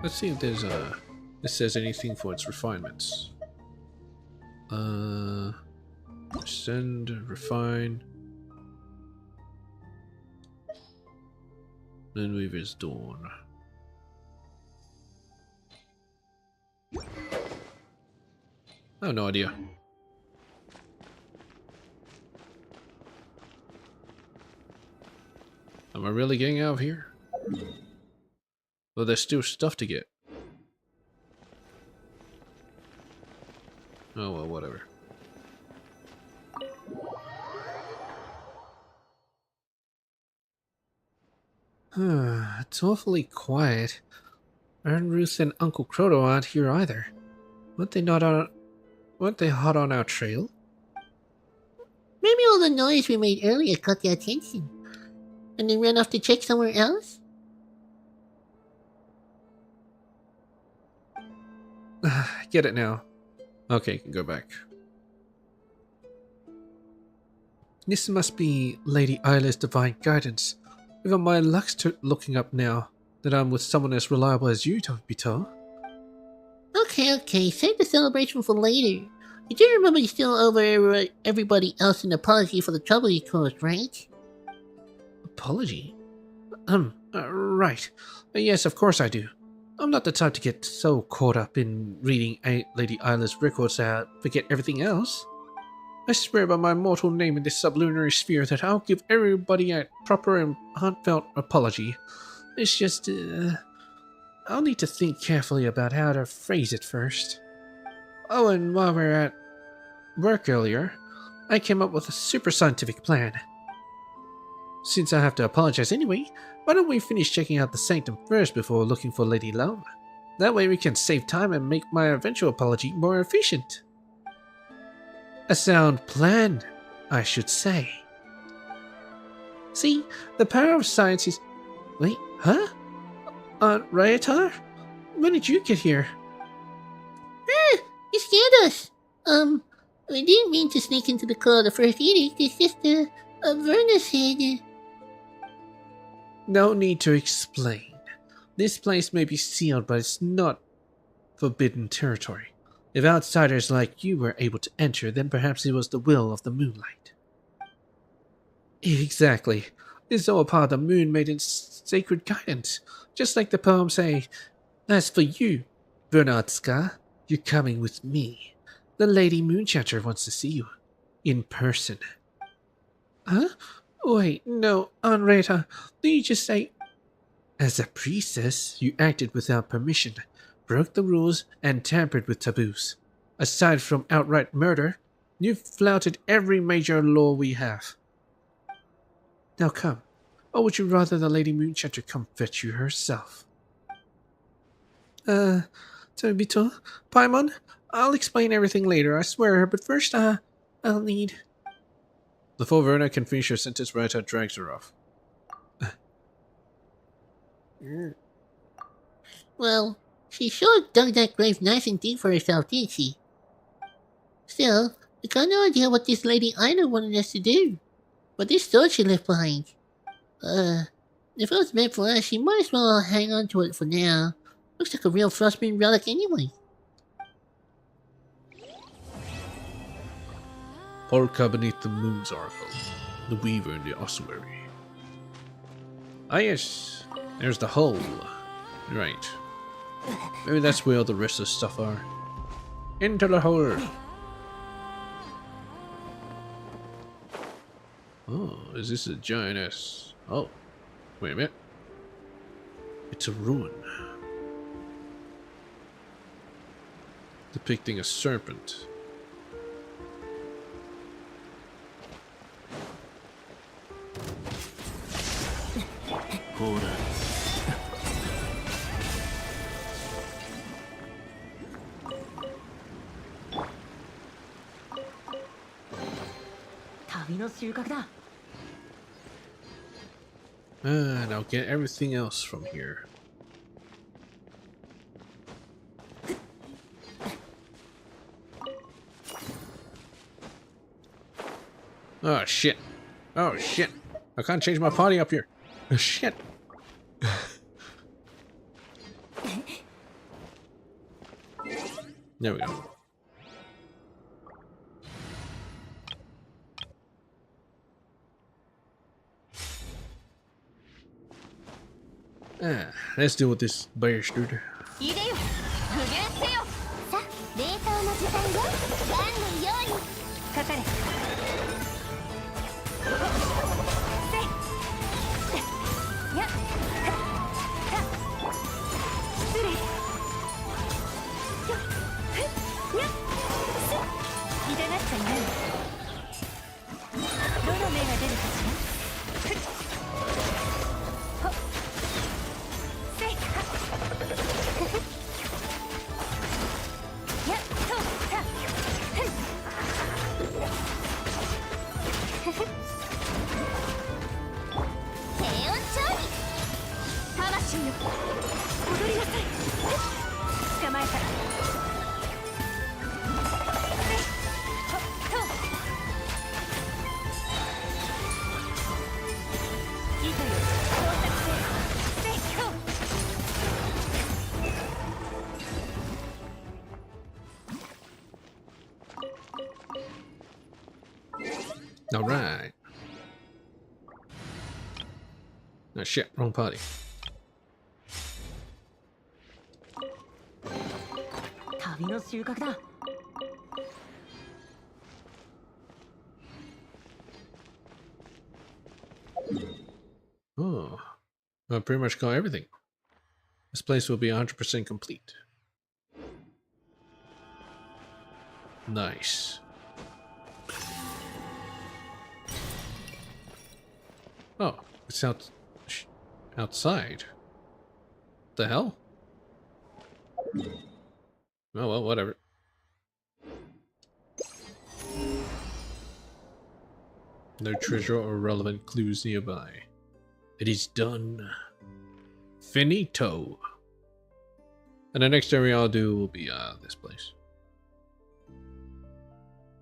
Let's see if there's this says anything for its refinements. Send, refine. Moonweaver's Dawn. I have no idea. Am I really getting out of here? Well, there's still stuff to get. Oh well, whatever. It's awfully quiet. Ernruth and Uncle Croto aren't here either. Weren't they hot on our trail? Maybe all the noise we made earlier caught their attention, and they ran off to check somewhere else? Get it now. Okay, you can go back. This must be Lady Isla's divine guidance. Even my luck's looking up now that I'm with someone as reliable as you, Tobito. Okay, save the celebration for later. You do remember you still owe everybody else an apology for the trouble you caused, right? Apology? Right. Yes, of course I do. I'm not the type to get so caught up in reading Lady Isla's records that I forget everything else. I swear by my mortal name in this sublunary sphere that I'll give everybody a proper and heartfelt apology. It's just, I'll need to think carefully about how to phrase it first. Oh, and while we're at work earlier, I came up with a super scientific plan. Since I have to apologize anyway, why don't we finish checking out the sanctum first before looking for Lady Loma? That way we can save time and make my eventual apology more efficient. A sound plan, I should say. See, the power of science is... Wait, huh? Aunt Ryatar? When did you get here? You scared us. We didn't mean to sneak into the car of the first edict. It's just, Verna said, No need to explain. This place may be sealed, but it's not forbidden territory. If outsiders like you were able to enter, then perhaps it was the will of the moonlight. Exactly. This is all part of the moon maiden's sacred guidance. Just like the poem say, as for you, Bernardska, you're coming with me. The Lady Moonchanter wants to see you. in person. Huh? Wait, no, Henrietta, did you just say... As a priestess, you acted without permission, broke the rules, and tampered with taboos. Aside from outright murder, you've flouted every major law we have. Now come, or would you rather the Lady Moonchatter come fetch you herself? Tobito, Paimon, I'll explain everything later, I swear, but first, I'll need... Before Verna can finish her sentence, Rata drags her off. Well, she sure dug that grave nice and deep for herself, didn't she? Still, I got no idea what this Lady Ida wanted us to do. But this sword she left behind. If it was meant for us, she might as well hang on to it for now. Looks like a real Frostmoon relic anyway. Polka beneath the moon's oracle. The weaver in the ossuary. Ah yes, there's the hole. Right. Maybe that's where all the rest of the stuff are. Into the hole! Oh, is this a giantess? Oh, wait a minute. It's a ruin. Depicting a serpent. Hold on. And I'll get everything else from here. Oh shit. Oh shit. I can't change my party up here. Oh, shit. There we go. Let's deal with this bastard. All right. Oh shit, wrong party. Oh, I pretty much got everything. This place will be 100% complete. Nice. Oh, it's outside. The hell? Oh well, whatever. No treasure or relevant clues nearby. It is done. Finito. And the next area I'll do will be this place.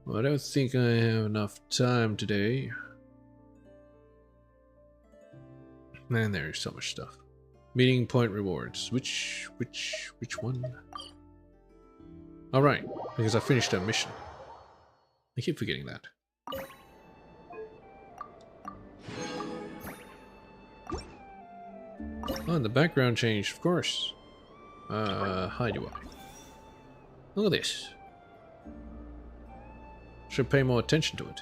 Well, I don't think I have enough time today. Man, there's so much stuff. Meeting point rewards. Which one? Alright, because I finished that mission. I keep forgetting that. Oh, and the background changed, of course. How do I? Look at this. Should pay more attention to it.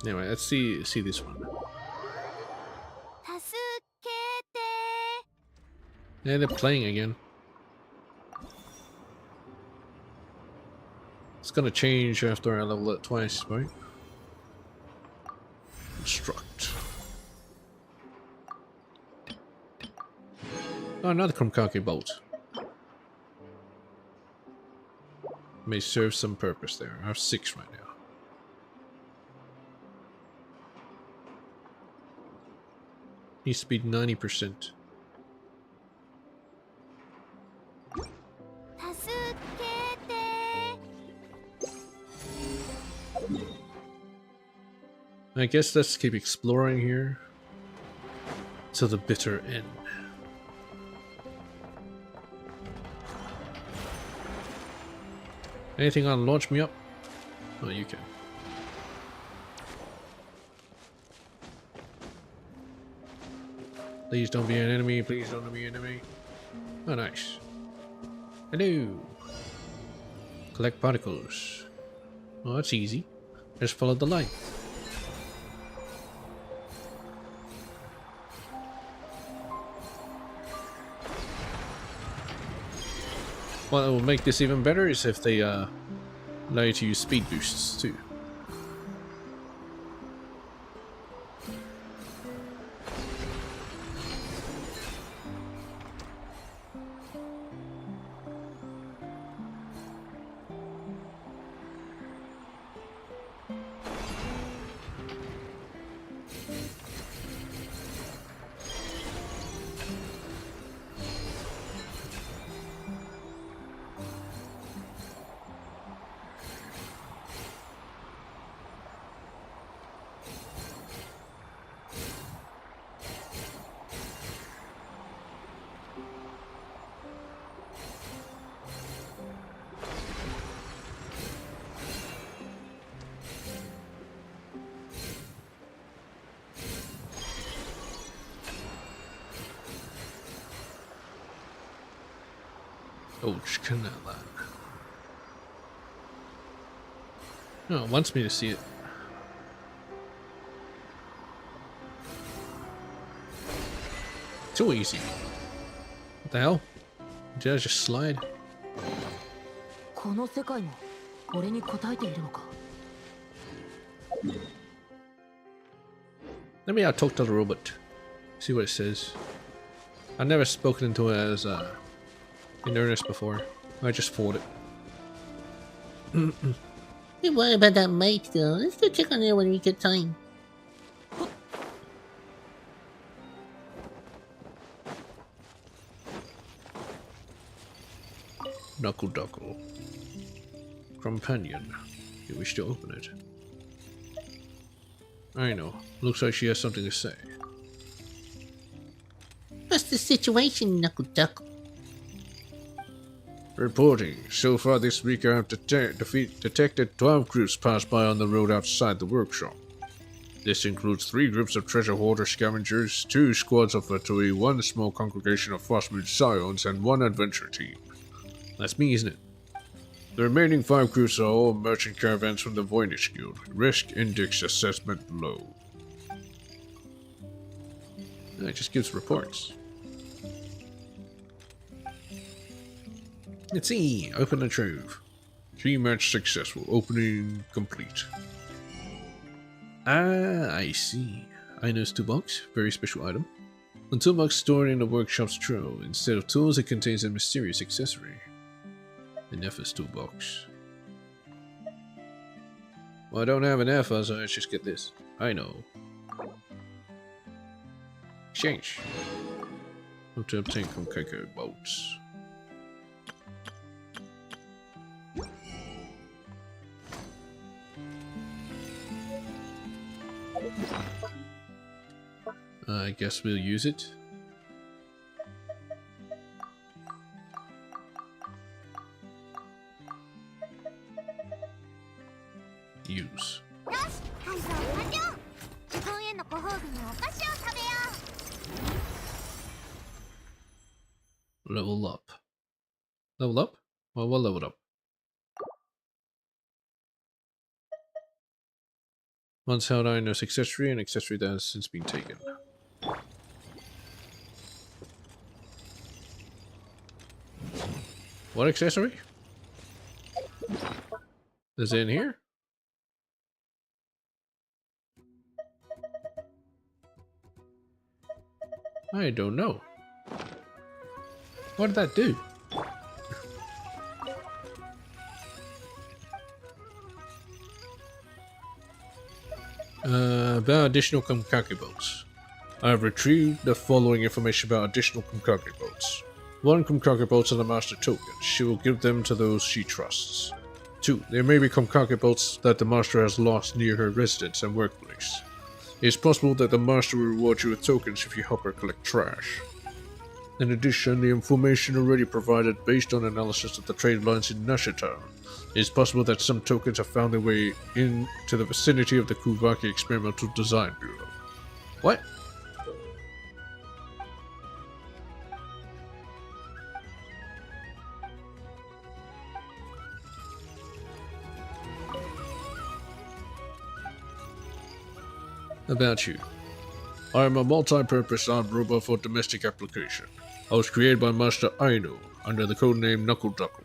Anyway, let's see this one. Yeah, they're playing again. It's gonna change after I level it twice, right? Instruct. Oh, another Krumkake bolt. May serve some purpose there. I have 6 right now. Needs to be 90%. I guess let's keep exploring here till the bitter end. Anything on launch me up? Oh, you can. Please don't be an enemy. Please don't be an enemy. Oh, nice. Hello. Collect particles. Oh, that's easy. Just follow the light. What will make this even better is if they allow you to use speed boosts too. Oh, Canela. No, it wants me to see it. Too easy. What the hell? Did I just slide? Let me talk to the robot. See what it says. I've never spoken to it as in earnest before. I just fought it. Don't worry about that mate though. Let's go check on it when we get time. Knuckle Duckle. Companion. You wish to open it. I know. Looks like she has something to say. What's the situation, Knuckle Duckle? Reporting. So far this week I have detected 12 groups pass by on the road outside the workshop. This includes 3 groups of treasure hoarder scavengers, 2 squads of artillery, 1 small congregation of Frostmoon Scions, and 1 adventure team. That's me, isn't it? The remaining 5 groups are all merchant caravans from the Voynich Guild. Risk index assessment low. It just gives reports. Let's see. Open the trove. 3 match successful. Opening complete. Ah, I see. Ino's toolbox. Very special item. A toolbox stored in the workshop's trove. Instead of tools, it contains a mysterious accessory. An Effa's toolbox. Well, I don't have an Effa, so let's just get this. I know. Exchange. Hope to obtain from Keiko bolts. I guess we'll use it. Use. Level up. Level up? Well, we'll level up. Once held Ino's accessory, an accessory that has since been taken. What accessory? Is it in here? I don't know. What did that do? About additional Kumkake boats. I have retrieved the following information about additional Kumkake boats. 1 Kumkake boats and a master token. She will give them to those she trusts. 2. There may be Kumkake boats that the master has lost near her residence and workplace. It is possible that the master will reward you with tokens if you help her collect trash. In addition, the information already provided based on analysis of the trade lines in Nashitown. It is possible that some tokens have found their way into the vicinity of the Kuvaki Experimental Design Bureau. What? About you. I am a multi-purpose armed robot for domestic application. I was created by Master Aino under the codename Knuckle Duckle.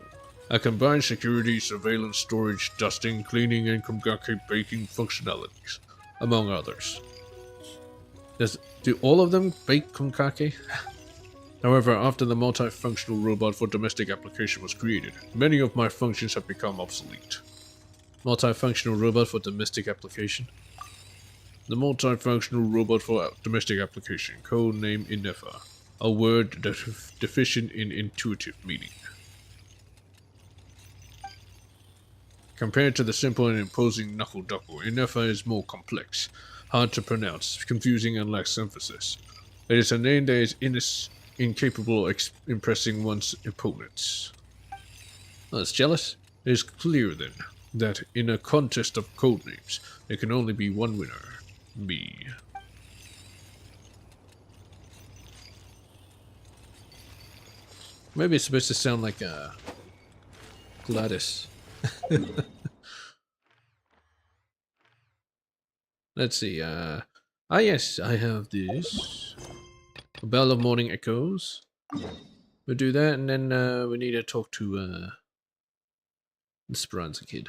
I combine security, surveillance, storage, dusting, cleaning, and Kumkake baking functionalities, among others. Do all of them bake Kumkake? However, after the multifunctional robot for domestic application was created, many of my functions have become obsolete. Multifunctional robot for domestic application? The multifunctional robot for domestic application, codename Inefa, a word that is deficient in intuitive meaning. Compared to the simple and imposing Knuckle Duckle, Inefa is more complex, hard to pronounce, confusing and lacks emphasis. It is a name that is incapable of impressing one's opponents. Well, it's jealous. It is clear then that in a contest of codenames, there can only be one winner. Me. Maybe it's supposed to sound like Gladys. Let's see. Yes, I have this. A Bell of Morning Echoes. We'll do that, and then we need to talk to the Speranza kid.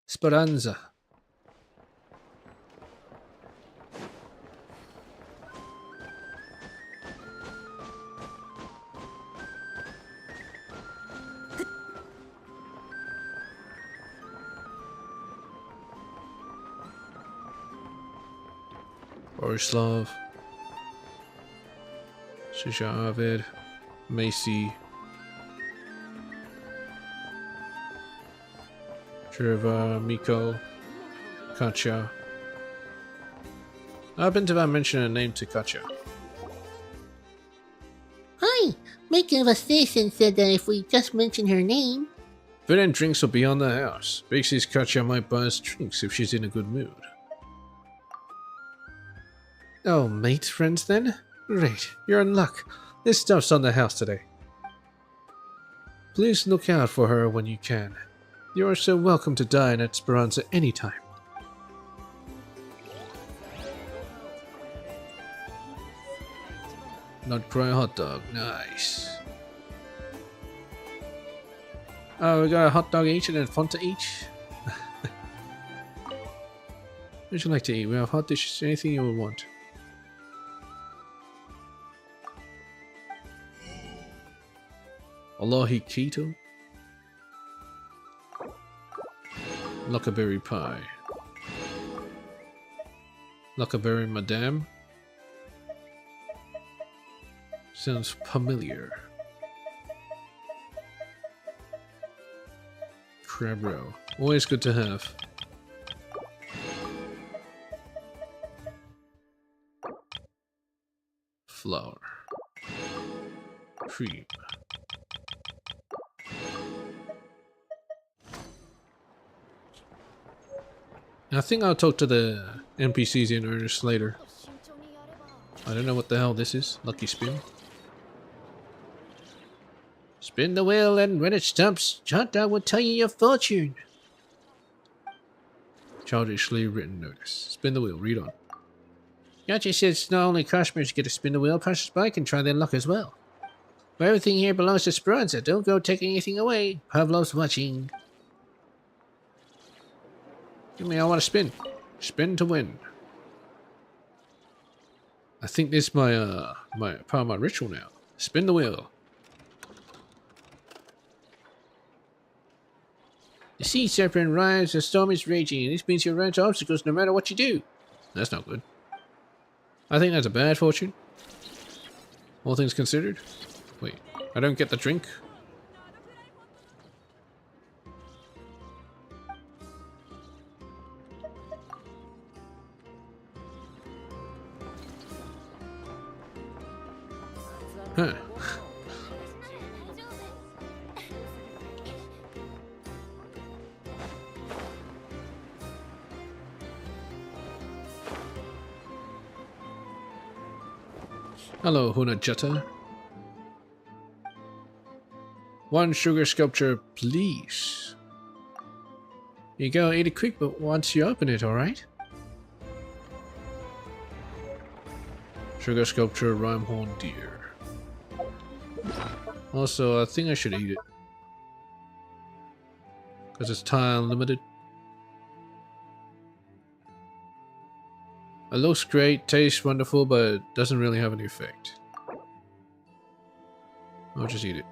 Speranza. Borislav. Shisha Avid. Macy. Treva, Miko, Katya. I happen to have mentioned a name to Katya. Hi! Mike gave us this and said that if we just mention her name... Food and drinks will be on the house. Big says Katya might buy us drinks if she's in a good mood. Oh, mate friends then? Great, you're in luck. This stuff's on the house today. Please look out for her when you can. You are so welcome to dine at Speranza anytime. Not cry hot dog, nice. Oh, we got a hot dog each and a Fanta each? What would you like to eat? We have hot dishes, anything you would want. Allahi keto? Luckaberry pie. Luckaberry madame? Sounds familiar. Crab roe. Always good to have. Flour. Cream. I think I'll talk to the NPCs in earnest later. I don't know what the hell this is. Lucky spin. Spin the wheel, and when it stops, Chanta will tell you your fortune. Childishly written notice. Spin the wheel. Read on. Genshin says not only customers get to spin the wheel, passers-by can try their luck as well. But everything here belongs to Speranza. Don't go taking anything away. Pavlov's watching. Give me, I want to spin. Spin to win. I think this is my part of my ritual now. Spin the wheel. The sea serpent arrives, the storm is raging, and this means you'll run into obstacles no matter what you do. That's not good. I think that's a bad fortune. All things considered. Wait, I don't get the drink. Huh. Hello, Hunajata. One sugar sculpture, please. Here you go, eat it quick, but once you open it, alright? Sugar sculpture, Rhyme deer. Also, I think I should eat it. Because it's time limited. It looks great, tastes wonderful, but doesn't really have any effect. I'll just eat it.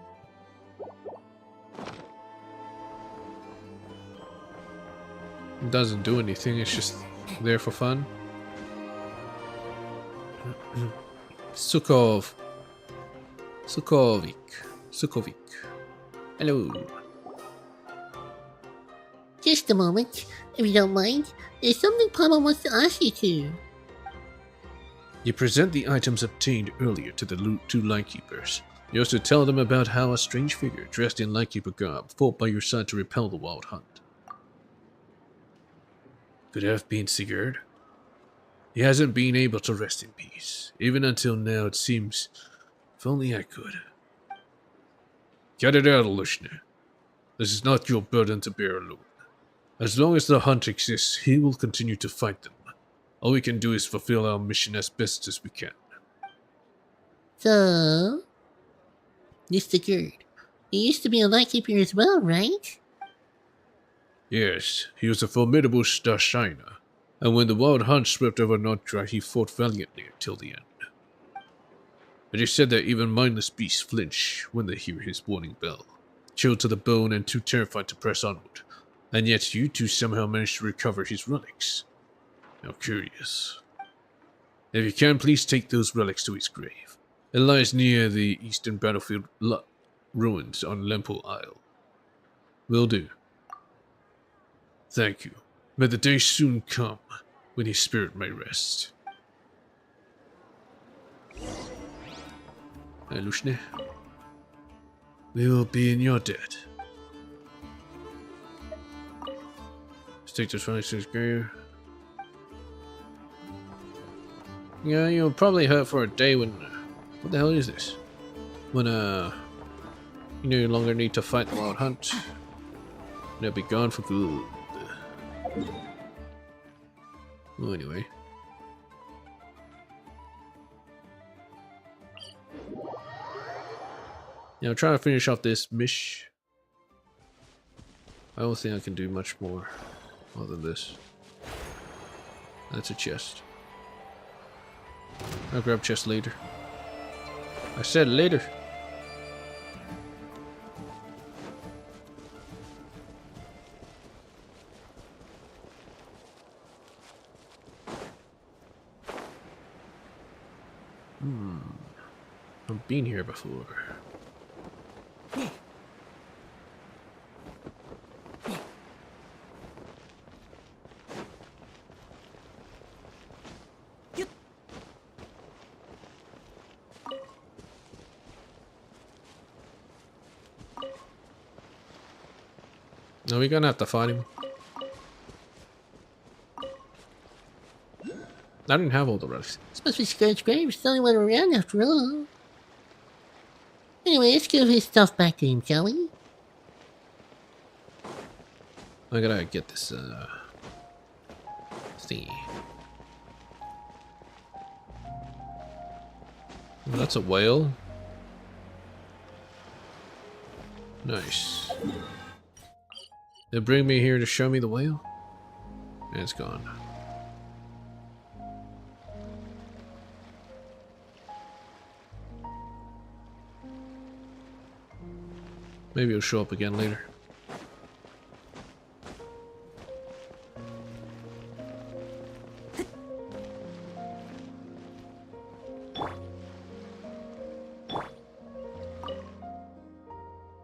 It doesn't do anything, it's just there for fun. Sukovic. Hello. Just a moment, if you don't mind. There's something Papa wants to ask you to. You present the items obtained earlier to the two lightkeepers. You also tell them about how a strange figure dressed in lightkeeper garb fought by your side to repel the wild hunt. Could it have been Sigurd? He hasn't been able to rest in peace. Even until now, it seems. If only I could. Get it out, Lushna. This is not your burden to bear alone. As long as the hunt exists, he will continue to fight them. All we can do is fulfill our mission as best as we can. So, Mr. Gerd, he used to be a lightkeeper as well, right? Yes, he was a formidable star shiner, and when the wild hunt swept over Nordra, he fought valiantly until the end. It is said that even mindless beasts flinch when they hear his warning bell, chilled to the bone and too terrified to press onward, and yet you two somehow managed to recover his relics. How curious. If you can, please take those relics to his grave. It lies near the eastern battlefield ruins on Lempo Isle. Will do. Thank you. May the day soon come when his spirit may rest. Lushne, we will be in your debt. Let's take this relic to his grave. Yeah, you'll probably hurt for a day when... what the hell is this? When, you no longer need to fight the wild hunt. They'll be gone for good. Well, anyway. Yeah, I'm trying to finish off this mish. I don't think I can do much more other than this. That's a chest. I'll grab chest later. I said later. I've been here before. Are we gonna have to fight him? I didn't have all the relics. Supposed to be Scourge Grave, it's the only one around after all. Anyway, let's give his stuff back to him, shall we? I gotta get this thingy. Oh, that's a whale. Nice. They bring me here to show me the whale? And it's gone. Maybe it'll show up again later.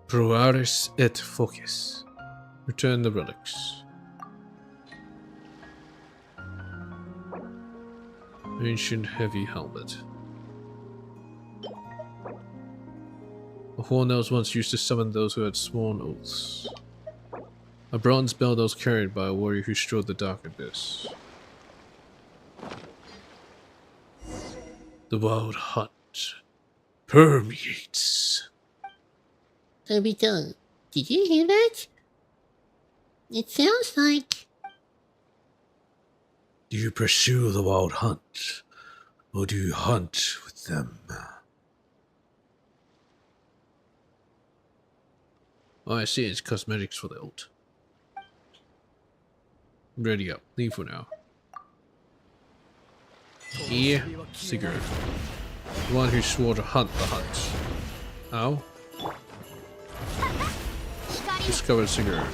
Proaris et focus. Return the relics. Ancient heavy helmet. A horn that was once used to summon those who had sworn oaths. A bronze bell that was carried by a warrior who strode the dark abyss. The wild hunt permeates. Obito, did you hear that? It sounds like... Do you pursue the wild hunt, or do you hunt with them? Oh, I see. It's cosmetics for the ult. Ready up. Leave for now. Here, Sigurd. The one who swore to hunt the hunt. Ow. Discovered Sigurd.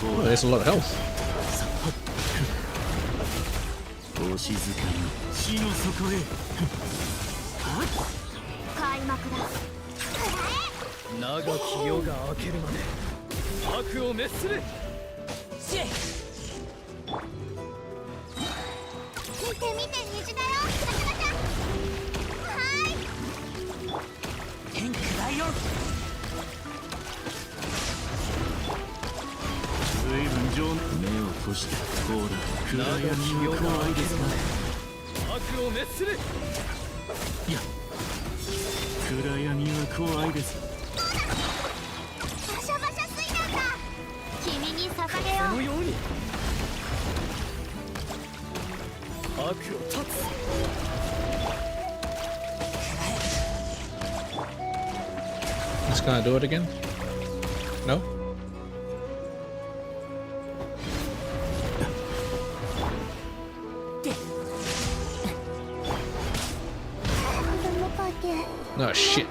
Oh, there's a lot of health. Just gonna do it again? No? No shit.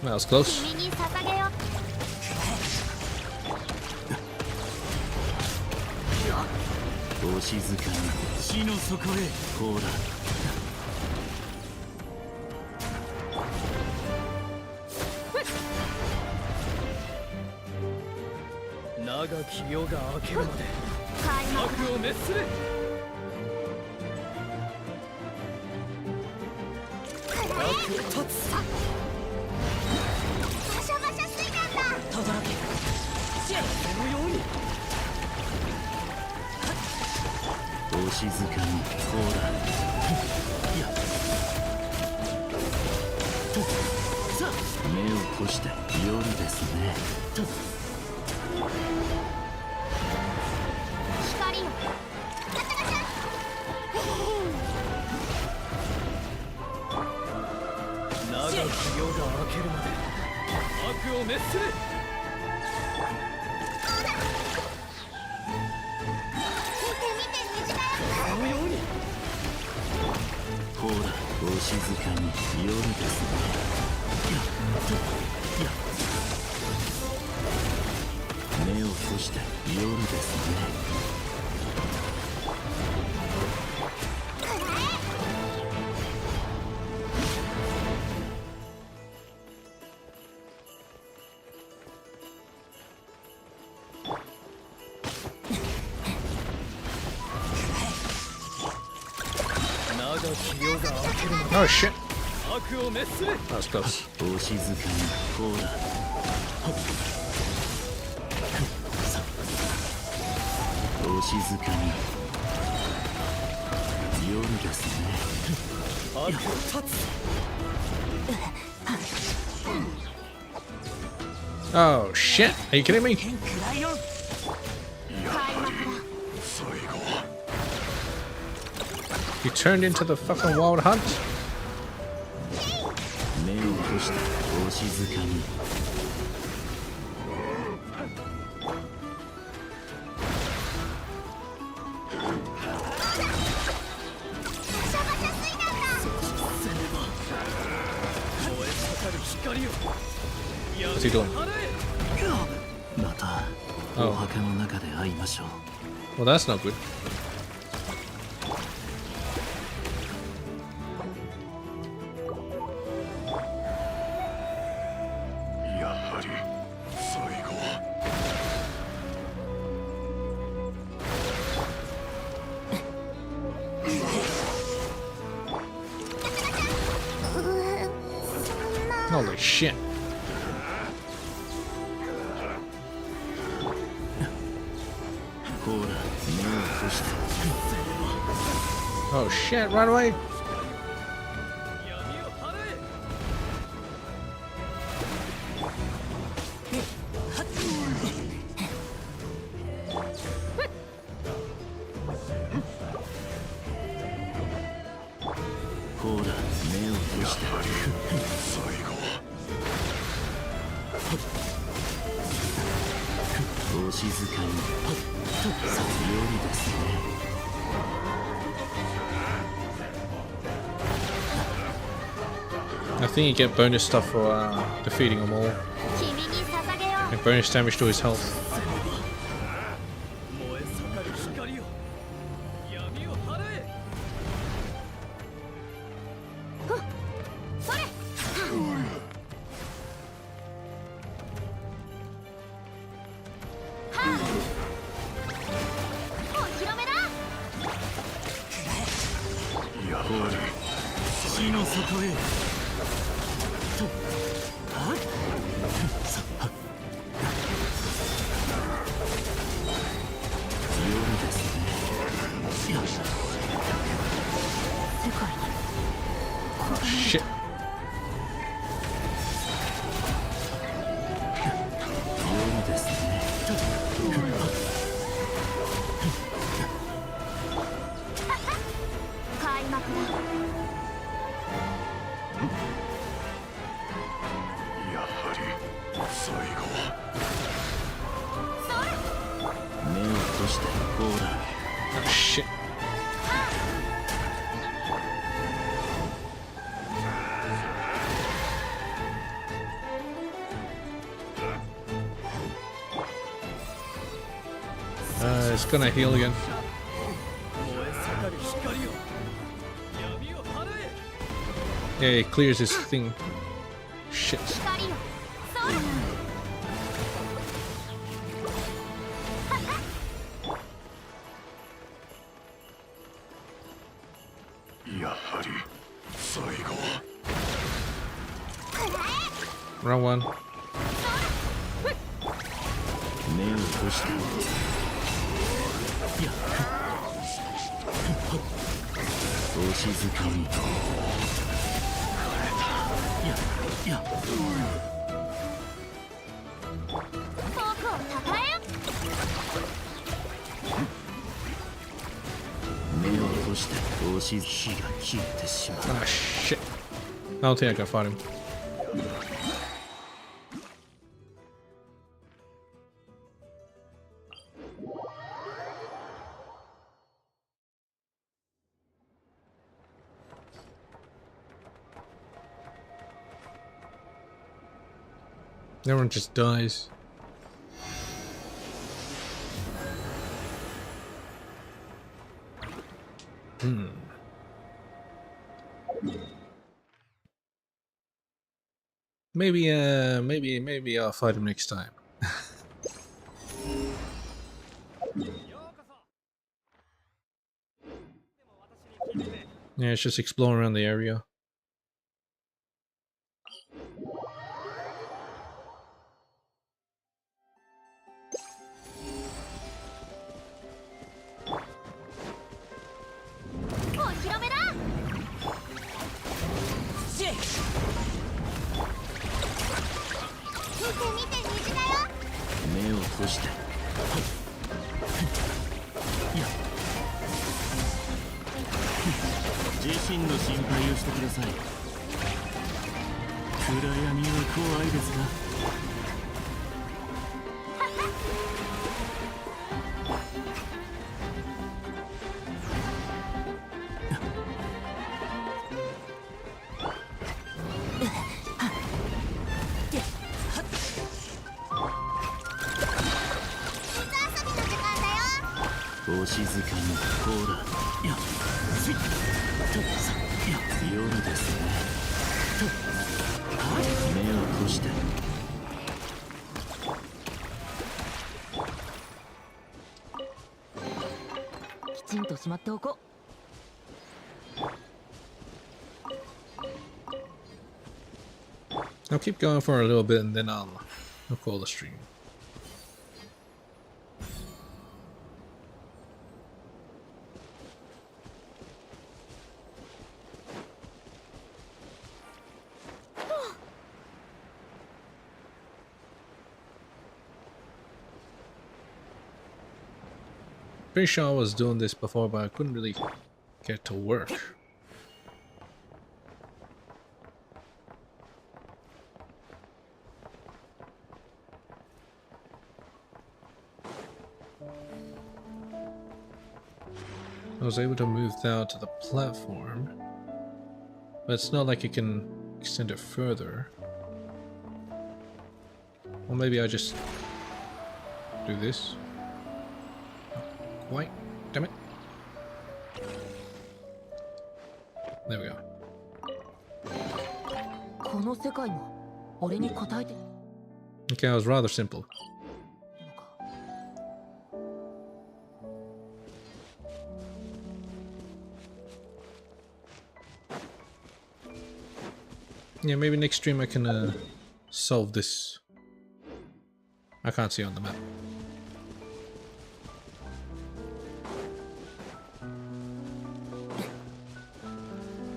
That was close. けるまで悪を滅する。このようにほら、お静かに夜ですね。目を閉じて夜ですね。Oh shit. 悪を滅する。 That was close. お静かにほら。お静かに夜ですね。悪を断つ。 Oh shit. Are you kidding me? You turned into the fucking wild hunt? 目を閉じてお静かに。What's he doing? またお墓の中で会いましょう。 Well, that's not good. やはり最後は Holy shit. Oh shit, run away. I think you get bonus stuff for defeating them all. And bonus damage to his health. Shit. Oh shit. It's gonna heal again. Yeah, it clears his thing. Shit. Round one. Ah, shit. I don't think I can fight him. Everyone just dies. Maybe I'll fight him next time. Yeah, it's just explore around the area. I'll keep going for a little bit and then I'll call the stream. Pretty sure I was doing this before, but I couldn't really get to work. I was able to move down to the platform, but it's not like you can extend it further. Or maybe I just do this. Wait, damn it. There we go. Okay, it was rather simple. Yeah, maybe next stream I can solve this. I can't see on the map.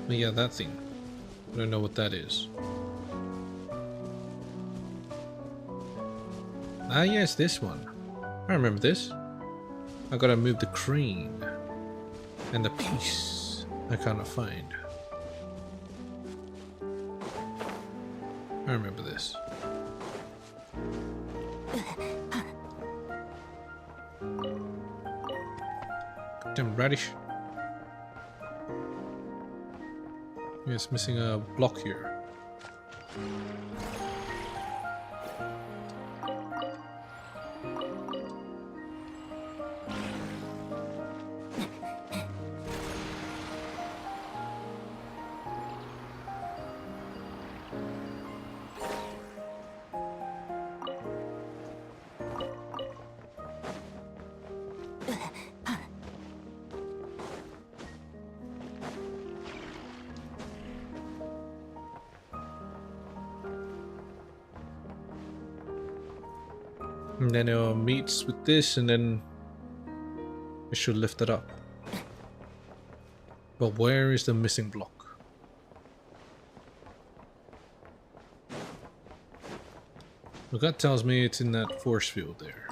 But yeah, that thing. I don't know what that is. Ah yes, this one. I remember this. I gotta move the crane. And the piece I can't find. I remember this. Damn radish. Yeah, it's missing a block here. And then it meets with this, and then it should lift it up. But where is the missing block? Well, that tells me it's in that force field there.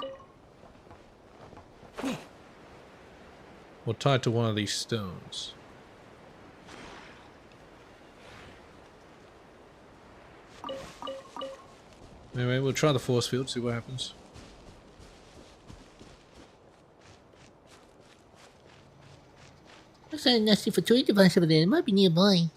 Or tied to one of these stones. Anyway, we'll try the force field, see what happens. There's a nasty for toy device over there. It might be nearby.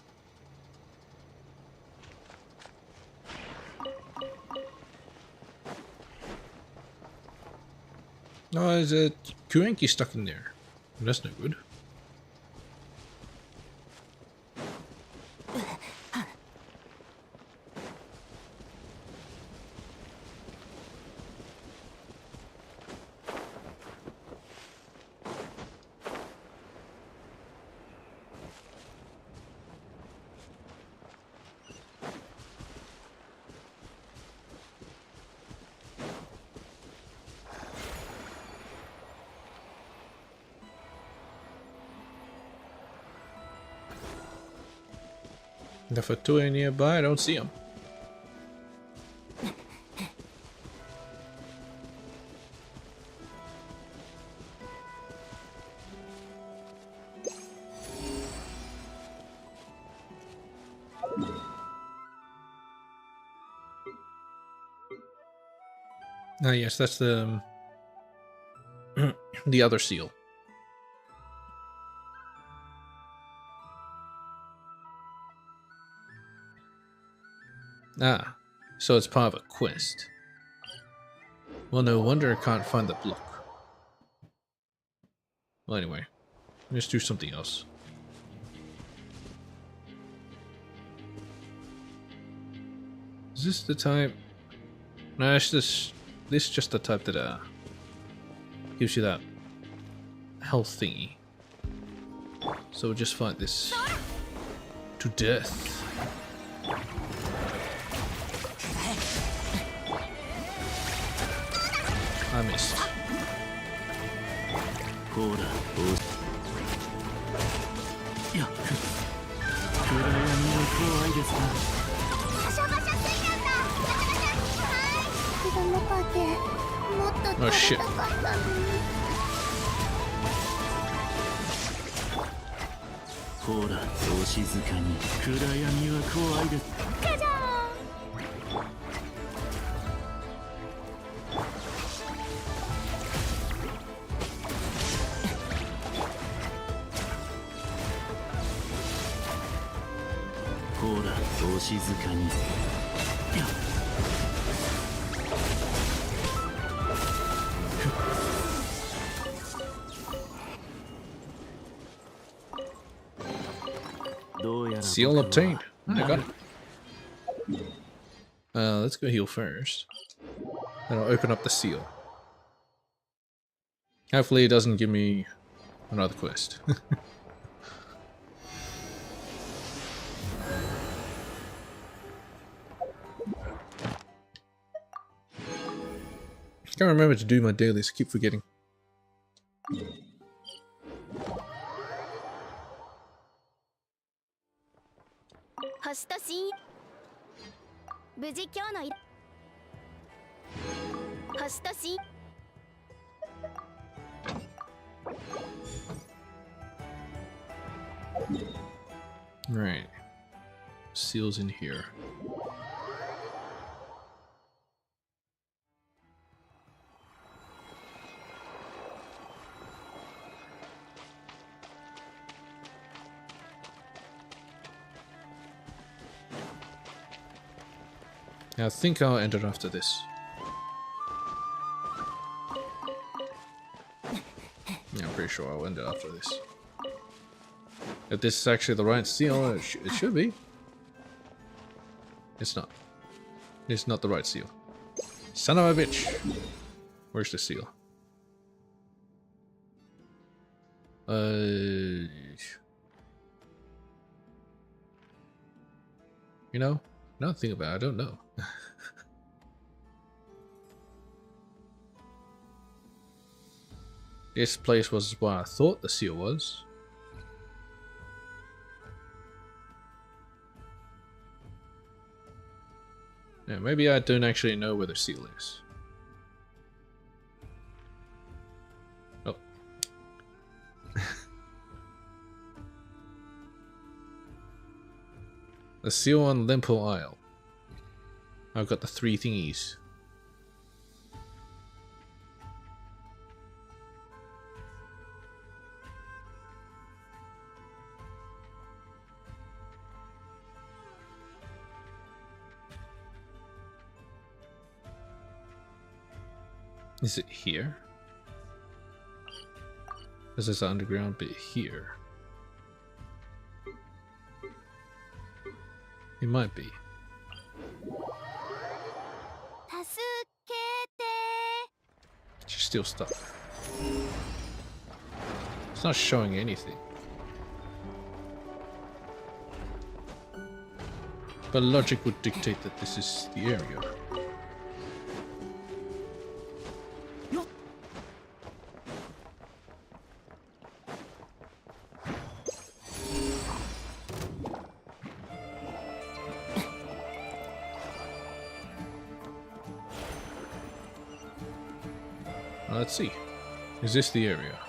Oh, there's a Kuenki stuck in there. That's no good. If a toy nearby, I don't see him. Ah, yes, that's the the other seal. Ah, so it's part of a quest. Well, no wonder I can't find the block. Well, anyway, let's do something else. Is this the type? No, it's this is just the type that gives you that health thingy. So we'll just fight this to death. I missed. Oh shit. Seal obtained. I got it. Let's go heal first. Then I'll open up the seal. Hopefully it doesn't give me another quest. Can't remember to do my dailies, I keep forgetting. 星と親無事今日の星と親 Right. Seals in here. I think I'll end it after this. Yeah, I'm pretty sure I'll end it after this. If this is actually the right seal, it should be. It's not. It's not the right seal. Son of a bitch! Where's the seal? You know? Now think about it, I don't know. This place was what I thought the seal was. Yeah, maybe I don't actually know where the seal is. Oh. The seal on Limpo Isle. I've got the 3 thingies. Is it here? This is the underground bit here. It might be. Just steal stuff. It's not showing anything. But logic would dictate that this is the area. Let's see. Is this the area?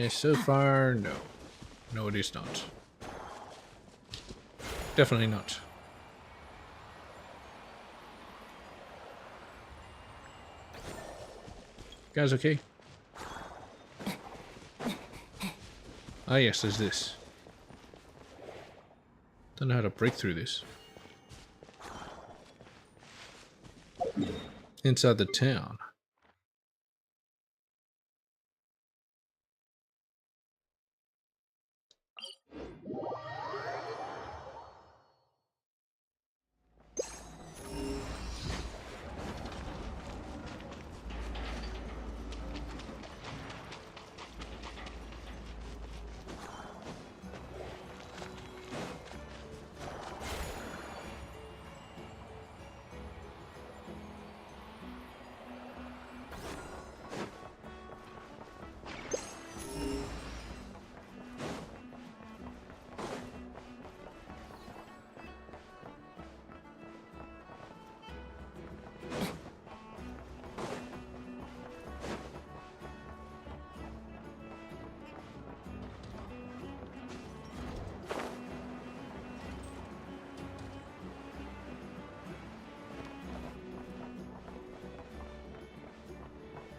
So far, no. No, it is not. Definitely not. Guys, okay? Ah, yes, there's this. Don't know how to break through this. Inside the town.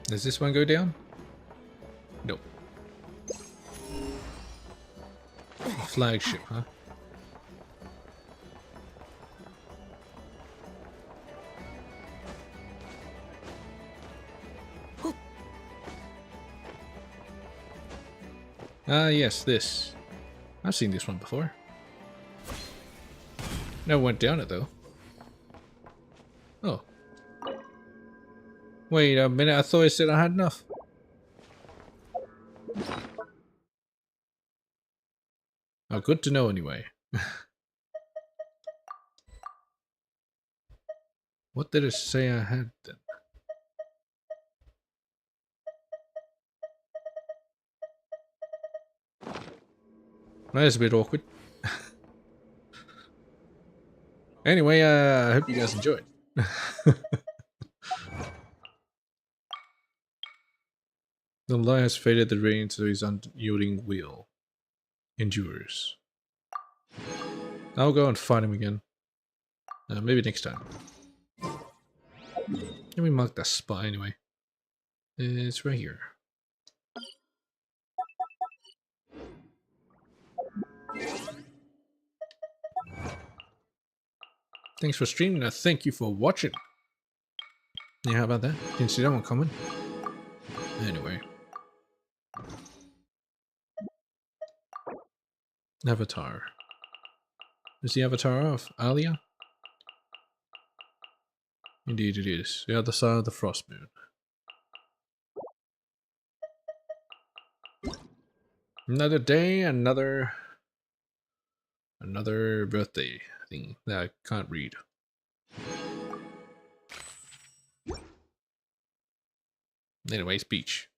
Does this one go down? Nope. Flagship, huh? Ah, yes, this. I've seen this one before. Never went down it though. Oh. Wait a minute, I thought I said I had enough. Oh, good to know anyway. What did it say I had then? That's a bit awkward. Anyway, I hope you guys enjoyed. The light has faded, the rain to his unyielding will endures. I'll go and find him again. Maybe next time. Let me mark that spot anyway. It's right here. Thanks for streaming and thank you for watching. Yeah, how about that? Didn't see that one coming. Anyway. Avatar. Is the avatar of Alia? Indeed it is. The other side of the frost moon. Another day, another birthday thing that I can't read. Anyways, beach.